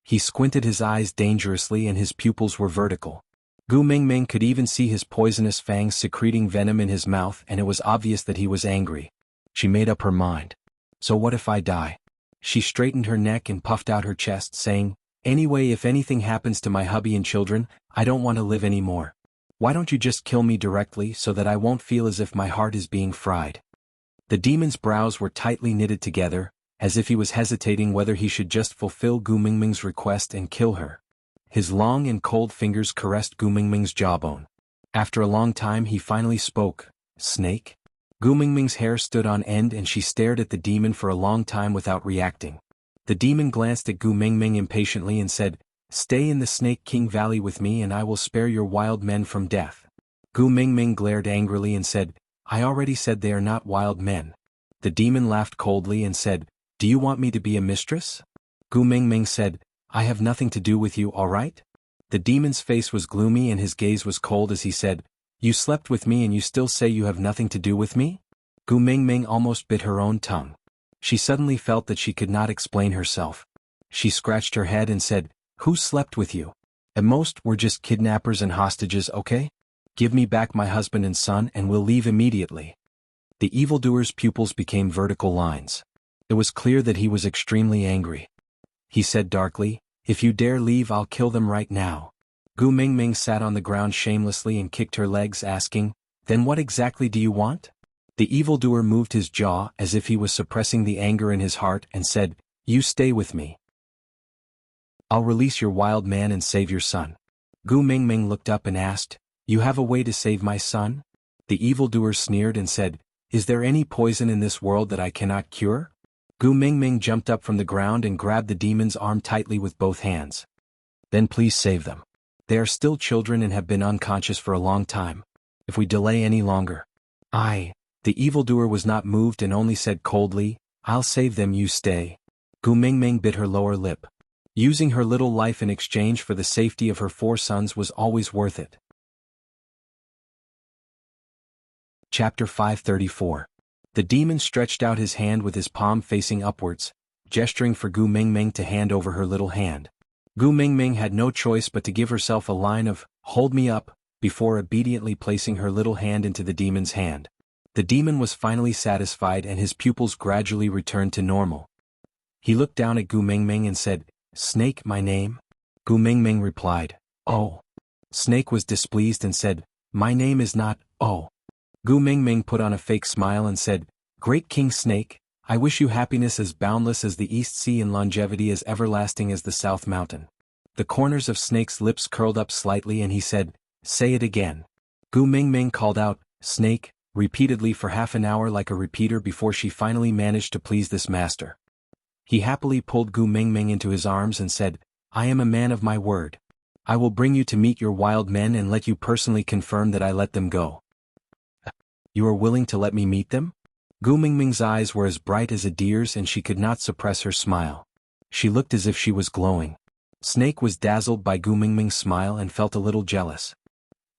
He squinted his eyes dangerously and his pupils were vertical. Gu Mingming could even see his poisonous fangs secreting venom in his mouth, and it was obvious that he was angry. She made up her mind. So what if I die? She straightened her neck and puffed out her chest, saying, anyway, if anything happens to my hubby and children, I don't want to live anymore. Why don't you just kill me directly so that I won't feel as if my heart is being fried? The demon's brows were tightly knitted together, as if he was hesitating whether he should just fulfill Gu Mingming's request and kill her. His long and cold fingers caressed Gu Mingming's jawbone. After a long time he finally spoke, snake? Gu Mingming's hair stood on end and she stared at the demon for a long time without reacting. The demon glanced at Gu Mingming impatiently and said, stay in the Snake King Valley with me and I will spare your wild men from death. Gu Mingming glared angrily and said, I already said they are not wild men. The demon laughed coldly and said, do you want me to be a mistress? Gu Mingming said, I have nothing to do with you, all right? The demon's face was gloomy and his gaze was cold as he said, you slept with me and you still say you have nothing to do with me? Gu Mingming almost bit her own tongue. She suddenly felt that she could not explain herself. She scratched her head and said, who slept with you? At most, we're just kidnappers and hostages, okay? Give me back my husband and son and we'll leave immediately. The evildoer's pupils became vertical lines. It was clear that he was extremely angry. He said darkly, if you dare leave I'll kill them right now. Gu Mingming sat on the ground shamelessly and kicked her legs, asking, then what exactly do you want? The evildoer moved his jaw as if he was suppressing the anger in his heart and said, you stay with me. I'll release your wild man and save your son. Gu Mingming looked up and asked, you have a way to save my son? The evildoer sneered and said, Is there any poison in this world that I cannot cure? Gu Mingming jumped up from the ground and grabbed the demon's arm tightly with both hands. Then please save them. They are still children and have been unconscious for a long time. If we delay any longer. The evildoer was not moved and only said coldly, I'll save them, you stay. Gu Mingming bit her lower lip. Using her little life in exchange for the safety of her 4 sons was always worth it. Chapter 534. The demon stretched out his hand with his palm facing upwards, gesturing for Gu Mingming to hand over her little hand. Gu Mingming had no choice but to give herself a line of, hold me up, before obediently placing her little hand into the demon's hand. The demon was finally satisfied and his pupils gradually returned to normal. He looked down at Gu Mingming and said, Snake my name? Gu Mingming replied, Oh. Snake was displeased and said, My name is not, Oh. Gu Mingming put on a fake smile and said, Great King Snake, I wish you happiness as boundless as the East Sea and longevity as everlasting as the South Mountain. The corners of Snake's lips curled up slightly and he said, Say it again. Gu Mingming called out, Snake, repeatedly for half an hour like a repeater before she finally managed to please this master. He happily pulled Gu Mingming into his arms and said, I am a man of my word. I will bring you to meet your wild men and let you personally confirm that I let them go. You are willing to let me meet them? Gu Mingming's eyes were as bright as a deer's and she could not suppress her smile. She looked as if she was glowing. Snake was dazzled by Gu Mingming's smile and felt a little jealous.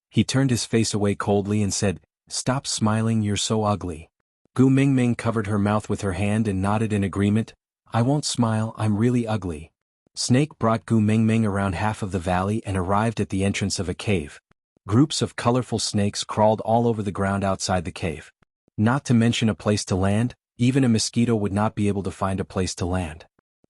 He turned his face away coldly and said, Stop smiling, you're so ugly. Gu Mingming covered her mouth with her hand and nodded in agreement. I won't smile, I'm really ugly. Snake brought Gu Mingming around half of the valley and arrived at the entrance of a cave. Groups of colorful snakes crawled all over the ground outside the cave. Not to mention a place to land, even a mosquito would not be able to find a place to land.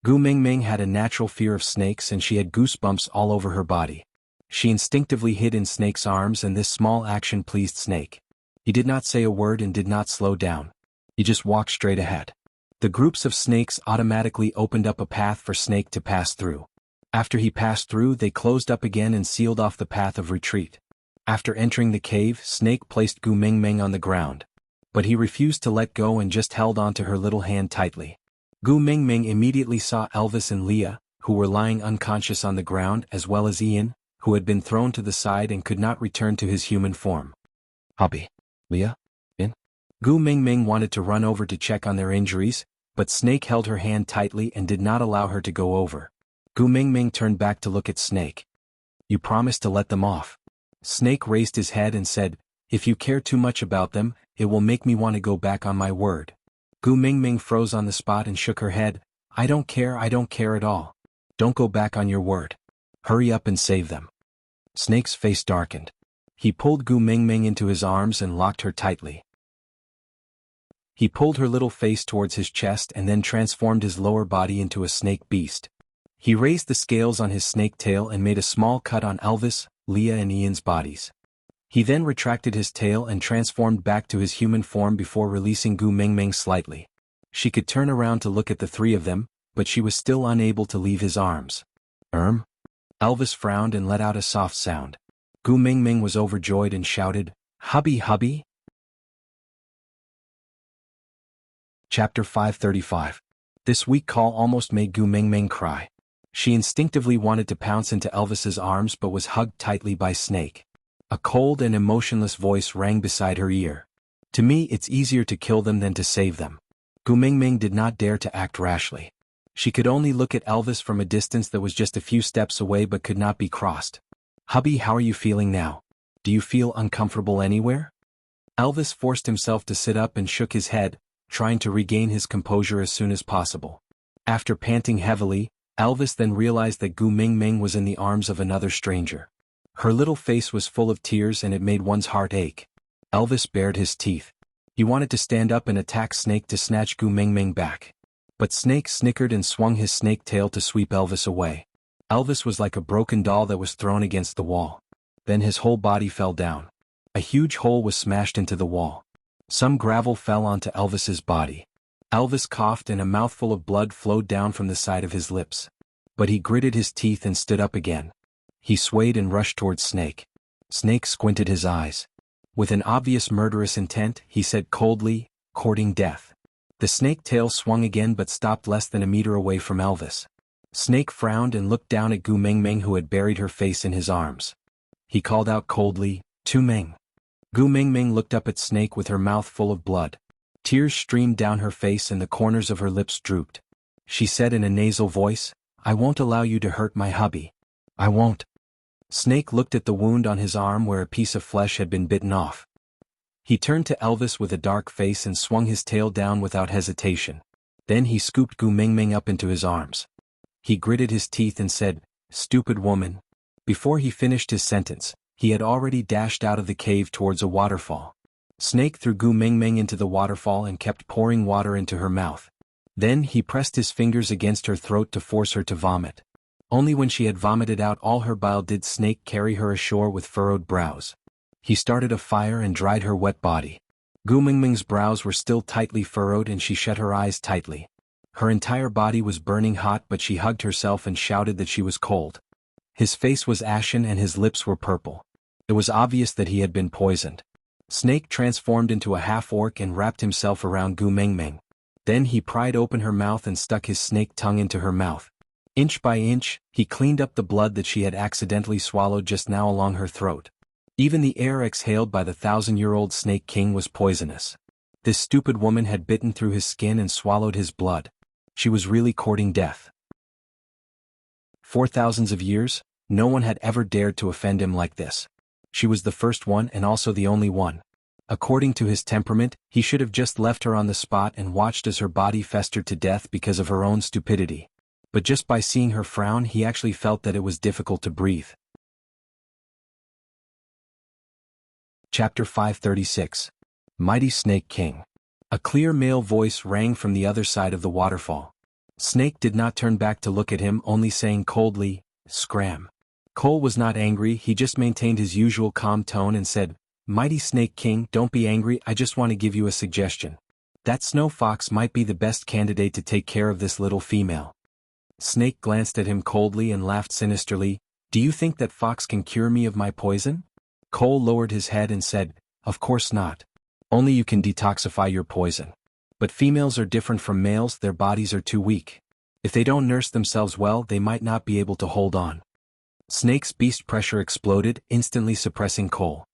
Gu Mingming had a natural fear of snakes and she had goosebumps all over her body. She instinctively hid in Snake's arms and this small action pleased Snake. He did not say a word and did not slow down. He just walked straight ahead. The groups of snakes automatically opened up a path for Snake to pass through. After he passed through, they closed up again and sealed off the path of retreat. After entering the cave, Snake placed Gu Mingming on the ground. But he refused to let go and just held onto her little hand tightly. Gu Mingming immediately saw Elvis and Leah, who were lying unconscious on the ground, as well as Ian, who had been thrown to the side and could not return to his human form. Hubby. Leah? In? Gu Mingming wanted to run over to check on their injuries, but Snake held her hand tightly and did not allow her to go over. Gu Mingming turned back to look at Snake. You promised to let them off. Snake raised his head and said, If you care too much about them, it will make me want to go back on my word. Gu Mingming froze on the spot and shook her head. I don't care at all. Don't go back on your word. Hurry up and save them. Snake's face darkened. He pulled Gu Mingming into his arms and locked her tightly. He pulled her little face towards his chest and then transformed his lower body into a snake beast. He raised the scales on his snake tail and made a small cut on Elvis, Leah and Ian's bodies. He then retracted his tail and transformed back to his human form before releasing Gu Mingming slightly. She could turn around to look at the 3 of them, but she was still unable to leave his arms. Elvis frowned and let out a soft sound. Gu Mingming was overjoyed and shouted, Hubby, hubby! Chapter 535. This weak call almost made Gu Mingming cry. She instinctively wanted to pounce into Elvis's arms but was hugged tightly by Snake. A cold and emotionless voice rang beside her ear. To me it's easier to kill them than to save them. Gu Mingming did not dare to act rashly. She could only look at Elvis from a distance that was just a few steps away but could not be crossed. Hubby, how are you feeling now? Do you feel uncomfortable anywhere? Elvis forced himself to sit up and shook his head, trying to regain his composure as soon as possible. After panting heavily, Elvis then realized that Gu Mingming was in the arms of another stranger. Her little face was full of tears and it made one's heart ache. Elvis bared his teeth. He wanted to stand up and attack Snake to snatch Gu Mingming back. But Snake snickered and swung his snake tail to sweep Elvis away. Elvis was like a broken doll that was thrown against the wall. Then his whole body fell down. A huge hole was smashed into the wall. Some gravel fell onto Elvis's body. Elvis coughed and a mouthful of blood flowed down from the side of his lips. But he gritted his teeth and stood up again. He swayed and rushed towards Snake. Snake squinted his eyes. With an obvious murderous intent, he said coldly, courting death. The snake tail swung again but stopped less than a meter away from Elvis. Snake frowned and looked down at Gu Mingming, who had buried her face in his arms. He called out coldly, "Tu Ming." Gu Mingming looked up at Snake with her mouth full of blood. Tears streamed down her face and the corners of her lips drooped. She said in a nasal voice, "I won't allow you to hurt my hubby. I won't." Snake looked at the wound on his arm where a piece of flesh had been bitten off. He turned to Elvis with a dark face and swung his tail down without hesitation. Then he scooped Gu Mingming up into his arms. He gritted his teeth and said, "Stupid woman." Before he finished his sentence, he had already dashed out of the cave towards a waterfall. Snake threw Gu Mingming into the waterfall and kept pouring water into her mouth. Then he pressed his fingers against her throat to force her to vomit. Only when she had vomited out all her bile did Snake carry her ashore with furrowed brows. He started a fire and dried her wet body. Gu Mingming's brows were still tightly furrowed and she shut her eyes tightly. Her entire body was burning hot, but she hugged herself and shouted that she was cold. His face was ashen and his lips were purple. It was obvious that he had been poisoned. Snake transformed into a half-orc and wrapped himself around Gu Mingming. Then he pried open her mouth and stuck his snake tongue into her mouth. Inch by inch, he cleaned up the blood that she had accidentally swallowed just now along her throat. Even the air exhaled by the 1,000-year-old Snake King was poisonous. This stupid woman had bitten through his skin and swallowed his blood. She was really courting death. For thousands of years, no one had ever dared to offend him like this. She was the first one and also the only one. According to his temperament, he should have just left her on the spot and watched as her body festered to death because of her own stupidity. But just by seeing her frown, he actually felt that it was difficult to breathe. Chapter 536. Mighty Snake King. A clear male voice rang from the other side of the waterfall. Snake did not turn back to look at him, only saying coldly, "Scram." Cole was not angry, he just maintained his usual calm tone and said, "Mighty Snake King, don't be angry, I just want to give you a suggestion. That snow fox might be the best candidate to take care of this little female." Snake glanced at him coldly and laughed sinisterly. "Do you think that fox can cure me of my poison?" Cole lowered his head and said, "Of course not. Only you can detoxify your poison. But females are different from males, their bodies are too weak. If they don't nurse themselves well, they might not be able to hold on." Snake's beast pressure exploded, instantly suppressing Cole.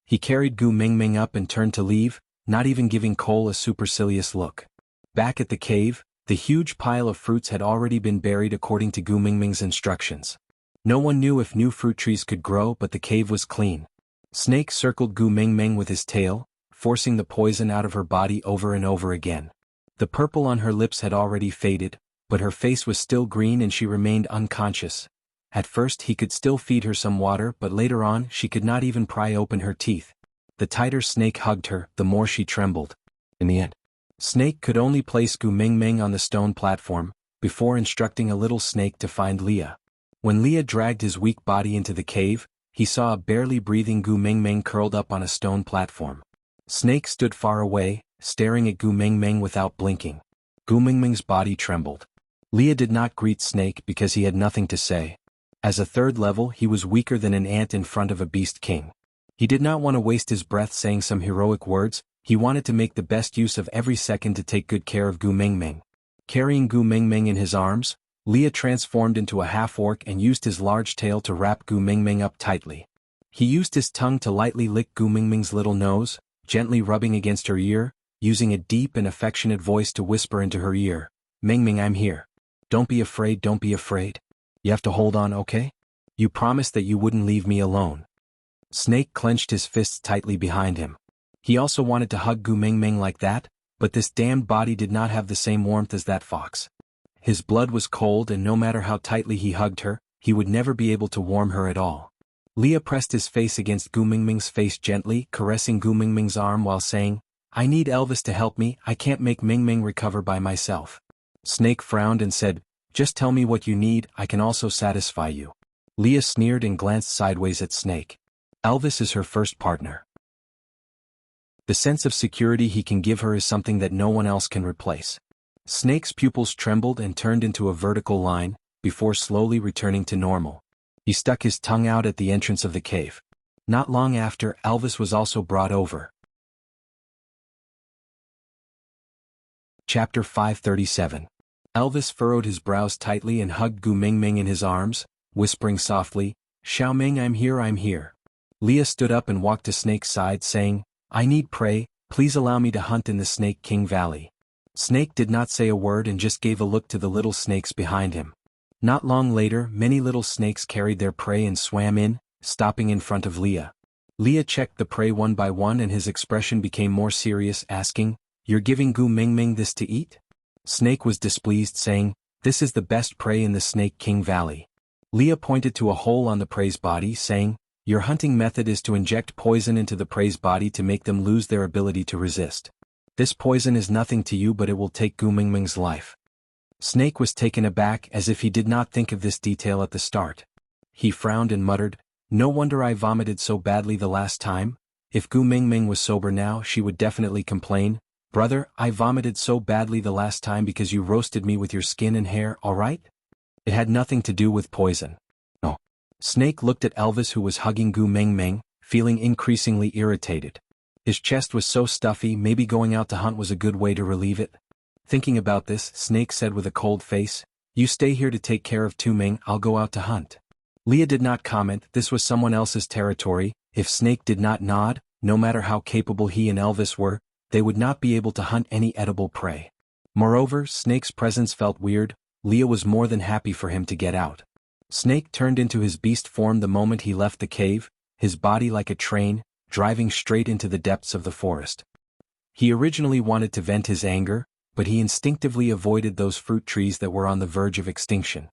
He carried Gu Mingming up and turned to leave, not even giving Cole a supercilious look. Back at the cave, the huge pile of fruits had already been buried according to Gu Mingming's instructions. No one knew if new fruit trees could grow, but the cave was clean. Snake circled Gu Mingming with his tail, forcing the poison out of her body over and over again. The purple on her lips had already faded, but her face was still green and she remained unconscious. At first he could still feed her some water, but later on she could not even pry open her teeth. The tighter Snake hugged her, the more she trembled. In the end, Snake could only place Gu Mingming on the stone platform, before instructing a little snake to find Leah. When Leah dragged his weak body into the cave, he saw a barely breathing Gu Mingming curled up on a stone platform. Snake stood far away, staring at Gu Mingming without blinking. Gu Mingming's body trembled. Leah did not greet Snake because he had nothing to say. As a third level, he was weaker than an ant in front of a beast king. He did not want to waste his breath saying some heroic words, he wanted to make the best use of every second to take good care of Gu Mingming. Carrying Gu Mingming in his arms, Leah transformed into a half-orc and used his large tail to wrap Gu Mingming up tightly. He used his tongue to lightly lick Gu Mingming's little nose, gently rubbing against her ear, using a deep and affectionate voice to whisper into her ear, "Mingming, I'm here. Don't be afraid, don't be afraid. You have to hold on, okay? You promised that you wouldn't leave me alone." Snake clenched his fists tightly behind him. He also wanted to hug Gu Mingming like that, but this damned body did not have the same warmth as that fox. His blood was cold and no matter how tightly he hugged her, he would never be able to warm her at all. Leah pressed his face against Gu Mingming's face gently, caressing Gu Mingming's arm while saying, "I need Elvis to help me, I can't make Mingming recover by myself." Snake frowned and said, "Just tell me what you need, I can also satisfy you." Leah sneered and glanced sideways at Snake. Elvis is her first partner. The sense of security he can give her is something that no one else can replace. Snake's pupils trembled and turned into a vertical line, before slowly returning to normal. He stuck his tongue out at the entrance of the cave. Not long after, Elvis was also brought over. Chapter 537. Elvis furrowed his brows tightly and hugged Gu Mingming in his arms, whispering softly, "Xiaoming, I'm here, I'm here." Leah stood up and walked to Snake's side saying, "I need prey, please allow me to hunt in the Snake King Valley." Snake did not say a word and just gave a look to the little snakes behind him. Not long later, many little snakes carried their prey and swam in, stopping in front of Leah. Leah checked the prey one by one and his expression became more serious, asking, "You're giving Gu Mingming this to eat?" Snake was displeased, saying, "This is the best prey in the Snake King Valley." Leah pointed to a hole on the prey's body, saying, "Your hunting method is to inject poison into the prey's body to make them lose their ability to resist. This poison is nothing to you, but it will take Gu Mingming's life." Snake was taken aback, as if he did not think of this detail at the start. He frowned and muttered, "No wonder I vomited so badly the last time. If Gu Mingming was sober now, she would definitely complain. Brother, I vomited so badly the last time because you roasted me with your skin and hair, alright? It had nothing to do with poison." No. Snake looked at Elvis, who was hugging Gu Mingming, feeling increasingly irritated. His chest was so stuffy, maybe going out to hunt was a good way to relieve it. Thinking about this, Snake said with a cold face, "You stay here to take care of Taming, I'll go out to hunt." Leah did not comment, this was someone else's territory. If Snake did not nod, no matter how capable he and Elvis were, they would not be able to hunt any edible prey. Moreover, Snake's presence felt weird. Leah was more than happy for him to get out. Snake turned into his beast form the moment he left the cave, his body like a train, driving straight into the depths of the forest. He originally wanted to vent his anger, but he instinctively avoided those fruit trees that were on the verge of extinction.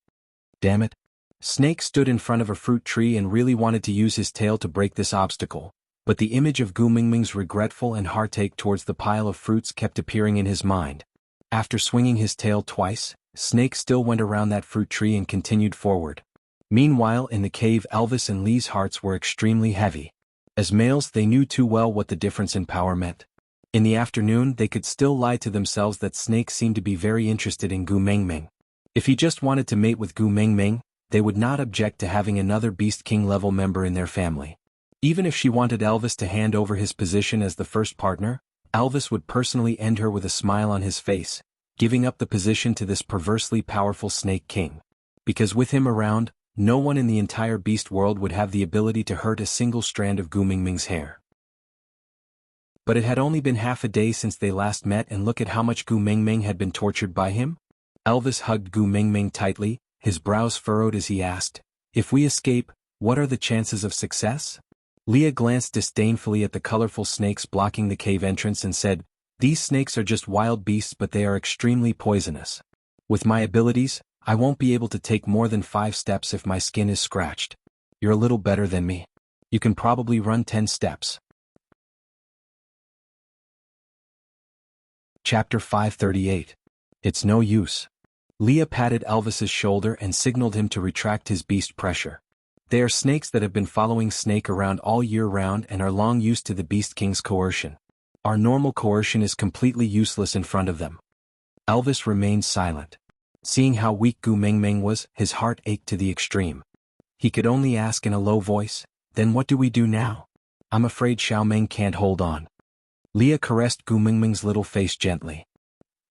Damn it. Snake stood in front of a fruit tree and really wanted to use his tail to break this obstacle, but the image of Gu Mingming's regretful and heartache towards the pile of fruits kept appearing in his mind. After swinging his tail twice, Snake still went around that fruit tree and continued forward. Meanwhile, in the cave, Elvis and Lee's hearts were extremely heavy. As males, they knew too well what the difference in power meant. In the afternoon, they could still lie to themselves that Snake seemed to be very interested in Gu Mingming. If he just wanted to mate with Gu Mingming, they would not object to having another Beast King level member in their family. Even if she wanted Elvis to hand over his position as the first partner, Elvis would personally end her with a smile on his face, giving up the position to this perversely powerful Snake King. Because with him around, no one in the entire beast world would have the ability to hurt a single strand of Gu Mingming's hair. But it had only been half a day since they last met, and look at how much Gu Mingming had been tortured by him. Elvis hugged Gu Mingming tightly, his brows furrowed as he asked, "If we escape, what are the chances of success?" Leah glanced disdainfully at the colorful snakes blocking the cave entrance and said, "These snakes are just wild beasts, but they are extremely poisonous. With my abilities, I won't be able to take more than 5 steps if my skin is scratched. You're a little better than me. You can probably run 10 steps. Chapter 538. It's no use. Leah patted Elvis's shoulder and signaled him to retract his beast pressure. They are snakes that have been following Snake around all year round and are long used to the Beast King's coercion. Our normal coercion is completely useless in front of them. Elvis remained silent. Seeing how weak Gu Mingming was, his heart ached to the extreme. He could only ask in a low voice, "Then what do we do now? I'm afraid Xiaoming can't hold on." Leah caressed Gu Mingming's little face gently.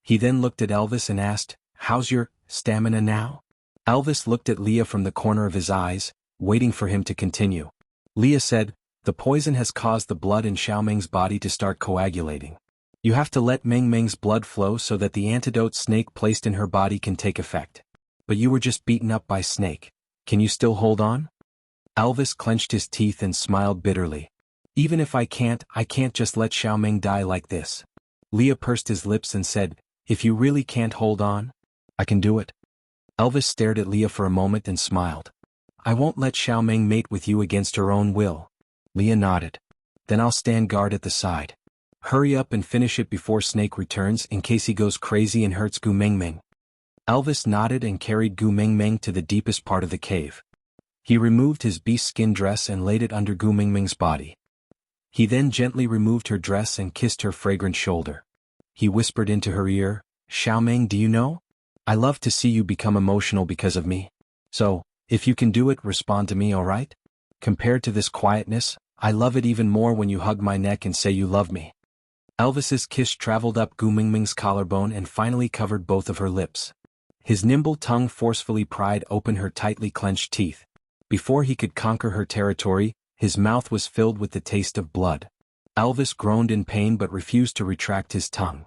He then looked at Elvis and asked, "How's your stamina now?" Elvis looked at Leah from the corner of his eyes, waiting for him to continue. Leah said, "The poison has caused the blood in Xiaoming's body to start coagulating. You have to let Mingming's blood flow so that the antidote Snake placed in her body can take effect. But you were just beaten up by Snake. Can you still hold on?" Elvis clenched his teeth and smiled bitterly. "Even if I can't just let Xiaoming die like this." Leah pursed his lips and said, "If you really can't hold on, I can do it." Elvis stared at Leah for a moment and smiled. "I won't let Xiaoming mate with you against her own will." Leah nodded. "Then I'll stand guard at the side. Hurry up and finish it before Snake returns in case he goes crazy and hurts Gu Mingming." Elvis nodded and carried Gu Mingming to the deepest part of the cave. He removed his beast skin dress and laid it under Gu Mingming's body. He then gently removed her dress and kissed her fragrant shoulder. He whispered into her ear, "Xiaoming, do you know? I love to see you become emotional because of me. So, if you can do it, respond to me, alright? Compared to this quietness, I love it even more when you hug my neck and say you love me." Elvis's kiss traveled up Gu Mingming's collarbone and finally covered both of her lips. His nimble tongue forcefully pried open her tightly clenched teeth. Before he could conquer her territory, his mouth was filled with the taste of blood. Elvis groaned in pain but refused to retract his tongue.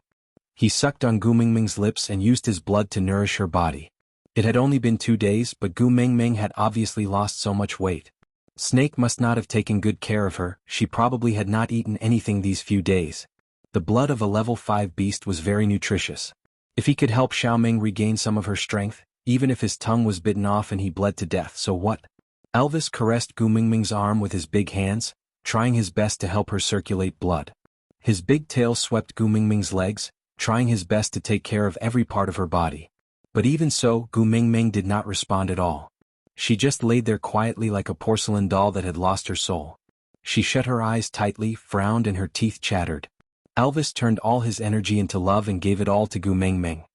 He sucked on Gu Mingming's lips and used his blood to nourish her body. It had only been 2 days, but Gu Mingming had obviously lost so much weight. Snake must not have taken good care of her, she probably had not eaten anything these few days. The blood of a level 5 beast was very nutritious. If he could help Xiaoming regain some of her strength, even if his tongue was bitten off and he bled to death, so what? Elvis caressed Gu Mingming's arm with his big hands, trying his best to help her circulate blood. His big tail swept Gu Mingming's legs, trying his best to take care of every part of her body. But even so, Gu Mingming did not respond at all. She just laid there quietly like a porcelain doll that had lost her soul. She shut her eyes tightly, frowned, and her teeth chattered. Elvis turned all his energy into love and gave it all to Gu Mingming.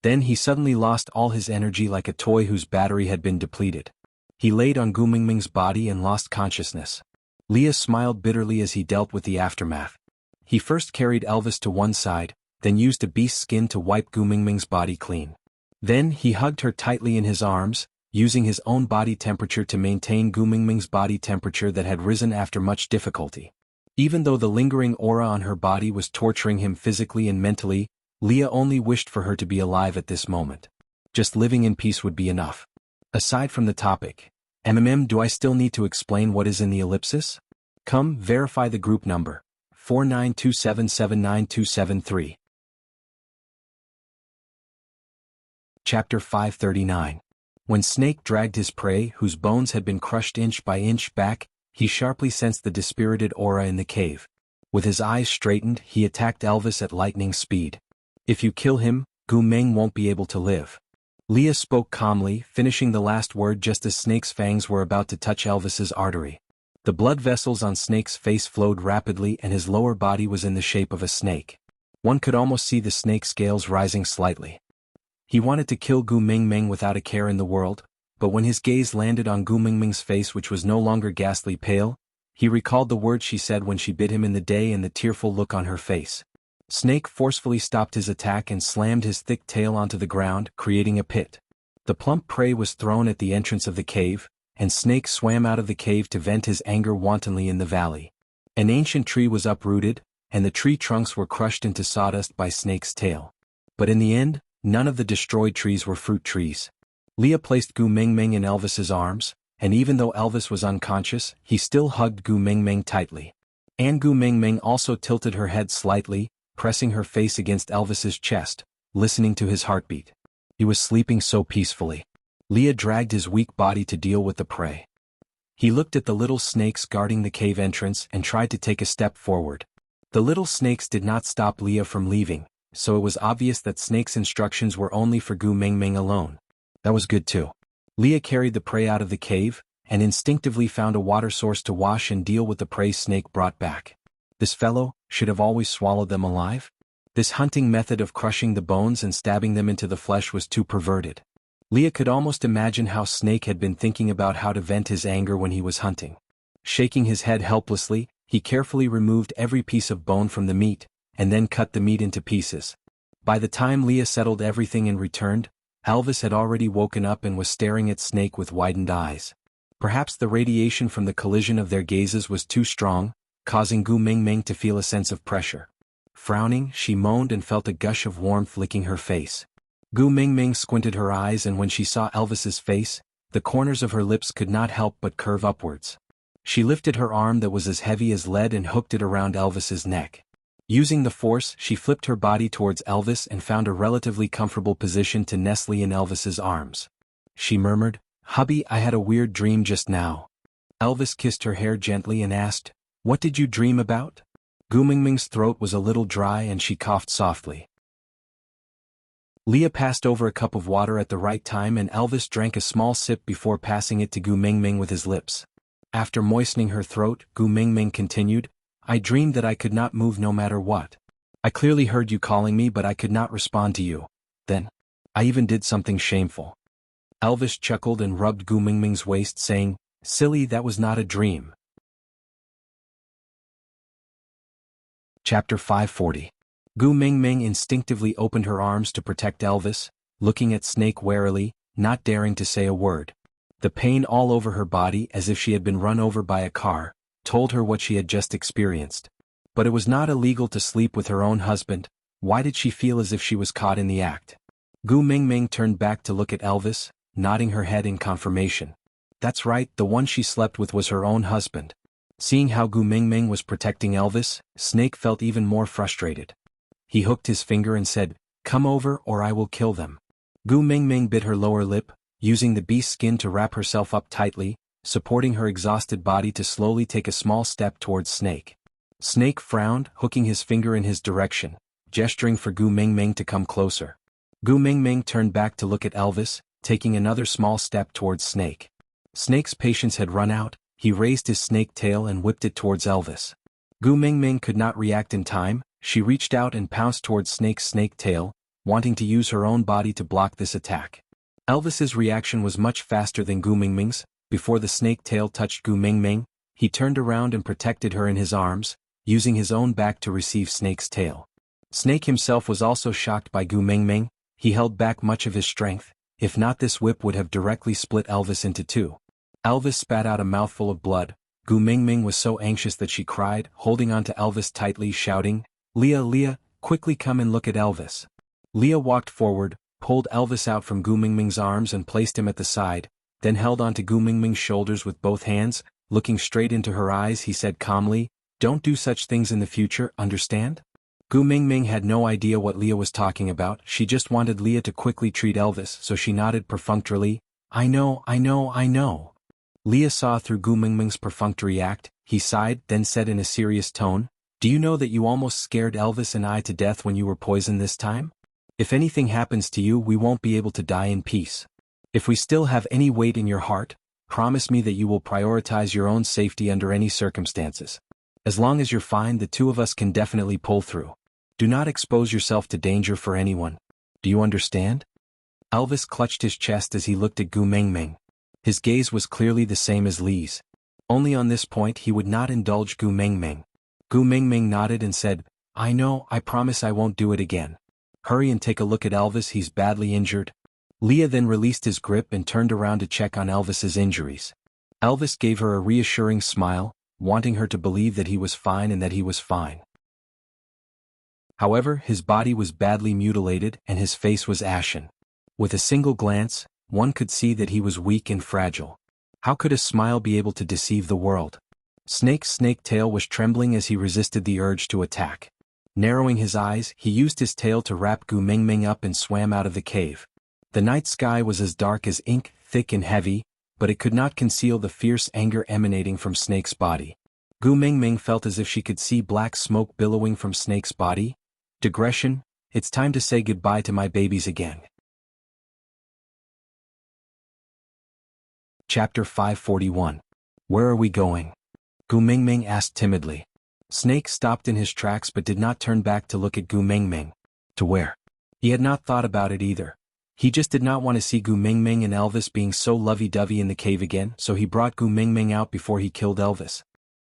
Then he suddenly lost all his energy like a toy whose battery had been depleted. He laid on Gu Mingming's body and lost consciousness. Leah smiled bitterly as he dealt with the aftermath. He first carried Elvis to one side, then used a beast's skin to wipe Gu Mingming's body clean. Then he hugged her tightly in his arms, using his own body temperature to maintain Gu Mingming's body temperature that had risen after much difficulty. Even though the lingering aura on her body was torturing him physically and mentally, Leah only wished for her to be alive at this moment. Just living in peace would be enough. Aside from the topic, do I still need to explain what is in the ellipsis? Come, verify the group number, 4927797273. Chapter 539. When Snake dragged his prey, whose bones had been crushed inch by inch, back, he sharply sensed the dispirited aura in the cave. With his eyes straightened, he attacked Elvis at lightning speed. If you kill him, Gu Ming won't be able to live. Leah spoke calmly, finishing the last word just as Snake's fangs were about to touch Elvis's artery. The blood vessels on Snake's face flowed rapidly and his lower body was in the shape of a snake. One could almost see the snake scales rising slightly. He wanted to kill Gu Mingming without a care in the world, but when his gaze landed on Gu Mingming's face, which was no longer ghastly pale, he recalled the words she said when she bit him in the day and the tearful look on her face. Snake forcefully stopped his attack and slammed his thick tail onto the ground, creating a pit. The plump prey was thrown at the entrance of the cave, and Snake swam out of the cave to vent his anger wantonly in the valley. An ancient tree was uprooted, and the tree trunks were crushed into sawdust by Snake's tail. But in the end, none of the destroyed trees were fruit trees. Leah placed Gu Mingming in Elvis's arms, and even though Elvis was unconscious, he still hugged Gu Mingming tightly. And Gu Mingming also tilted her head slightly, pressing her face against Elvis's chest, listening to his heartbeat. He was sleeping so peacefully. Leah dragged his weak body to deal with the prey. He looked at the little snakes guarding the cave entrance and tried to take a step forward. The little snakes did not stop Leah from leaving, so it was obvious that Snake's instructions were only for Gu Mingming alone. That was good too. Leah carried the prey out of the cave, and instinctively found a water source to wash and deal with the prey Snake brought back. This fellow should have always swallowed them alive? This hunting method of crushing the bones and stabbing them into the flesh was too perverted. Leah could almost imagine how Snake had been thinking about how to vent his anger when he was hunting. Shaking his head helplessly, he carefully removed every piece of bone from the meat, and then cut the meat into pieces. By the time Leah settled everything and returned, Elvis had already woken up and was staring at Snake with widened eyes. Perhaps the radiation from the collision of their gazes was too strong, causing Gu Mingming to feel a sense of pressure. Frowning, she moaned and felt a gush of warmth licking her face. Gu Mingming squinted her eyes, and when she saw Elvis's face, the corners of her lips could not help but curve upwards. She lifted her arm that was as heavy as lead and hooked it around Elvis's neck. Using the force, she flipped her body towards Elvis and found a relatively comfortable position to nestle in Elvis's arms. She murmured, "Hubby, I had a weird dream just now." Elvis kissed her hair gently and asked, "What did you dream about?" Gu Mingming's throat was a little dry and she coughed softly. Leah passed over a cup of water at the right time and Elvis drank a small sip before passing it to Gu Mingming with his lips. After moistening her throat, Gu Mingming continued, "I dreamed that I could not move no matter what. I clearly heard you calling me but I could not respond to you. Then, I even did something shameful." Elvis chuckled and rubbed Gu Mingming's waist, saying, "Silly, that was not a dream. Chapter 540. Gu Mingming instinctively opened her arms to protect Elvis, looking at Snake warily, not daring to say a word. The pain all over her body, as if she had been run over by a car, told her what she had just experienced. But it was not illegal to sleep with her own husband. Why did she feel as if she was caught in the act? Gu Mingming turned back to look at Elvis, nodding her head in confirmation. That's right, the one she slept with was her own husband. Seeing how Gu Mingming was protecting Elvis, Snake felt even more frustrated. He hooked his finger and said, "Come over or I will kill them." Gu Mingming bit her lower lip, using the beast's skin to wrap herself up tightly, supporting her exhausted body to slowly take a small step towards Snake. Snake frowned, hooking his finger in his direction, gesturing for Gu Mingming to come closer. Gu Mingming turned back to look at Elvis, taking another small step towards Snake. Snake's patience had run out. He raised his snake tail and whipped it towards Elvis. Gu Mingming could not react in time. She reached out and pounced towards Snake's snake tail, wanting to use her own body to block this attack. Elvis's reaction was much faster than Gu Mingming's. Before the snake tail touched Gu Mingming, he turned around and protected her in his arms, using his own back to receive Snake's tail. Snake himself was also shocked by Gu Mingming. He held back much of his strength. If not, this whip would have directly split Elvis into two. Elvis spat out a mouthful of blood. Gu Mingming was so anxious that she cried, holding on to Elvis tightly, shouting, "Leah, Leah, quickly come and look at Elvis." Leah walked forward, pulled Elvis out from Gu Mingming's arms and placed him at the side, then held onto Gu Mingming's shoulders with both hands. Looking straight into her eyes, he said calmly, "Don't do such things in the future, understand?" Gu Mingming had no idea what Leah was talking about. She just wanted Leah to quickly treat Elvis, so she nodded perfunctorily, I know. Leah saw through Gu Mingming's perfunctory act. He sighed, then said in a serious tone, "Do you know that you almost scared Elvis and I to death when you were poisoned this time? If anything happens to you, we won't be able to die in peace. If we still have any weight in your heart, promise me that you will prioritize your own safety under any circumstances. As long as you're fine, the two of us can definitely pull through. Do not expose yourself to danger for anyone. Do you understand?" Elvis clutched his chest as he looked at Gu Mingming. His gaze was clearly the same as Lee's. Only on this point he would not indulge Gu Mingming. Gu Mingming nodded and said, "I know, I promise I won't do it again. Hurry and take a look at Elvis, he's badly injured." Leah then released his grip and turned around to check on Elvis's injuries. Elvis gave her a reassuring smile, wanting her to believe that he was fine and that he was fine. However, his body was badly mutilated and his face was ashen. With a single glance, one could see that he was weak and fragile. How could a smile be able to deceive the world? Snake's snake tail was trembling as he resisted the urge to attack. Narrowing his eyes, he used his tail to wrap Gu Mingming up and swam out of the cave. The night sky was as dark as ink, thick and heavy, but it could not conceal the fierce anger emanating from Snake's body. Gu Mingming felt as if she could see black smoke billowing from Snake's body. Digression, it's time to say goodbye to my babies again. Chapter 541. Where are we going? Gu Mingming asked timidly. Snake stopped in his tracks but did not turn back to look at Gu Mingming. To where? He had not thought about it either. He just did not want to see Gu Mingming and Elvis being so lovey-dovey in the cave again, so he brought Gu Mingming out before he killed Elvis.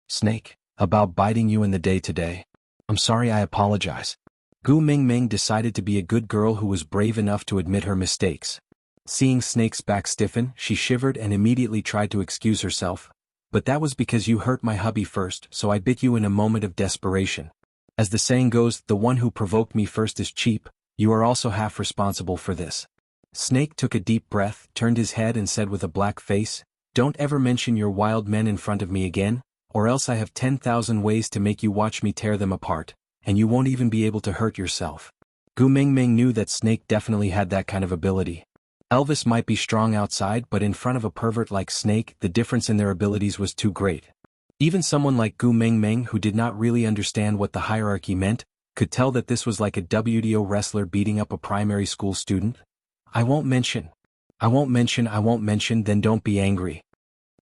Snake, about biting you in the day today. I'm sorry, I apologize. Gu Mingming decided to be a good girl who was brave enough to admit her mistakes. Seeing Snake's back stiffen, she shivered and immediately tried to excuse herself. But that was because you hurt my hubby first, so I bit you in a moment of desperation. As the saying goes, the one who provoked me first is cheap. You are also half responsible for this. Snake took a deep breath, turned his head and said with a black face, "Don't ever mention your wild men in front of me again, or else I have 10,000 ways to make you watch me tear them apart, and you won't even be able to hurt yourself." Gu Mingming knew that Snake definitely had that kind of ability. Elvis might be strong outside, but in front of a pervert like Snake, the difference in their abilities was too great. Even someone like Gu Mingming, who did not really understand what the hierarchy meant, could tell that this was like a WDO wrestler beating up a primary school student. I won't mention, then don't be angry."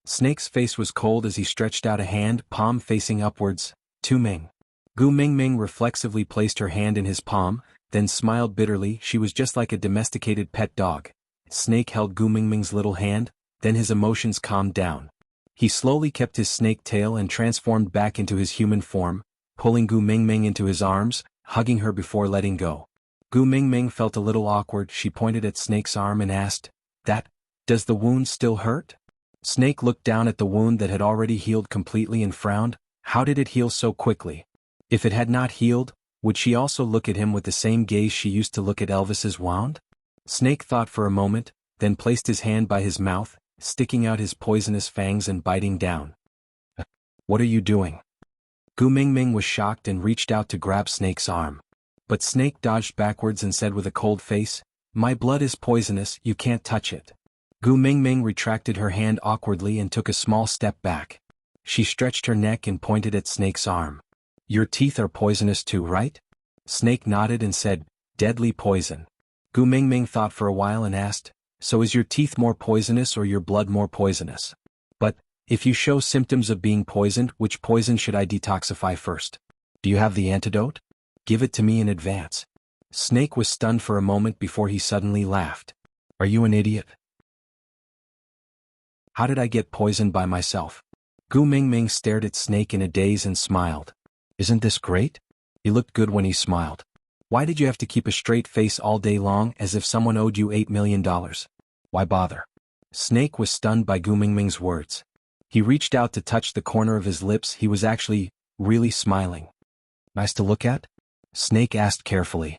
Snake's face was cold as he stretched out a hand, palm facing upwards. Taming. Gu Mingming reflexively placed her hand in his palm, then smiled bitterly. She was just like a domesticated pet dog. Snake held Gu Mingming's little hand, then his emotions calmed down. He slowly kept his snake tail and transformed back into his human form, pulling Gu Mingming into his arms, hugging her before letting go. Gu Mingming felt a little awkward. She pointed at Snake's arm and asked, Does the wound still hurt? Snake looked down at the wound that had already healed completely and frowned. How did it heal so quickly? If it had not healed, would she also look at him with the same gaze she used to look at Elvis's wound? Snake thought for a moment, then placed his hand by his mouth, sticking out his poisonous fangs and biting down. What are you doing? Gu Mingming was shocked and reached out to grab Snake's arm. But Snake dodged backwards and said with a cold face, My blood is poisonous, you can't touch it. Gu Mingming retracted her hand awkwardly and took a small step back. She stretched her neck and pointed at Snake's arm. Your teeth are poisonous too, right? Snake nodded and said, Deadly poison. Gu Mingming thought for a while and asked, So is your teeth more poisonous or your blood more poisonous? But, if you show symptoms of being poisoned, which poison should I detoxify first? Do you have the antidote? Give it to me in advance. Snake was stunned for a moment before he suddenly laughed. Are you an idiot? How did I get poisoned by myself? Gu Mingming stared at Snake in a daze and smiled. Isn't this great? He looked good when he smiled. Why did you have to keep a straight face all day long as if someone owed you $8 million? Why bother? Snake was stunned by Gu Mingming's words. He reached out to touch the corner of his lips. He was actually, really smiling. Nice to look at? Snake asked carefully.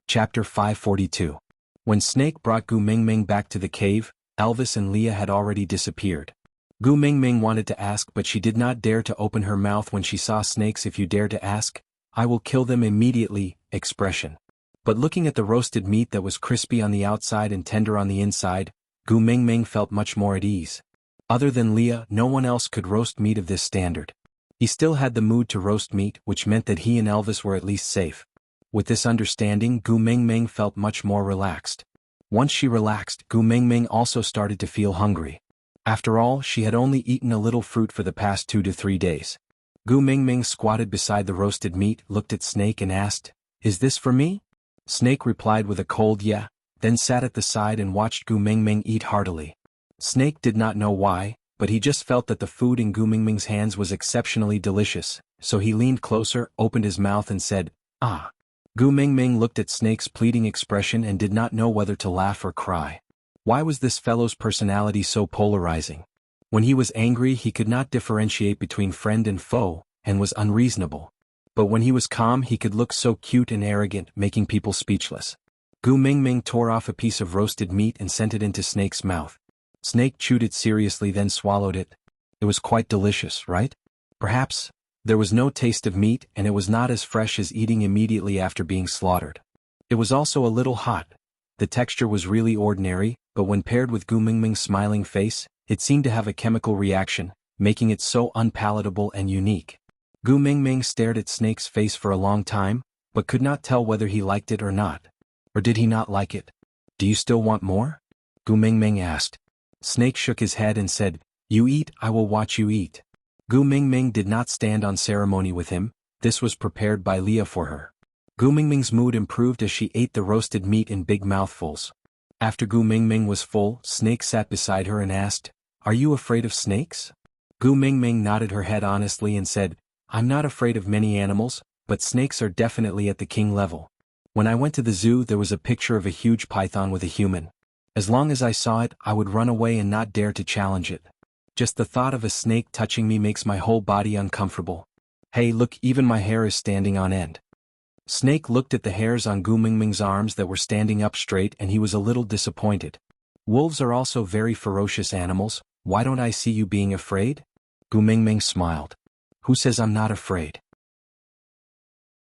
Chapter 542. When Snake brought Gu Mingming back to the cave, Elvis and Leah had already disappeared. Gu Mingming wanted to ask, but she did not dare to open her mouth when she saw Snake's "If you dare to ask, I will kill them immediately" expression. But looking at the roasted meat that was crispy on the outside and tender on the inside, Gu Mingming felt much more at ease. Other than Leah, no one else could roast meat of this standard. He still had the mood to roast meat, which meant that he and Elvis were at least safe. With this understanding, Gu Mingming felt much more relaxed. Once she relaxed, Gu Mingming also started to feel hungry. After all, she had only eaten a little fruit for the past 2 to 3 days. Gu Mingming squatted beside the roasted meat, looked at Snake and asked, Is this for me? Snake replied with a cold yeah, then sat at the side and watched Gu Mingming eat heartily. Snake did not know why, but he just felt that the food in Gu Mingming's hands was exceptionally delicious, so he leaned closer, opened his mouth and said, Ah. Gu Mingming looked at Snake's pleading expression and did not know whether to laugh or cry. Why was this fellow's personality so polarizing? When he was angry, he could not differentiate between friend and foe, and was unreasonable. But when he was calm, he could look so cute and arrogant, making people speechless. Gu Mingming tore off a piece of roasted meat and sent it into Snake's mouth. Snake chewed it seriously, then swallowed it. It was quite delicious, right? Perhaps. There was no taste of meat, and it was not as fresh as eating immediately after being slaughtered. It was also a little hot. The texture was really ordinary, but when paired with Gu Mingming's smiling face, it seemed to have a chemical reaction, making it so unpalatable and unique. Gu Mingming stared at Snake's face for a long time, but could not tell whether he liked it or not. Or did he not like it? Do you still want more? Gu Mingming asked. Snake shook his head and said, You eat, I will watch you eat. Gu Mingming did not stand on ceremony with him. This was prepared by Leah for her. Gu Mingming's mood improved as she ate the roasted meat in big mouthfuls. After Gu Mingming was full, Snake sat beside her and asked, Are you afraid of snakes? Gu Mingming nodded her head honestly and said, I'm not afraid of many animals, but snakes are definitely at the king level. When I went to the zoo, there was a picture of a huge python with a human. As long as I saw it, I would run away and not dare to challenge it. Just the thought of a snake touching me makes my whole body uncomfortable. Hey, look, even my hair is standing on end. Snake looked at the hairs on Gu Mingming's arms that were standing up straight, and he was a little disappointed. Wolves are also very ferocious animals. Why don't I see you being afraid? Gu Mingming smiled. Who says I'm not afraid?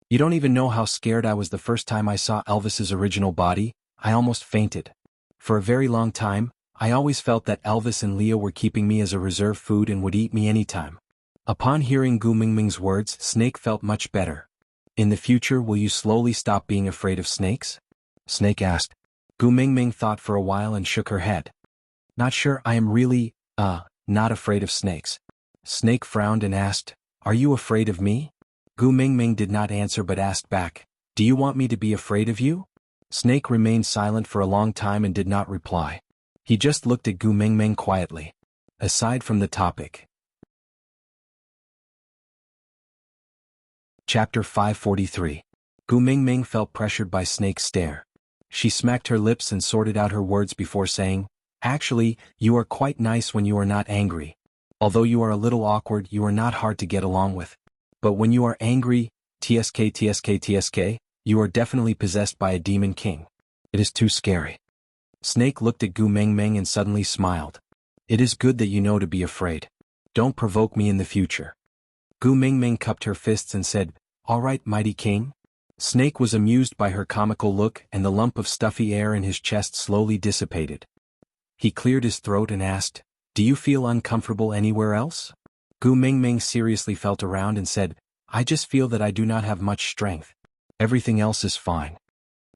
You don't even know how scared I was the first time I saw Elvis's original body. I almost fainted. For a very long time, I always felt that Elvis and Leah were keeping me as a reserve food and would eat me anytime. Upon hearing Gu Mingming's words, Snake felt much better. In the future, will you slowly stop being afraid of snakes? Snake asked. Gu Mingming thought for a while and shook her head. Not sure, I am really, not afraid of snakes. Snake frowned and asked, Are you afraid of me? Gu Mingming did not answer but asked back, Do you want me to be afraid of you? Snake remained silent for a long time and did not reply. He just looked at Gu Mingming quietly. Aside from the topic. Chapter 543. Gu Mingming felt pressured by Snake's stare. She smacked her lips and sorted out her words before saying, "Actually, you are quite nice when you are not angry. Although you are a little awkward, you are not hard to get along with. But when you are angry, tsk, you are definitely possessed by a demon king. It is too scary." Snake looked at Gu Mingming and suddenly smiled. "It is good that you know to be afraid. Don't provoke me in the future." Gu Mingming cupped her fists and said, "All right, mighty king." Snake was amused by her comical look, and the lump of stuffy air in his chest slowly dissipated. He cleared his throat and asked, "Do you feel uncomfortable anywhere else?" Gu Mingming seriously felt around and said, "I just feel that I do not have much strength. Everything else is fine."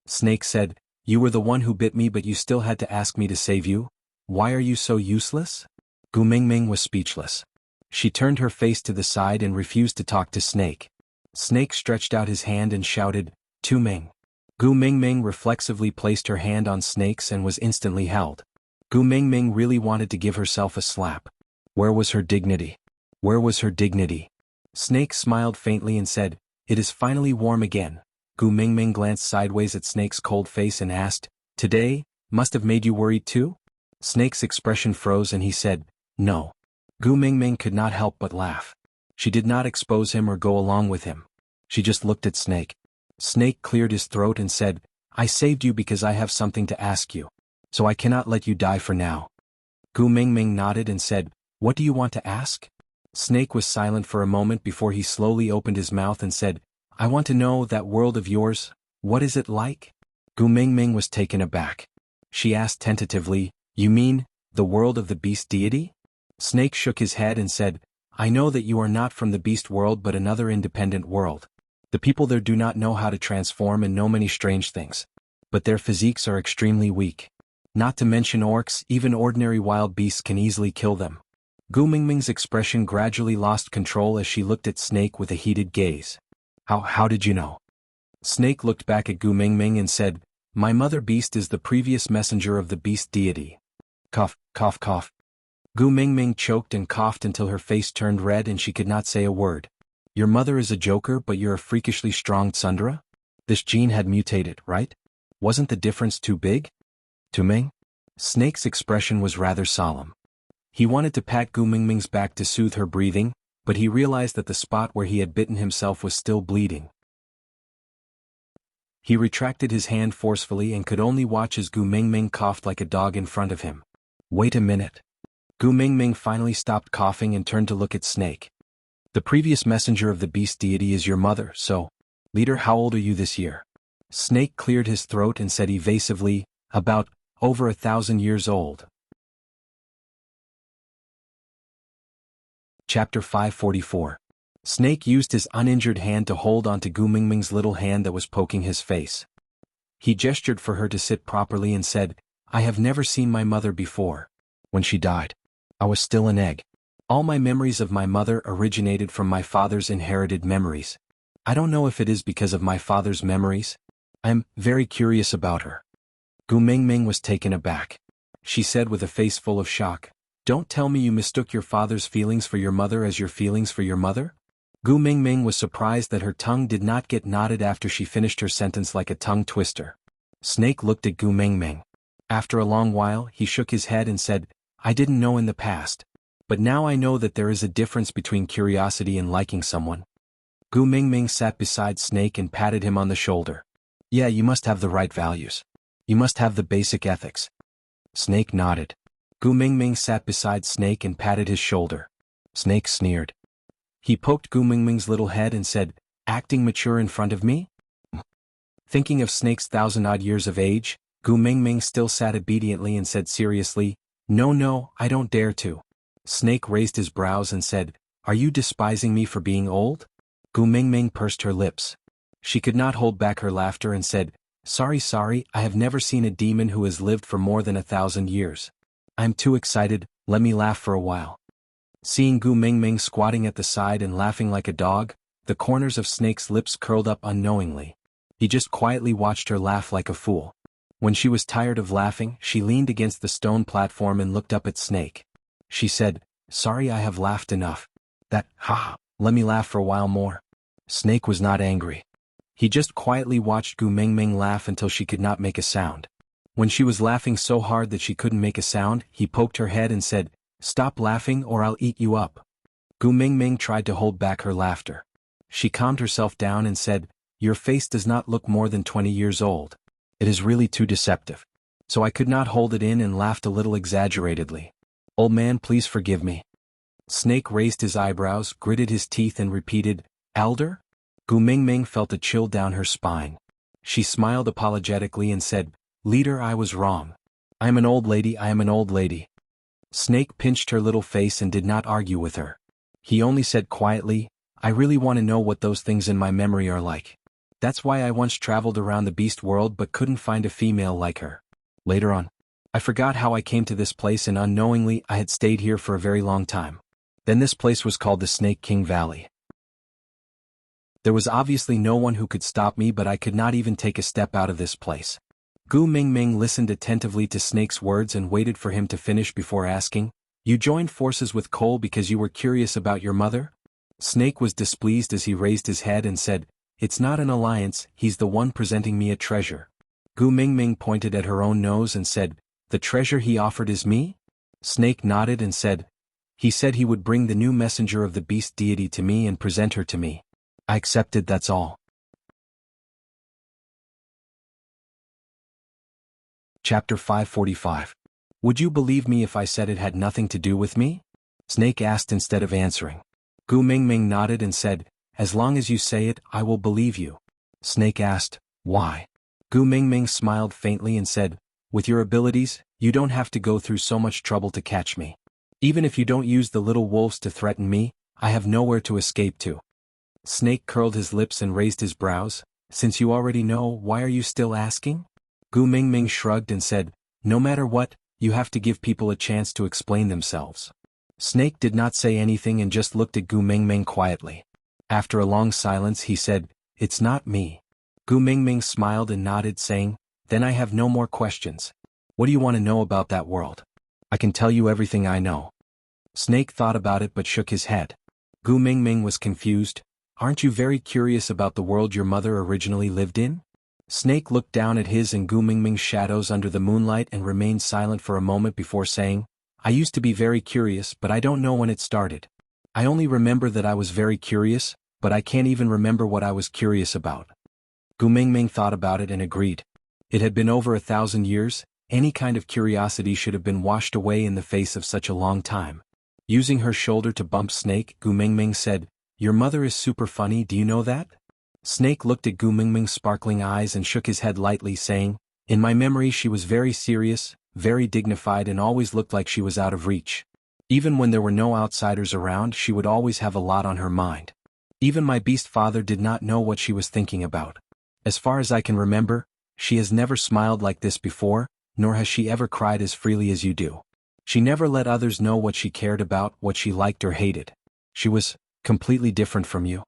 Snake said, "You were the one who bit me, but you still had to ask me to save you? Why are you so useless?" Gu Mingming was speechless. She turned her face to the side and refused to talk to Snake. Snake stretched out his hand and shouted, "Tu Ming." Gu Mingming reflexively placed her hand on Snake's and was instantly held. Gu Mingming really wanted to give herself a slap. Where was her dignity? Where was her dignity? Snake smiled faintly and said, "It is finally warm again." Gu Mingming glanced sideways at Snake's cold face and asked, "Today, must have made you worried too?" Snake's expression froze and he said, "No." Gu Mingming could not help but laugh. She did not expose him or go along with him. She just looked at Snake. Snake cleared his throat and said, "I saved you because I have something to ask you. So I cannot let you die for now." Gu Mingming nodded and said, "What do you want to ask?" Snake was silent for a moment before he slowly opened his mouth and said, "I want to know that world of yours, what is it like?" Gu Mingming was taken aback. She asked tentatively, "You mean, the world of the beast deity?" Snake shook his head and said, "I know that you are not from the beast world but another independent world. The people there do not know how to transform and know many strange things. But their physiques are extremely weak. Not to mention orcs, even ordinary wild beasts can easily kill them." Gu Mingming's expression gradually lost control as she looked at Snake with a heated gaze. How did you know?" Snake looked back at Gu Mingming and said, "My mother beast is the previous messenger of the beast deity." Cough, cough, cough. Gu Mingming choked and coughed until her face turned red and she could not say a word. "Your mother is a joker but you're a freakishly strong tsundere? This gene had mutated, right? Wasn't the difference too big?" "Tu Ming?" Snake's expression was rather solemn. He wanted to pat Gu Mingming's back to soothe her breathing, but he realized that the spot where he had bitten himself was still bleeding. He retracted his hand forcefully and could only watch as Gu Mingming coughed like a dog in front of him. "Wait a minute." Gu Mingming finally stopped coughing and turned to look at Snake. "The previous messenger of the beast deity is your mother, so, leader, how old are you this year?" Snake cleared his throat and said evasively, "About, over 1,000 years old." Chapter 544. Snake used his uninjured hand to hold onto Gu Mingming's little hand that was poking his face. He gestured for her to sit properly and said, "I have never seen my mother before. When she died, I was still an egg. All my memories of my mother originated from my father's inherited memories. I don't know if it is because of my father's memories. I am very curious about her." Gu Mingming was taken aback. She said with a face full of shock, "Don't tell me you mistook your father's feelings for your mother as your feelings for your mother?" Gu Mingming was surprised that her tongue did not get knotted after she finished her sentence like a tongue twister. Snake looked at Gu Mingming. After a long while, he shook his head and said, "I didn't know in the past. But now I know that there is a difference between curiosity and liking someone." Gu Mingming sat beside Snake and patted him on the shoulder. "Yeah, you must have the right values. You must have the basic ethics." Snake nodded. Gu Mingming sat beside Snake and patted his shoulder. Snake sneered. He poked Gu Mingming's little head and said, "Acting mature in front of me?" Thinking of Snake's 1,000-odd years of age, Gu Mingming still sat obediently and said seriously, No, I don't dare to." Snake raised his brows and said, "Are you despising me for being old?" Gu Mingming pursed her lips. She could not hold back her laughter and said, Sorry, I have never seen a demon who has lived for more than 1,000 years. I'm too excited, let me laugh for a while." Seeing Gu Mingming squatting at the side and laughing like a dog, the corners of Snake's lips curled up unknowingly. He just quietly watched her laugh like a fool. When she was tired of laughing, she leaned against the stone platform and looked up at Snake. She said, "Sorry, I have laughed enough. Let me laugh for a while more." Snake was not angry. He just quietly watched Gu Mingming laugh until she could not make a sound. When she was laughing so hard that she couldn't make a sound, he poked her head and said, "Stop laughing or I'll eat you up." Gu Mingming tried to hold back her laughter. She calmed herself down and said, "Your face does not look more than 20 years old. It is really too deceptive." So I could not hold it in and laughed a little exaggeratedly. "Old man, please forgive me." Snake raised his eyebrows, gritted his teeth and repeated, "Elder?" Gu Mingming felt a chill down her spine. She smiled apologetically and said, "Leader, I was wrong. I am an old lady, I am an old lady." Snake pinched her little face and did not argue with her. He only said quietly, "I really want to know what those things in my memory are like. That's why I once traveled around the beast world but couldn't find a female like her. Later on, I forgot how I came to this place and unknowingly I had stayed here for a very long time. Then this place was called the Snake King Valley. There was obviously no one who could stop me, but I could not even take a step out of this place." Gu Mingming listened attentively to Snake's words and waited for him to finish before asking, "You joined forces with Cole because you were curious about your mother?" Snake was displeased as he raised his head and said, "It's not an alliance, he's the one presenting me a treasure." Gu Mingming pointed at her own nose and said, "The treasure he offered is me?" Snake nodded and said, "He said he would bring the new messenger of the beast deity to me and present her to me. I accepted, that's all." Chapter 545. "Would you believe me if I said it had nothing to do with me?" Snake asked instead of answering. Gu Mingming nodded and said, "As long as you say it, I will believe you." Snake asked, "Why?" Gu Mingming smiled faintly and said, "With your abilities, you don't have to go through so much trouble to catch me. Even if you don't use the little wolves to threaten me, I have nowhere to escape to." Snake curled his lips and raised his brows. "Since you already know, why are you still asking?" Gu Mingming shrugged and said, "No matter what, you have to give people a chance to explain themselves." Snake did not say anything and just looked at Gu Mingming quietly. After a long silence he said, "It's not me." Gu Mingming smiled and nodded, saying, "Then I have no more questions. What do you want to know about that world? I can tell you everything I know." Snake thought about it but shook his head. Gu Mingming was confused. "Aren't you very curious about the world your mother originally lived in?" Snake looked down at his and Gu Mingming's shadows under the moonlight and remained silent for a moment before saying, "I used to be very curious, but I don't know when it started. I only remember that I was very curious, but I can't even remember what I was curious about." Gu Mingming thought about it and agreed. It had been over 1,000 years, any kind of curiosity should have been washed away in the face of such a long time. Using her shoulder to bump Snake, Gu Mingming said, "Your mother is super funny, do you know that?" Snake looked at Gu Mingming's sparkling eyes and shook his head lightly, saying, "In my memory she was very serious, very dignified and always looked like she was out of reach. Even when there were no outsiders around, she would always have a lot on her mind. Even my beast father did not know what she was thinking about. As far as I can remember, she has never smiled like this before, nor has she ever cried as freely as you do. She never let others know what she cared about, what she liked or hated. She was completely different from you."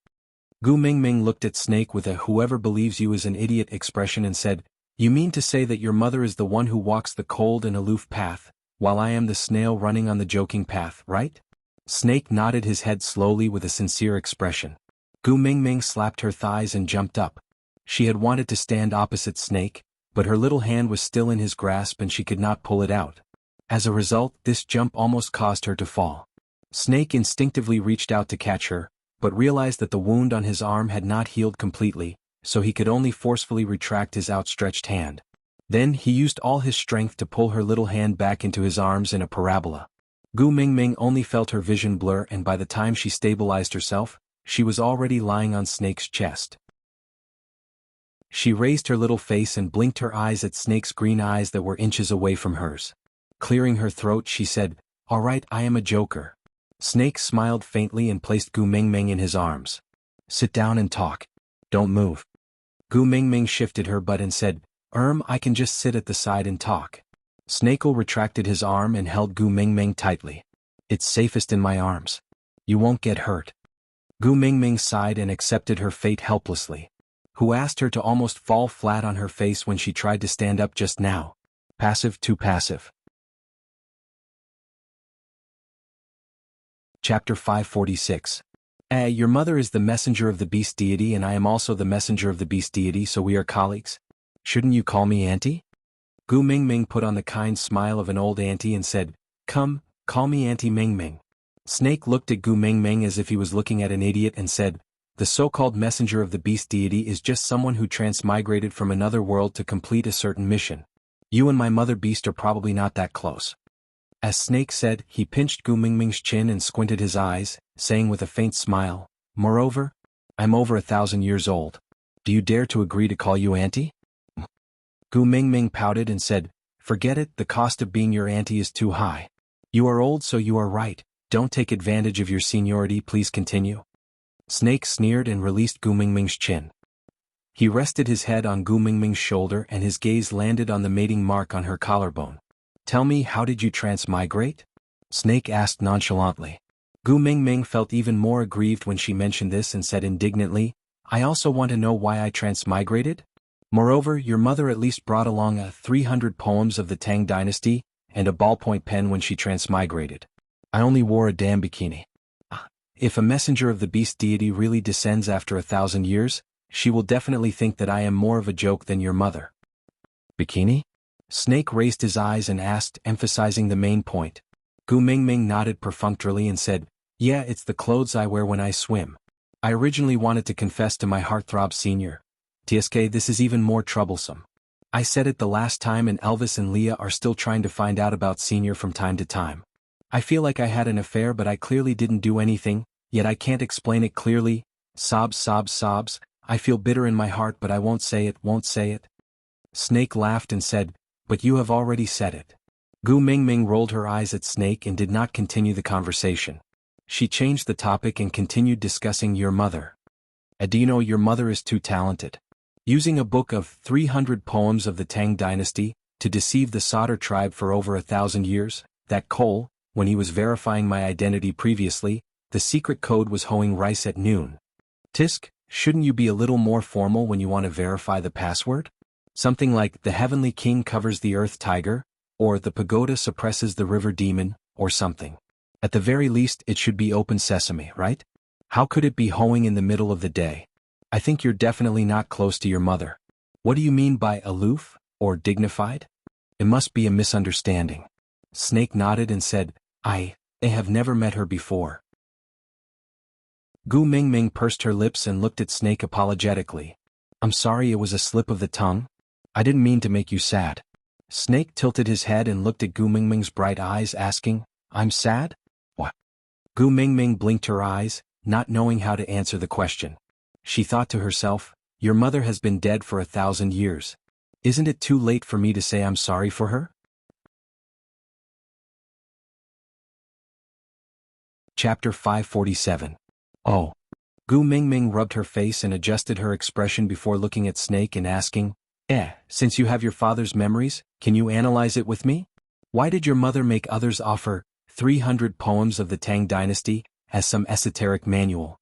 Gu Mingming looked at Snake with a "whoever believes you is an idiot" expression and said, "You mean to say that your mother is the one who walks the cold and aloof path, while I am the snail running on the joking path, right?" Snake nodded his head slowly with a sincere expression. Gu Mingming slapped her thighs and jumped up. She had wanted to stand opposite Snake, but her little hand was still in his grasp and she could not pull it out. As a result, this jump almost caused her to fall. Snake instinctively reached out to catch her, but realized that the wound on his arm had not healed completely, so he could only forcefully retract his outstretched hand. Then he used all his strength to pull her little hand back into his arms in a parabola. Gu Mingming only felt her vision blur, and by the time she stabilized herself, she was already lying on Snake's chest. She raised her little face and blinked her eyes at Snake's green eyes that were inches away from hers. Clearing her throat, she said, "All right, I am a joker." Snake smiled faintly and placed Gu Mingming in his arms. "Sit down and talk. Don't move." Gu Mingming shifted her butt and said, I can just sit at the side and talk." Snake retracted his arm and held Gu Mingming tightly. "It's safest in my arms. You won't get hurt." Gu Mingming sighed and accepted her fate helplessly. Who asked her to almost fall flat on her face when she tried to stand up just now? Passive to passive. Chapter 546. Your mother is the messenger of the beast deity and I am also the messenger of the beast deity, so we are colleagues. Shouldn't you call me auntie? Gu Mingming put on the kind smile of an old auntie and said, Come, call me Auntie Mingming. Snake looked at Gu Mingming as if he was looking at an idiot and said, The so-called messenger of the beast deity is just someone who transmigrated from another world to complete a certain mission. You and my mother beast are probably not that close. As Snake said, he pinched Gu Mingming's chin and squinted his eyes, saying with a faint smile, Moreover, I'm over 1,000 years old. Do you dare to agree to call you auntie? Gu Mingming pouted and said, Forget it, the cost of being your auntie is too high. You are old, so you are right. Don't take advantage of your seniority, please continue. Snake sneered and released Gu Mingming's chin. He rested his head on Gu Mingming's shoulder and his gaze landed on the mating mark on her collarbone. Tell me, how did you transmigrate? Snake asked nonchalantly. Gu Mingming felt even more aggrieved when she mentioned this and said indignantly, I also want to know why I transmigrated? Moreover, your mother at least brought along 300 poems of the Tang dynasty and a ballpoint pen when she transmigrated. I only wore a damn bikini. If a messenger of the beast deity really descends after 1,000 years, she will definitely think that I am more of a joke than your mother. Bikini? Snake raised his eyes and asked, emphasizing the main point. Gu Mingming nodded perfunctorily and said, Yeah, it's the clothes I wear when I swim. I originally wanted to confess to my heartthrob senior. TSK, this is even more troublesome. I said it the last time and Elvis and Leah are still trying to find out about senior from time to time. I feel like I had an affair but I clearly didn't do anything, yet I can't explain it clearly. Sobs, sobs, sobs. I feel bitter in my heart but I won't say it, won't say it. Snake laughed and said, But you have already said it. Gu Mingming rolled her eyes at Snake and did not continue the conversation. She changed the topic and continued discussing your mother. Do you know your mother is too talented? Using a book of 300 poems of the Tang dynasty to deceive the Sauter tribe for over 1,000 years, that Cole, when he was verifying my identity previously, the secret code was hoeing rice at noon. Tisk, shouldn't you be a little more formal when you want to verify the password? Something like, the heavenly king covers the earth tiger, or the pagoda suppresses the river demon, or something. At the very least, it should be open sesame, right? How could it be hoeing in the middle of the day? I think you're definitely not close to your mother. What do you mean by aloof, or dignified? It must be a misunderstanding. Snake nodded and said, I have never met her before. Gu Mingming pursed her lips and looked at Snake apologetically. I'm sorry, it was a slip of the tongue. I didn't mean to make you sad. Snake tilted his head and looked at Gu Mingming's bright eyes, asking, I'm sad? What? Gu Mingming blinked her eyes, not knowing how to answer the question. She thought to herself, Your mother has been dead for 1,000 years. Isn't it too late for me to say I'm sorry for her? Chapter 547. Oh. Gu Mingming rubbed her face and adjusted her expression before looking at Snake and asking, since you have your father's memories, can you analyze it with me? Why did your mother make others offer 300 poems of the Tang dynasty as some esoteric manual?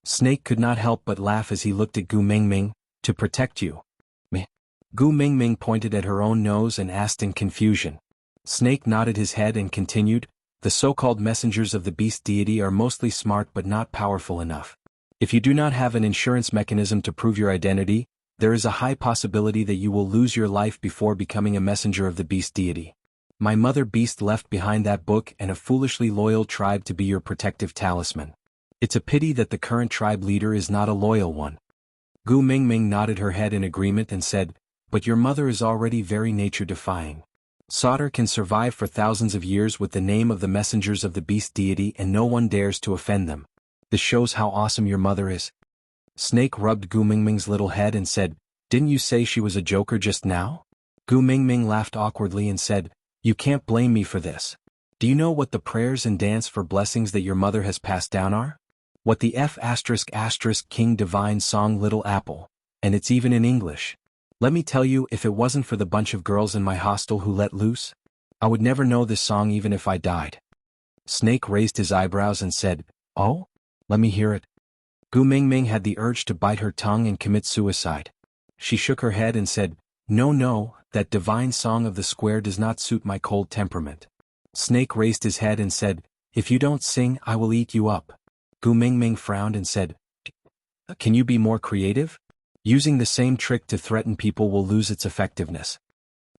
Snake could not help but laugh as he looked at Gu Mingming. To protect you. Meh. Gu Mingming pointed at her own nose and asked in confusion. Snake nodded his head and continued, The so-called messengers of the beast deity are mostly smart but not powerful enough. If you do not have an insurance mechanism to prove your identity, there is a high possibility that you will lose your life before becoming a messenger of the beast deity. My mother beast left behind that book and a foolishly loyal tribe to be your protective talisman. It's a pity that the current tribe leader is not a loyal one. Gu Mingming nodded her head in agreement and said, But your mother is already very nature-defying. Sauter can survive for thousands of years with the name of the messengers of the beast deity and no one dares to offend them. This shows how awesome your mother is. Snake rubbed Gu Mingming's little head and said, Didn't you say she was a joker just now? Gu Mingming laughed awkwardly and said, You can't blame me for this. Do you know what the prayers and dance for blessings that your mother has passed down are? What the King Divine Song Little Apple, and it's even in English. Let me tell you, if it wasn't for the bunch of girls in my hostel who let loose, I would never know this song even if I died. Snake raised his eyebrows and said, Oh? Let me hear it. Gu Mingming had the urge to bite her tongue and commit suicide. She shook her head and said, No, that divine song of the square does not suit my cold temperament. Snake raised his head and said, If you don't sing, I will eat you up. Gu Mingming frowned and said, "Can you be more creative? Using the same trick to threaten people will lose its effectiveness."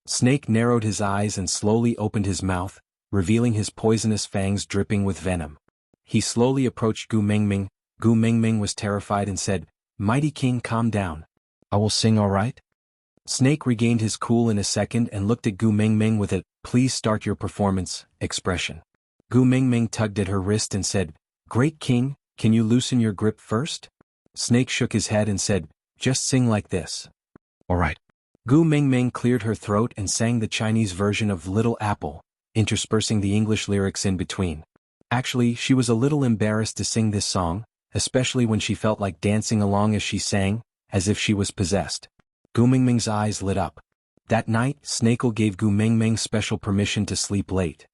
Snake narrowed his eyes and slowly opened his mouth, revealing his poisonous fangs dripping with venom. He slowly approached Gu Mingming. Gu Mingming was terrified and said, "Mighty King, calm down. I will sing, all right?" Snake regained his cool in a second and looked at Gu Mingming with a "please start your performance" expression. Gu Mingming tugged at her wrist and said, "Great King, can you loosen your grip first?" Snake shook his head and said, "Just sing like this." "All right." Gu Mingming cleared her throat and sang the Chinese version of Little Apple, interspersing the English lyrics in between. Actually, she was a little embarrassed to sing this song, especially when she felt like dancing along as she sang, as if she was possessed. Gu Mingming's eyes lit up. That night, Snakel gave Gu Mingming special permission to sleep late.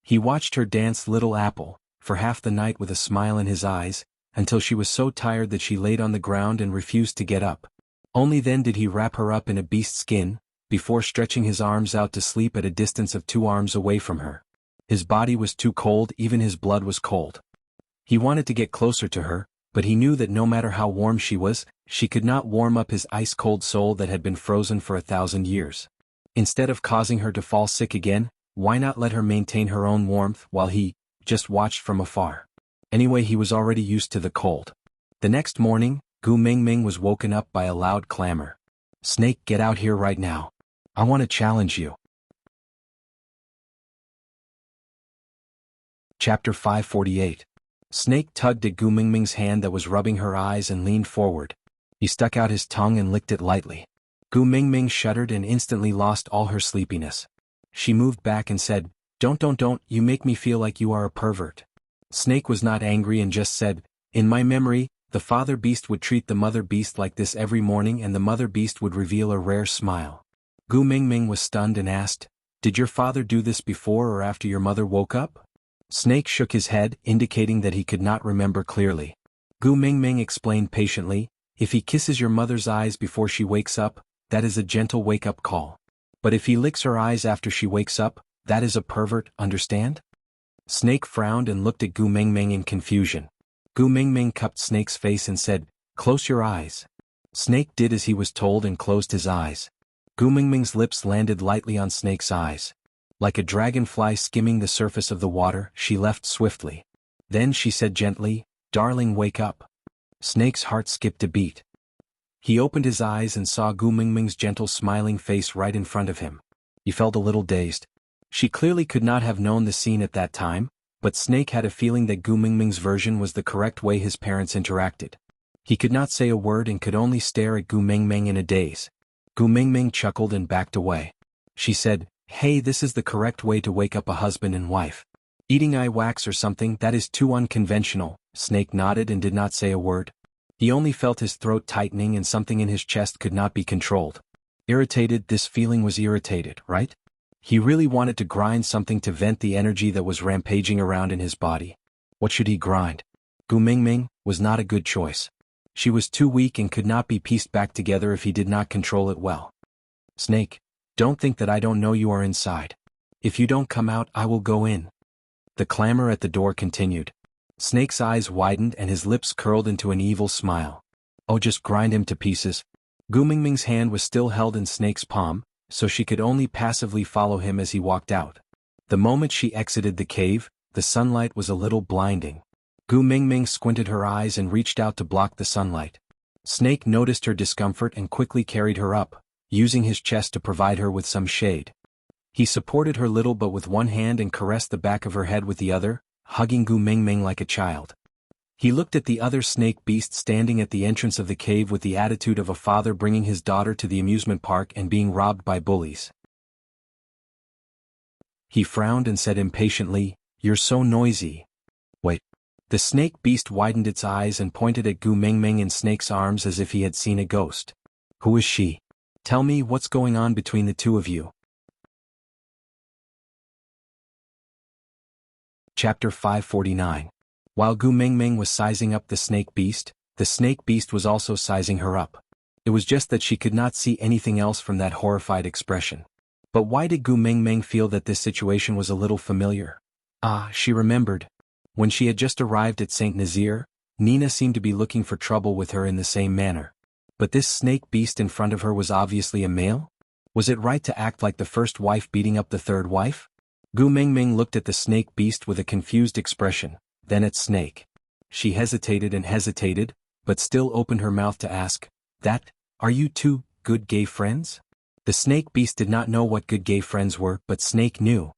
He watched her dance Little Apple, for half the night with a smile in his eyes, until she was so tired that she laid on the ground and refused to get up. Only then did he wrap her up in a beast skin, before stretching his arms out to sleep at a distance of 2 arms away from her. His body was too cold, even his blood was cold. He wanted to get closer to her, but he knew that no matter how warm she was, she could not warm up his ice-cold soul that had been frozen for 1,000 years. Instead of causing her to fall sick again, why not let her maintain her own warmth while he just watched from afar? Anyway, he was already used to the cold. The next morning, Gu Mingming was woken up by a loud clamor. "Snake, get out here right now. I want to challenge you." Chapter 548. Snake tugged at Gu Mingming's hand that was rubbing her eyes and leaned forward. He stuck out his tongue and licked it lightly. Gu Mingming shuddered and instantly lost all her sleepiness. She moved back and said, Don't, you make me feel like you are a pervert." Snake was not angry and just said, "In my memory, the father beast would treat the mother beast like this every morning and the mother beast would reveal a rare smile." Gu Mingming was stunned and asked, "Did your father do this before or after your mother woke up?" Snake shook his head, indicating that he could not remember clearly. Gu Mingming explained patiently, "If he kisses your mother's eyes before she wakes up, that is a gentle wake-up call. But if he licks her eyes after she wakes up, that is a pervert, understand?" Snake frowned and looked at Gu Mingming in confusion. Gu Mingming cupped Snake's face and said, "Close your eyes." Snake did as he was told and closed his eyes. Gu Mingming's lips landed lightly on Snake's eyes. Like a dragonfly skimming the surface of the water, she left swiftly. Then she said gently, "Darling, wake up." Snake's heart skipped a beat. He opened his eyes and saw Gu Mingming's gentle smiling face right in front of him. He felt a little dazed. She clearly could not have known the scene at that time, but Snake had a feeling that Gu Mingming's version was the correct way his parents interacted. He could not say a word and could only stare at Gu Mingming in a daze. Gu Mingming chuckled and backed away. She said, "Hey, this is the correct way to wake up a husband and wife. Eating eye wax or something, that is too unconventional." Snake nodded and did not say a word. He only felt his throat tightening and something in his chest could not be controlled. Irritated, this feeling was irritated, right? He really wanted to grind something to vent the energy that was rampaging around in his body. What should he grind? Gu Mingming was not a good choice. She was too weak and could not be pieced back together if he did not control it well. "Snake, don't think that I don't know you are inside. If you don't come out, I will go in." The clamor at the door continued. Snake's eyes widened and his lips curled into an evil smile. "Oh, just grind him to pieces." Gu Mingming's hand was still held in Snake's palm, so she could only passively follow him as he walked out. The moment she exited the cave, the sunlight was a little blinding. Gu Mingming squinted her eyes and reached out to block the sunlight. Snake noticed her discomfort and quickly carried her up, using his chest to provide her with some shade. He supported her little but with one hand and caressed the back of her head with the other, hugging Gu Mingming like a child. He looked at the other snake beast standing at the entrance of the cave with the attitude of a father bringing his daughter to the amusement park and being robbed by bullies. He frowned and said impatiently, "You're so noisy." "Wait." The snake beast widened its eyes and pointed at Gu Mingming in Snake's arms as if he had seen a ghost. "Who is she? Tell me what's going on between the two of you." Chapter 549. While Gu Mingming was sizing up the snake beast was also sizing her up. It was just that she could not see anything else from that horrified expression. But why did Gu Mingming feel that this situation was a little familiar? Ah, she remembered. When she had just arrived at St. Nazaire, Nina seemed to be looking for trouble with her in the same manner. But this snake beast in front of her was obviously a male? Was it right to act like the first wife beating up the third wife? Gu Mingming looked at the snake beast with a confused expression, then at Snake. She hesitated and hesitated, but still opened her mouth to ask, Are you two good gay friends? The snake beast did not know what good gay friends were, but Snake knew.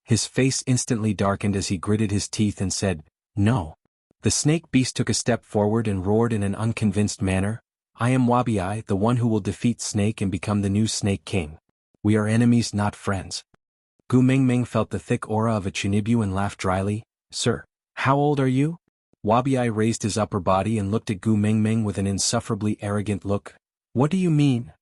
His face instantly darkened as he gritted his teeth and said, No. The snake beast took a step forward and roared in an unconvinced manner, I am Wabi, the one who will defeat Snake and become the new Snake King. We are enemies, not friends. Gu Mingming felt the thick aura of a Chunibu and laughed dryly, Sir, how old are you? Wabi raised his upper body and looked at Gu Mingming with an insufferably arrogant look. What do you mean?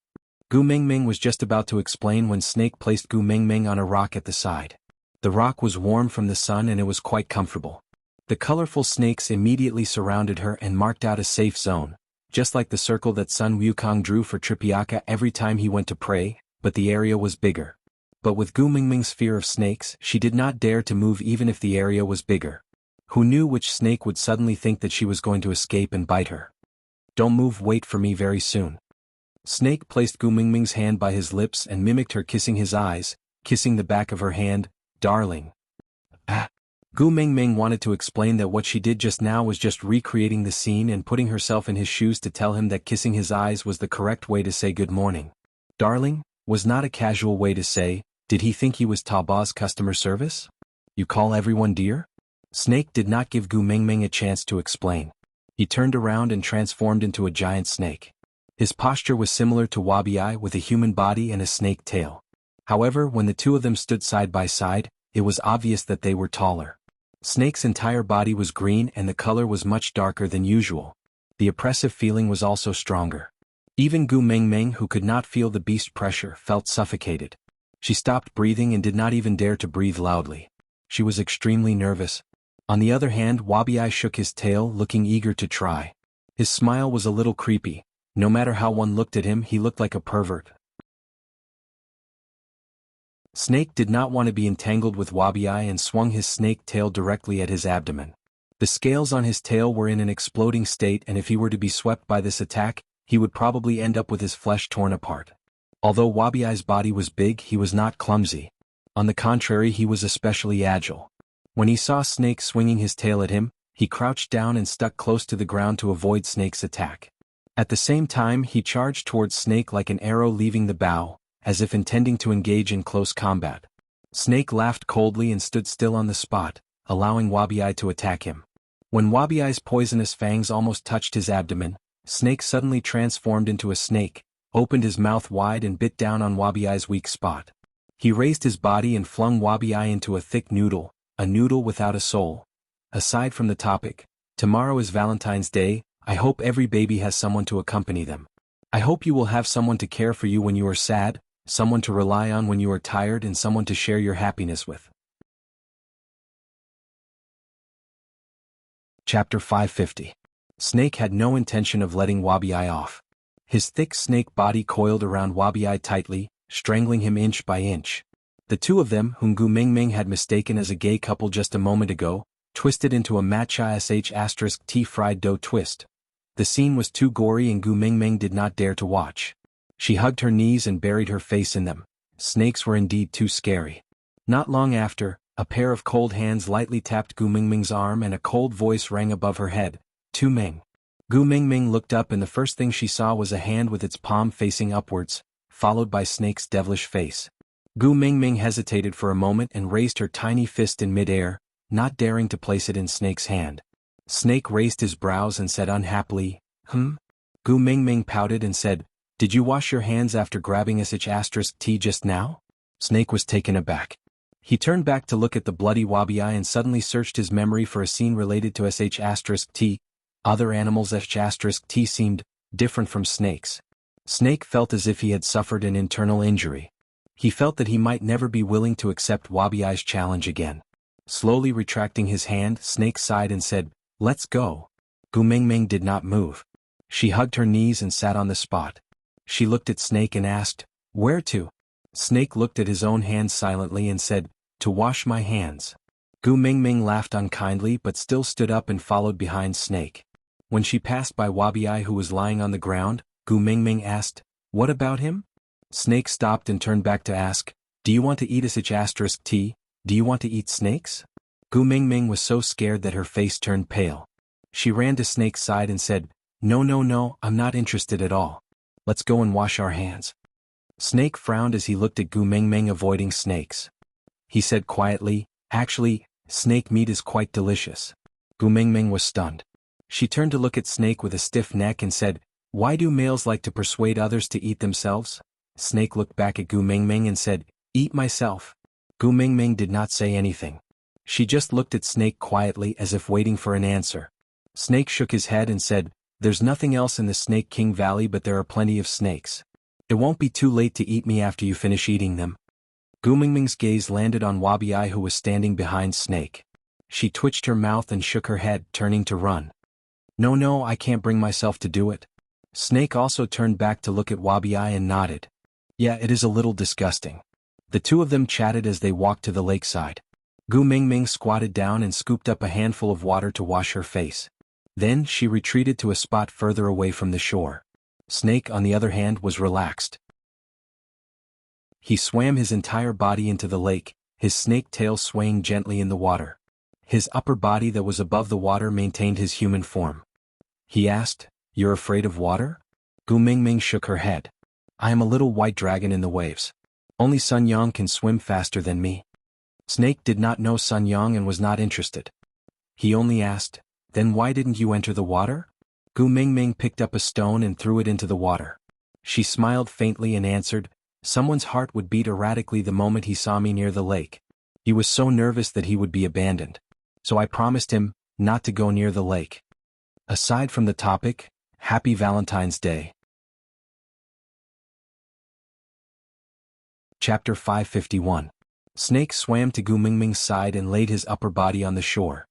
Gu Mingming was just about to explain when Snake placed Gu Mingming on a rock at the side. The rock was warm from the sun and it was quite comfortable. The colorful snakes immediately surrounded her and marked out a safe zone, just like the circle that Sun Wukong drew for Tripiaka every time he went to pray, but the area was bigger. But with Gu Mingming's fear of snakes, she did not dare to move even if the area was bigger. Who knew which snake would suddenly think that she was going to escape and bite her? Don't move, wait for me very soon. Snake placed Gu Mingming's hand by his lips and mimicked her kissing his eyes, kissing the back of her hand, Darling. Gu Mingming wanted to explain that what she did just now was just recreating the scene and putting herself in his shoes to tell him that kissing his eyes was the correct way to say good morning. Darling, was not a casual way to say, did he think he was Taba's customer service? You call everyone dear? Snake did not give Gu Mingming a chance to explain. He turned around and transformed into a giant snake. His posture was similar to Wabi with a human body and a snake tail. However, when the two of them stood side by side, it was obvious that they were taller. Snake's entire body was green and the color was much darker than usual. The oppressive feeling was also stronger. Even Gu Mingming, who could not feel the beast pressure, felt suffocated. She stopped breathing and did not even dare to breathe loudly. She was extremely nervous. On the other hand, Wabi shook his tail, looking eager to try. His smile was a little creepy. No matter how one looked at him, he looked like a pervert. Snake did not want to be entangled with Wabi and swung his snake tail directly at his abdomen. The scales on his tail were in an exploding state, and if he were to be swept by this attack, he would probably end up with his flesh torn apart. Although Wabi's body was big, he was not clumsy. On the contrary, he was especially agile. When he saw Snake swinging his tail at him, he crouched down and stuck close to the ground to avoid Snake's attack. At the same time, he charged towards Snake like an arrow leaving the bow, as if intending to engage in close combat. Snake laughed coldly and stood still on the spot, allowing Wabi to attack him. When Wabi's poisonous fangs almost touched his abdomen, Snake suddenly transformed into a snake, opened his mouth wide and bit down on Wabi's weak spot. He raised his body and flung Wabi into a thick noodle, a noodle without a soul. Aside from the topic, tomorrow is Valentine's Day. I hope every baby has someone to accompany them. I hope you will have someone to care for you when you are sad, someone to rely on when you are tired, and someone to share your happiness with. Chapter 550. Snake had no intention of letting Wabi off. His thick snake body coiled around Wabi tightly, strangling him inch by inch. The two of them, whom Gu Mingming had mistaken as a gay couple just a moment ago, twisted into a matcha sh*t fried dough twist. The scene was too gory and Gu Mingming did not dare to watch. She hugged her knees and buried her face in them. Snakes were indeed too scary. Not long after, a pair of cold hands lightly tapped Gu Mingming's arm and a cold voice rang above her head, Tu Ming. Gu Mingming looked up and the first thing she saw was a hand with its palm facing upwards, followed by Snake's devilish face. Gu Mingming hesitated for a moment and raised her tiny fist in midair, not daring to place it in Snake's hand. Snake raised his brows and said unhappily, Gu Mingming pouted and said, Did you wash your hands after grabbing sh*t just now? Snake was taken aback. He turned back to look at the bloody Wabi and suddenly searched his memory for a scene related to sh*t. Other animals sh*t seemed different from snakes. Snake felt as if he had suffered an internal injury. He felt that he might never be willing to accept Wabi's challenge again. Slowly retracting his hand, Snake sighed and said, Let's go. Gu Mingming did not move. She hugged her knees and sat on the spot. She looked at Snake and asked, Where to? Snake looked at his own hands silently and said, To wash my hands. Gu Mingming laughed unkindly but still stood up and followed behind Snake. When she passed by Wabiai who was lying on the ground, Gu Mingming asked, "What about him?" Snake stopped and turned back to ask, "Do you want to eat *t? Do you want to eat snakes?" Gu Mingming was so scared that her face turned pale. She ran to Snake's side and said, No, I'm not interested at all. Let's go and wash our hands." Snake frowned as he looked at Gu Mingming avoiding snakes. He said quietly, "Actually, snake meat is quite delicious." Gu Mingming was stunned. She turned to look at Snake with a stiff neck and said, "Why do males like to persuade others to eat themselves?" Snake looked back at Gu Mingming and said, "Eat myself." Gu Mingming did not say anything. She just looked at Snake quietly as if waiting for an answer. Snake shook his head and said, "There's nothing else in the Snake King Valley but there are plenty of snakes. It won't be too late to eat me after you finish eating them." Gu Mingming's gaze landed on Wabiai who was standing behind Snake. She twitched her mouth and shook her head, turning to run. No, I can't bring myself to do it." Snake also turned back to look at Wabiai and nodded. "Yeah, it is a little disgusting." The two of them chatted as they walked to the lakeside. Gu Mingming squatted down and scooped up a handful of water to wash her face. Then she retreated to a spot further away from the shore. Snake, on the other hand, was relaxed. He swam his entire body into the lake, his snake tail swaying gently in the water. His upper body that was above the water maintained his human form. He asked, "You're afraid of water?" Gu Mingming shook her head. "I am a little white dragon in the waves. Only Sun Yang can swim faster than me." Snake did not know Sun Yang and was not interested. He only asked, "Then why didn't you enter the water?" Gu Mingming picked up a stone and threw it into the water. She smiled faintly and answered, "Someone's heart would beat erratically the moment he saw me near the lake. He was so nervous that he would be abandoned. So I promised him not to go near the lake." Aside from the topic, Happy Valentine's Day. Chapter 551. Snake swam to Gu Mingming's side and laid his upper body on the shore.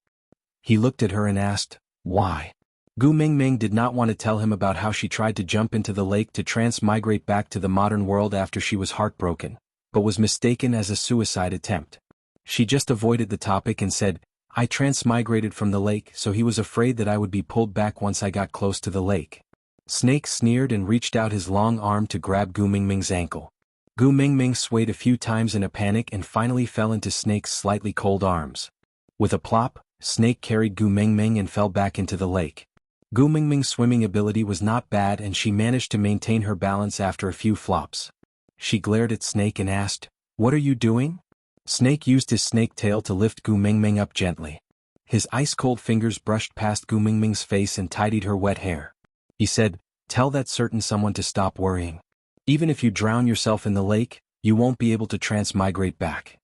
He looked at her and asked, "Why?" Gu Mingming did not want to tell him about how she tried to jump into the lake to transmigrate back to the modern world after she was heartbroken, but was mistaken as a suicide attempt. She just avoided the topic and said, "I transmigrated from the lake so he was afraid that I would be pulled back once I got close to the lake." Snake sneered and reached out his long arm to grab Gu Mingming's ankle. Gu Mingming swayed a few times in a panic and finally fell into Snake's slightly cold arms. With a plop, Snake carried Gu Mingming and fell back into the lake. Gu Mingming's swimming ability was not bad and she managed to maintain her balance after a few flops. She glared at Snake and asked, "What are you doing?" Snake used his snake tail to lift Gu Mingming up gently. His ice-cold fingers brushed past Gu Mingming's face and tidied her wet hair. He said, "Tell that certain someone to stop worrying. Even if you drown yourself in the lake, you won't be able to transmigrate back."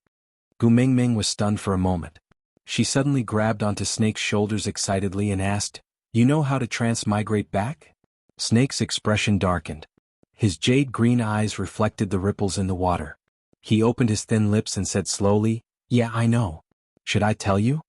Gu Mingming was stunned for a moment. She suddenly grabbed onto Snake's shoulders excitedly and asked, "You know how to transmigrate back?" Snake's expression darkened. His jade-green eyes reflected the ripples in the water. He opened his thin lips and said slowly, "Yeah, I know. Should I tell you?"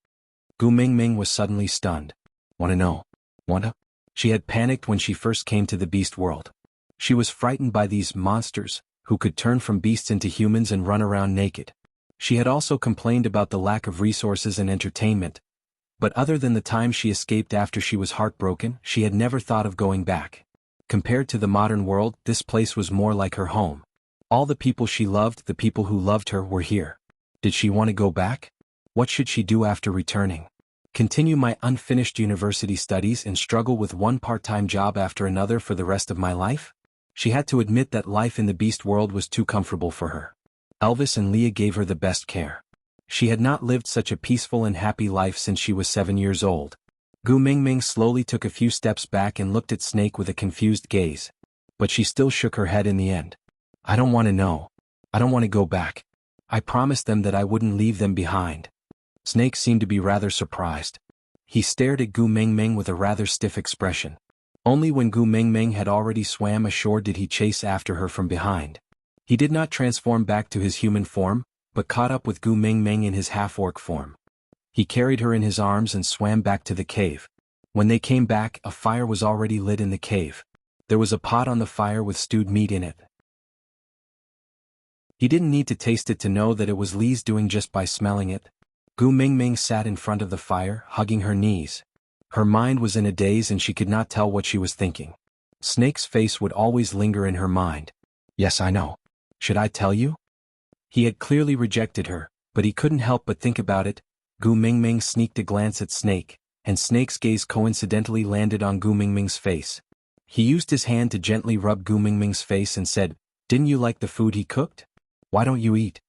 Gu Mingming was suddenly stunned. "Wanna know? Wanna?" She had panicked when she first came to the beast world. She was frightened by these monsters, who could turn from beasts into humans and run around naked. She had also complained about the lack of resources and entertainment. But other than the time she escaped after she was heartbroken, she had never thought of going back. Compared to the modern world, this place was more like her home. All the people she loved, the people who loved her, were here. Did she want to go back? What should she do after returning? Continue my unfinished university studies and struggle with one part-time job after another for the rest of my life? She had to admit that life in the beast world was too comfortable for her. Elvis and Leah gave her the best care. She had not lived such a peaceful and happy life since she was 7 years old. Gu Mingming slowly took a few steps back and looked at Snake with a confused gaze. But she still shook her head in the end. "I don't want to know. I don't want to go back. I promised them that I wouldn't leave them behind." Snake seemed to be rather surprised. He stared at Gu Mingming with a rather stiff expression. Only when Gu Mingming had already swam ashore did he chase after her from behind. He did not transform back to his human form, but caught up with Gu Mingming in his half-orc form. He carried her in his arms and swam back to the cave. When they came back, a fire was already lit in the cave. There was a pot on the fire with stewed meat in it. He didn't need to taste it to know that it was Lee's doing just by smelling it. Gu Mingming sat in front of the fire, hugging her knees. Her mind was in a daze and she could not tell what she was thinking. Snake's face would always linger in her mind. Yes, I know. Should I tell you? He had clearly rejected her, but he couldn't help but think about it. Gu Mingming sneaked a glance at Snake, and Snake's gaze coincidentally landed on Gu Mingming's face. He used his hand to gently rub Gu Mingming's face and said, "Didn't you like the food he cooked? Why don't you eat?"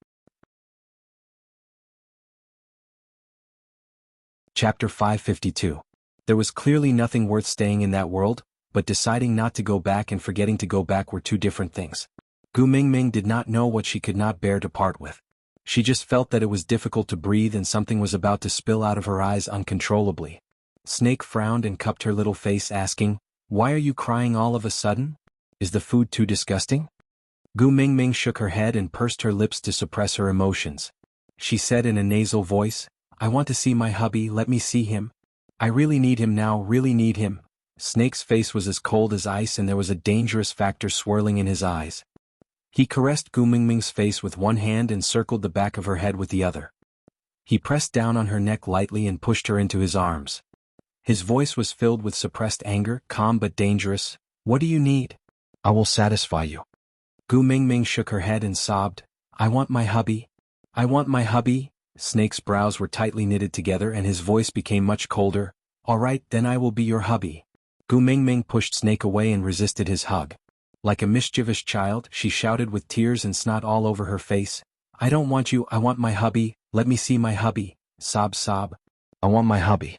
Chapter 552. There was clearly nothing worth staying in that world, but deciding not to go back and forgetting to go back were two different things. Gu Mingming did not know what she could not bear to part with. She just felt that it was difficult to breathe and something was about to spill out of her eyes uncontrollably. Snake frowned and cupped her little face, asking, "Why are you crying all of a sudden? Is the food too disgusting?" Gu Mingming shook her head and pursed her lips to suppress her emotions. She said in a nasal voice, "I want to see my hubby, let me see him. I really need him now, really need him." Snake's face was as cold as ice and there was a dangerous factor swirling in his eyes. He caressed Gu Mingming's face with one hand and circled the back of her head with the other. He pressed down on her neck lightly and pushed her into his arms. His voice was filled with suppressed anger, calm but dangerous. "What do you need? I will satisfy you." Gu Mingming shook her head and sobbed, "I want my hubby. I want my hubby." Snake's brows were tightly knitted together and his voice became much colder. "All right, then I will be your hubby." Gu Mingming pushed Snake away and resisted his hug. Like a mischievous child, she shouted with tears and snot all over her face, "I don't want you, I want my hubby, let me see my hubby." Sob, sob. "I want my hubby."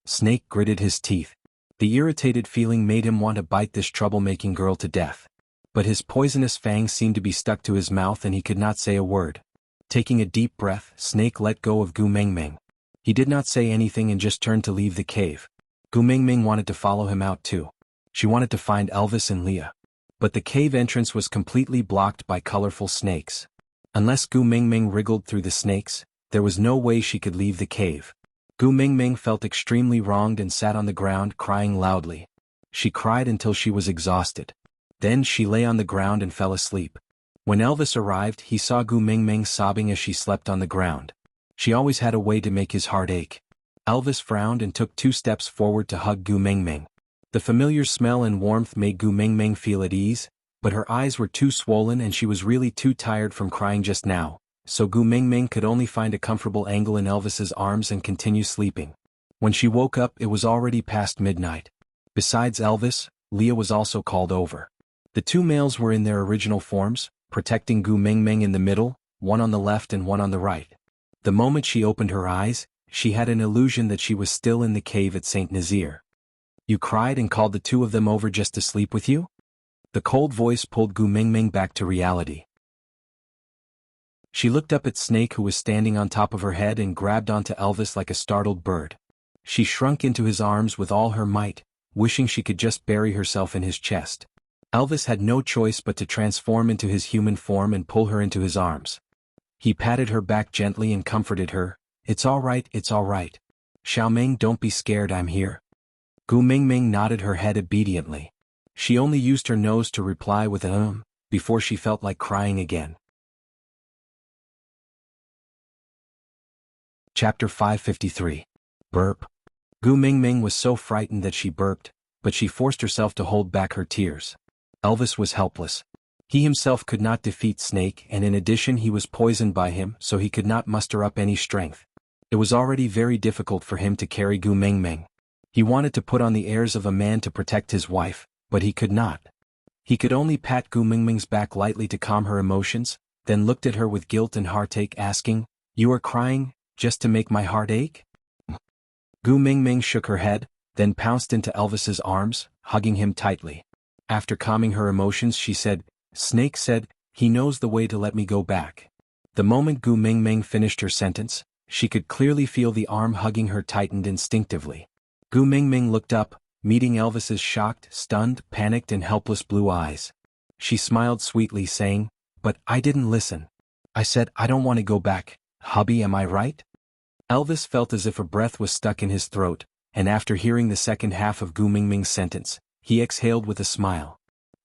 Snake gritted his teeth. The irritated feeling made him want to bite this troublemaking girl to death. But his poisonous fangs seemed to be stuck to his mouth and he could not say a word. Taking a deep breath, Snake let go of Gu Mingming. He did not say anything and just turned to leave the cave. Gu Mingming wanted to follow him out too. She wanted to find Elvis and Leah. But the cave entrance was completely blocked by colorful snakes. Unless Gu Mingming wriggled through the snakes, there was no way she could leave the cave. Gu Mingming felt extremely wronged and sat on the ground crying loudly. She cried until she was exhausted. Then she lay on the ground and fell asleep. When Elvis arrived, he saw Gu Mingming sobbing as she slept on the ground. She always had a way to make his heart ache. Elvis frowned and took 2 steps forward to hug Gu Mingming. The familiar smell and warmth made Gu Mingming feel at ease, but her eyes were too swollen and she was really too tired from crying just now, so Gu Mingming could only find a comfortable angle in Elvis's arms and continue sleeping. When she woke up, it was already past midnight. Besides Elvis, Leah was also called over. The 2 males were in their original forms, protecting Gu Mingming in the middle, one on the left and one on the right. The moment she opened her eyes, she had an illusion that she was still in the cave at St. Nazir. "You cried and called the 2 of them over just to sleep with you?" The cold voice pulled Gu Mingming back to reality. She looked up at Snake, who was standing on top of her head, and grabbed onto Elvis like a startled bird. She shrunk into his arms with all her might, wishing she could just bury herself in his chest. Elvis had no choice but to transform into his human form and pull her into his arms. He patted her back gently and comforted her. It's all right, Xiaoming, don't be scared, I'm here." Gu Mingming nodded her head obediently. She only used her nose to reply with an before she felt like crying again. Chapter 553. Burp. Gu Mingming was so frightened that she burped, but she forced herself to hold back her tears. Elvis was helpless. He himself could not defeat Snake, and in addition he was poisoned by him, so he could not muster up any strength. It was already very difficult for him to carry Gu Mingming. He wanted to put on the airs of a man to protect his wife, but he could not. He could only pat Gu Mingming's back lightly to calm her emotions, then looked at her with guilt and heartache, asking, "You are crying, just to make my heart ache?" Gu Mingming shook her head, then pounced into Elvis's arms, hugging him tightly. After calming her emotions, she said, "Snake said, he knows the way to let me go back." The moment Gu Mingming finished her sentence, she could clearly feel the arm hugging her tightened instinctively. Gu Mingming looked up, meeting Elvis's shocked, stunned, panicked and helpless blue eyes. She smiled sweetly, saying, "But I didn't listen. I said I don't want to go back, hubby, am I right?" Elvis felt as if a breath was stuck in his throat, and after hearing the second half of Gu Mingming's sentence, he exhaled with a smile.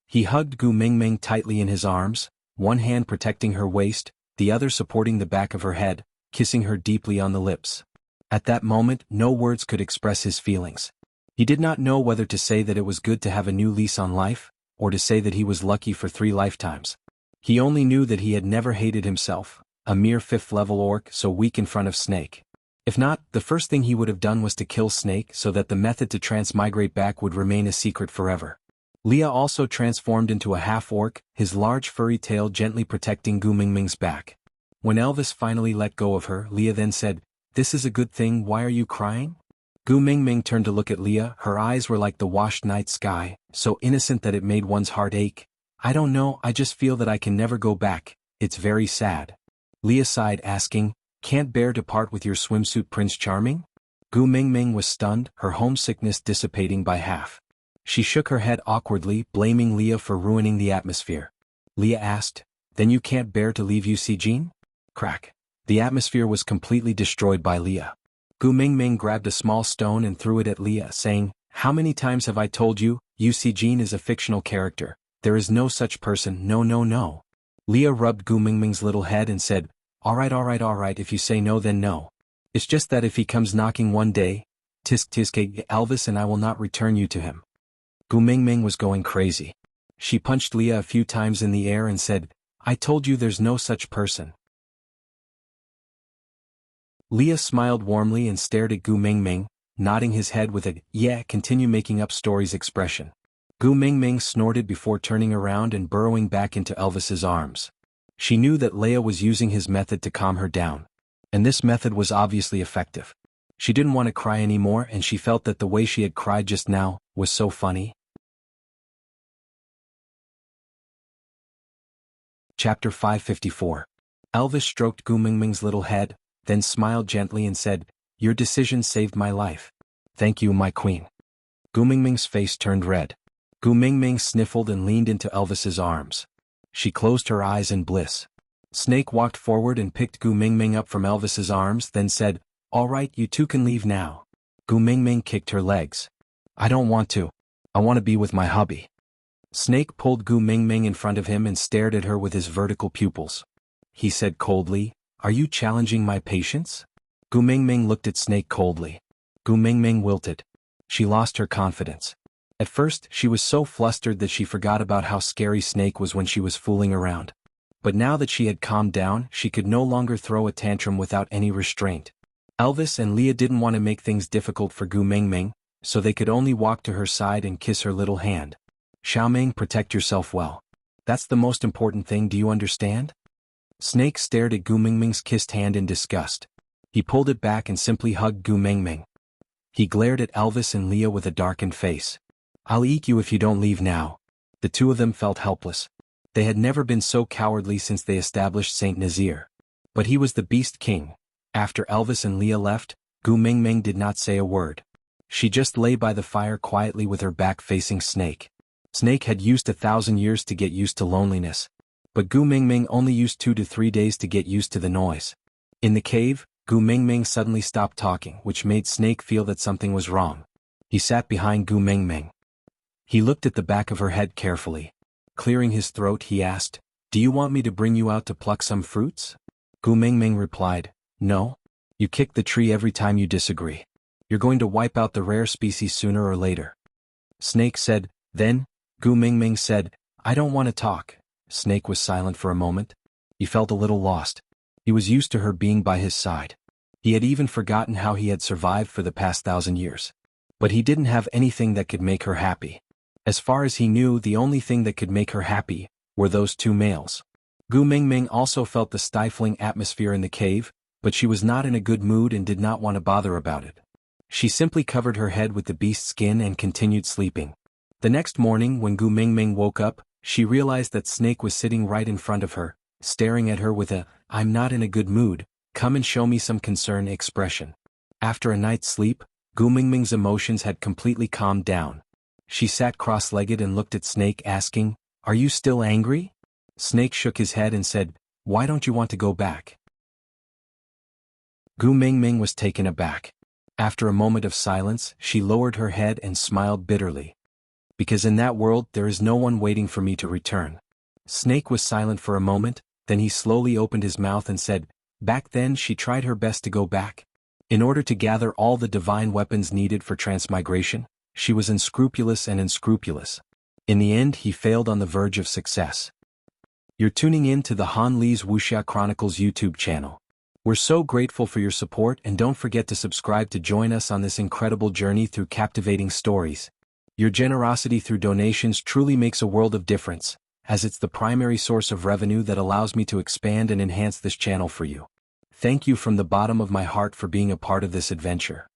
He hugged Gu Mingming tightly in his arms, one hand protecting her waist, the other supporting the back of her head, kissing her deeply on the lips. At that moment, no words could express his feelings. He did not know whether to say that it was good to have a new lease on life, or to say that he was lucky for 3 lifetimes. He only knew that he had never hated himself, a mere 5th-level orc so weak in front of Snake. If not, the first thing he would have done was to kill Snake so that the method to transmigrate back would remain a secret forever. Leah also transformed into a half-orc, his large furry tail gently protecting Gu Mingming's back. When Elvis finally let go of her, Leah then said, "This is a good thing, why are you crying?" Gu Mingming turned to look at Leah, her eyes were like the washed night sky, so innocent that it made one's heart ache. "I don't know, I just feel that I can never go back, it's very sad." Leah sighed asking, "Can't bear to part with your swimsuit, Prince Charming?" Gu Mingming was stunned, her homesickness dissipating by half. She shook her head awkwardly, blaming Leah for ruining the atmosphere. Leah asked, "Then you can't bear to leave Wuxia? Crack. The atmosphere was completely destroyed by Leah. Gu Mingming grabbed a small stone and threw it at Leah, saying, "How many times have I told you, Wuxia is a fictional character, there is no such person, no no no." Leah rubbed Gu Mingming's little head and said, Alright, if you say no then no. It's just that if he comes knocking one day, tisk Elvis and I will not return you to him." Gu Mingming was going crazy. She punched Leah a few times in the air and said, "I told you there's no such person." Leah smiled warmly and stared at Gu Mingming, nodding his head with a, "Yeah, continue making up stories" expression. Gu Mingming snorted before turning around and burrowing back into Elvis's arms. She knew that Leah was using his method to calm her down. And this method was obviously effective. She didn't want to cry anymore and she felt that the way she had cried just now was so funny. Chapter 554. Elvis stroked Gu Mingming's little head, then smiled gently and said, "Your decision saved my life. Thank you, my queen." Gu Mingming's face turned red. Gu Mingming sniffled and leaned into Elvis's arms. She closed her eyes in bliss. Snake walked forward and picked Gu Mingming up from Elvis's arms, then said, "All right, you two can leave now." Gu Mingming kicked her legs. "I don't want to. I want to be with my hubby." Snake pulled Gu Mingming in front of him and stared at her with his vertical pupils. He said coldly, "Are you challenging my patience?" Gu Mingming looked at Snake coldly. Gu Mingming wilted. She lost her confidence. At first, she was so flustered that she forgot about how scary Snake was when she was fooling around. But now that she had calmed down, she could no longer throw a tantrum without any restraint. Elvis and Leah didn't want to make things difficult for Gu Mingming, so they could only walk to her side and kiss her little hand. "Xiaoming, protect yourself well. That's the most important thing, do you understand?" Snake stared at Gu Mingming's kissed hand in disgust. He pulled it back and simply hugged Gu Mingming. He glared at Elvis and Leah with a darkened face. "I'll eat you if you don't leave now." The two of them felt helpless. They had never been so cowardly since they established Saint Nazir. But he was the Beast King. After Elvis and Leah left, Gu Mingming did not say a word. She just lay by the fire quietly with her back facing Snake. Snake had used 1,000 years to get used to loneliness. But Gu Mingming only used 2 to 3 days to get used to the noise. In the cave, Gu Mingming suddenly stopped talking, which made Snake feel that something was wrong. He sat behind Gu Mingming. He looked at the back of her head carefully. Clearing his throat, he asked, "Do you want me to bring you out to pluck some fruits?" Gu Mingming replied, "No. You kick the tree every time you disagree. You're going to wipe out the rare species sooner or later." Snake said, "Then," Gu Mingming said, "I don't want to talk." Snake was silent for a moment. He felt a little lost. He was used to her being by his side. He had even forgotten how he had survived for the past 1,000 years. But he didn't have anything that could make her happy. As far as he knew, the only thing that could make her happy were those 2 males. Gu Mingming also felt the stifling atmosphere in the cave, but she was not in a good mood and did not want to bother about it. She simply covered her head with the beast skin and continued sleeping. The next morning, when Gu Mingming woke up, she realized that Snake was sitting right in front of her, staring at her with a, "I'm not in a good mood, come and show me some concern" expression. After a night's sleep, Gu Mingming's emotions had completely calmed down. She sat cross-legged and looked at Snake asking, "Are you still angry?" Snake shook his head and said, "Why don't you want to go back?" Gu Mingming was taken aback. After a moment of silence, she lowered her head and smiled bitterly. "Because in that world there is no one waiting for me to return." Snake was silent for a moment, then he slowly opened his mouth and said, Back then she tried her best to go back. In order to gather all the divine weapons needed for transmigration, she was unscrupulous and unscrupulous. In the end he failed on the verge of success. You're tuning in to the Han Lee's Wuxia Chronicles YouTube channel. We're so grateful for your support, and don't forget to subscribe to join us on this incredible journey through captivating stories. Your generosity through donations truly makes a world of difference, as it's the primary source of revenue that allows me to expand and enhance this channel for you. Thank you from the bottom of my heart for being a part of this adventure.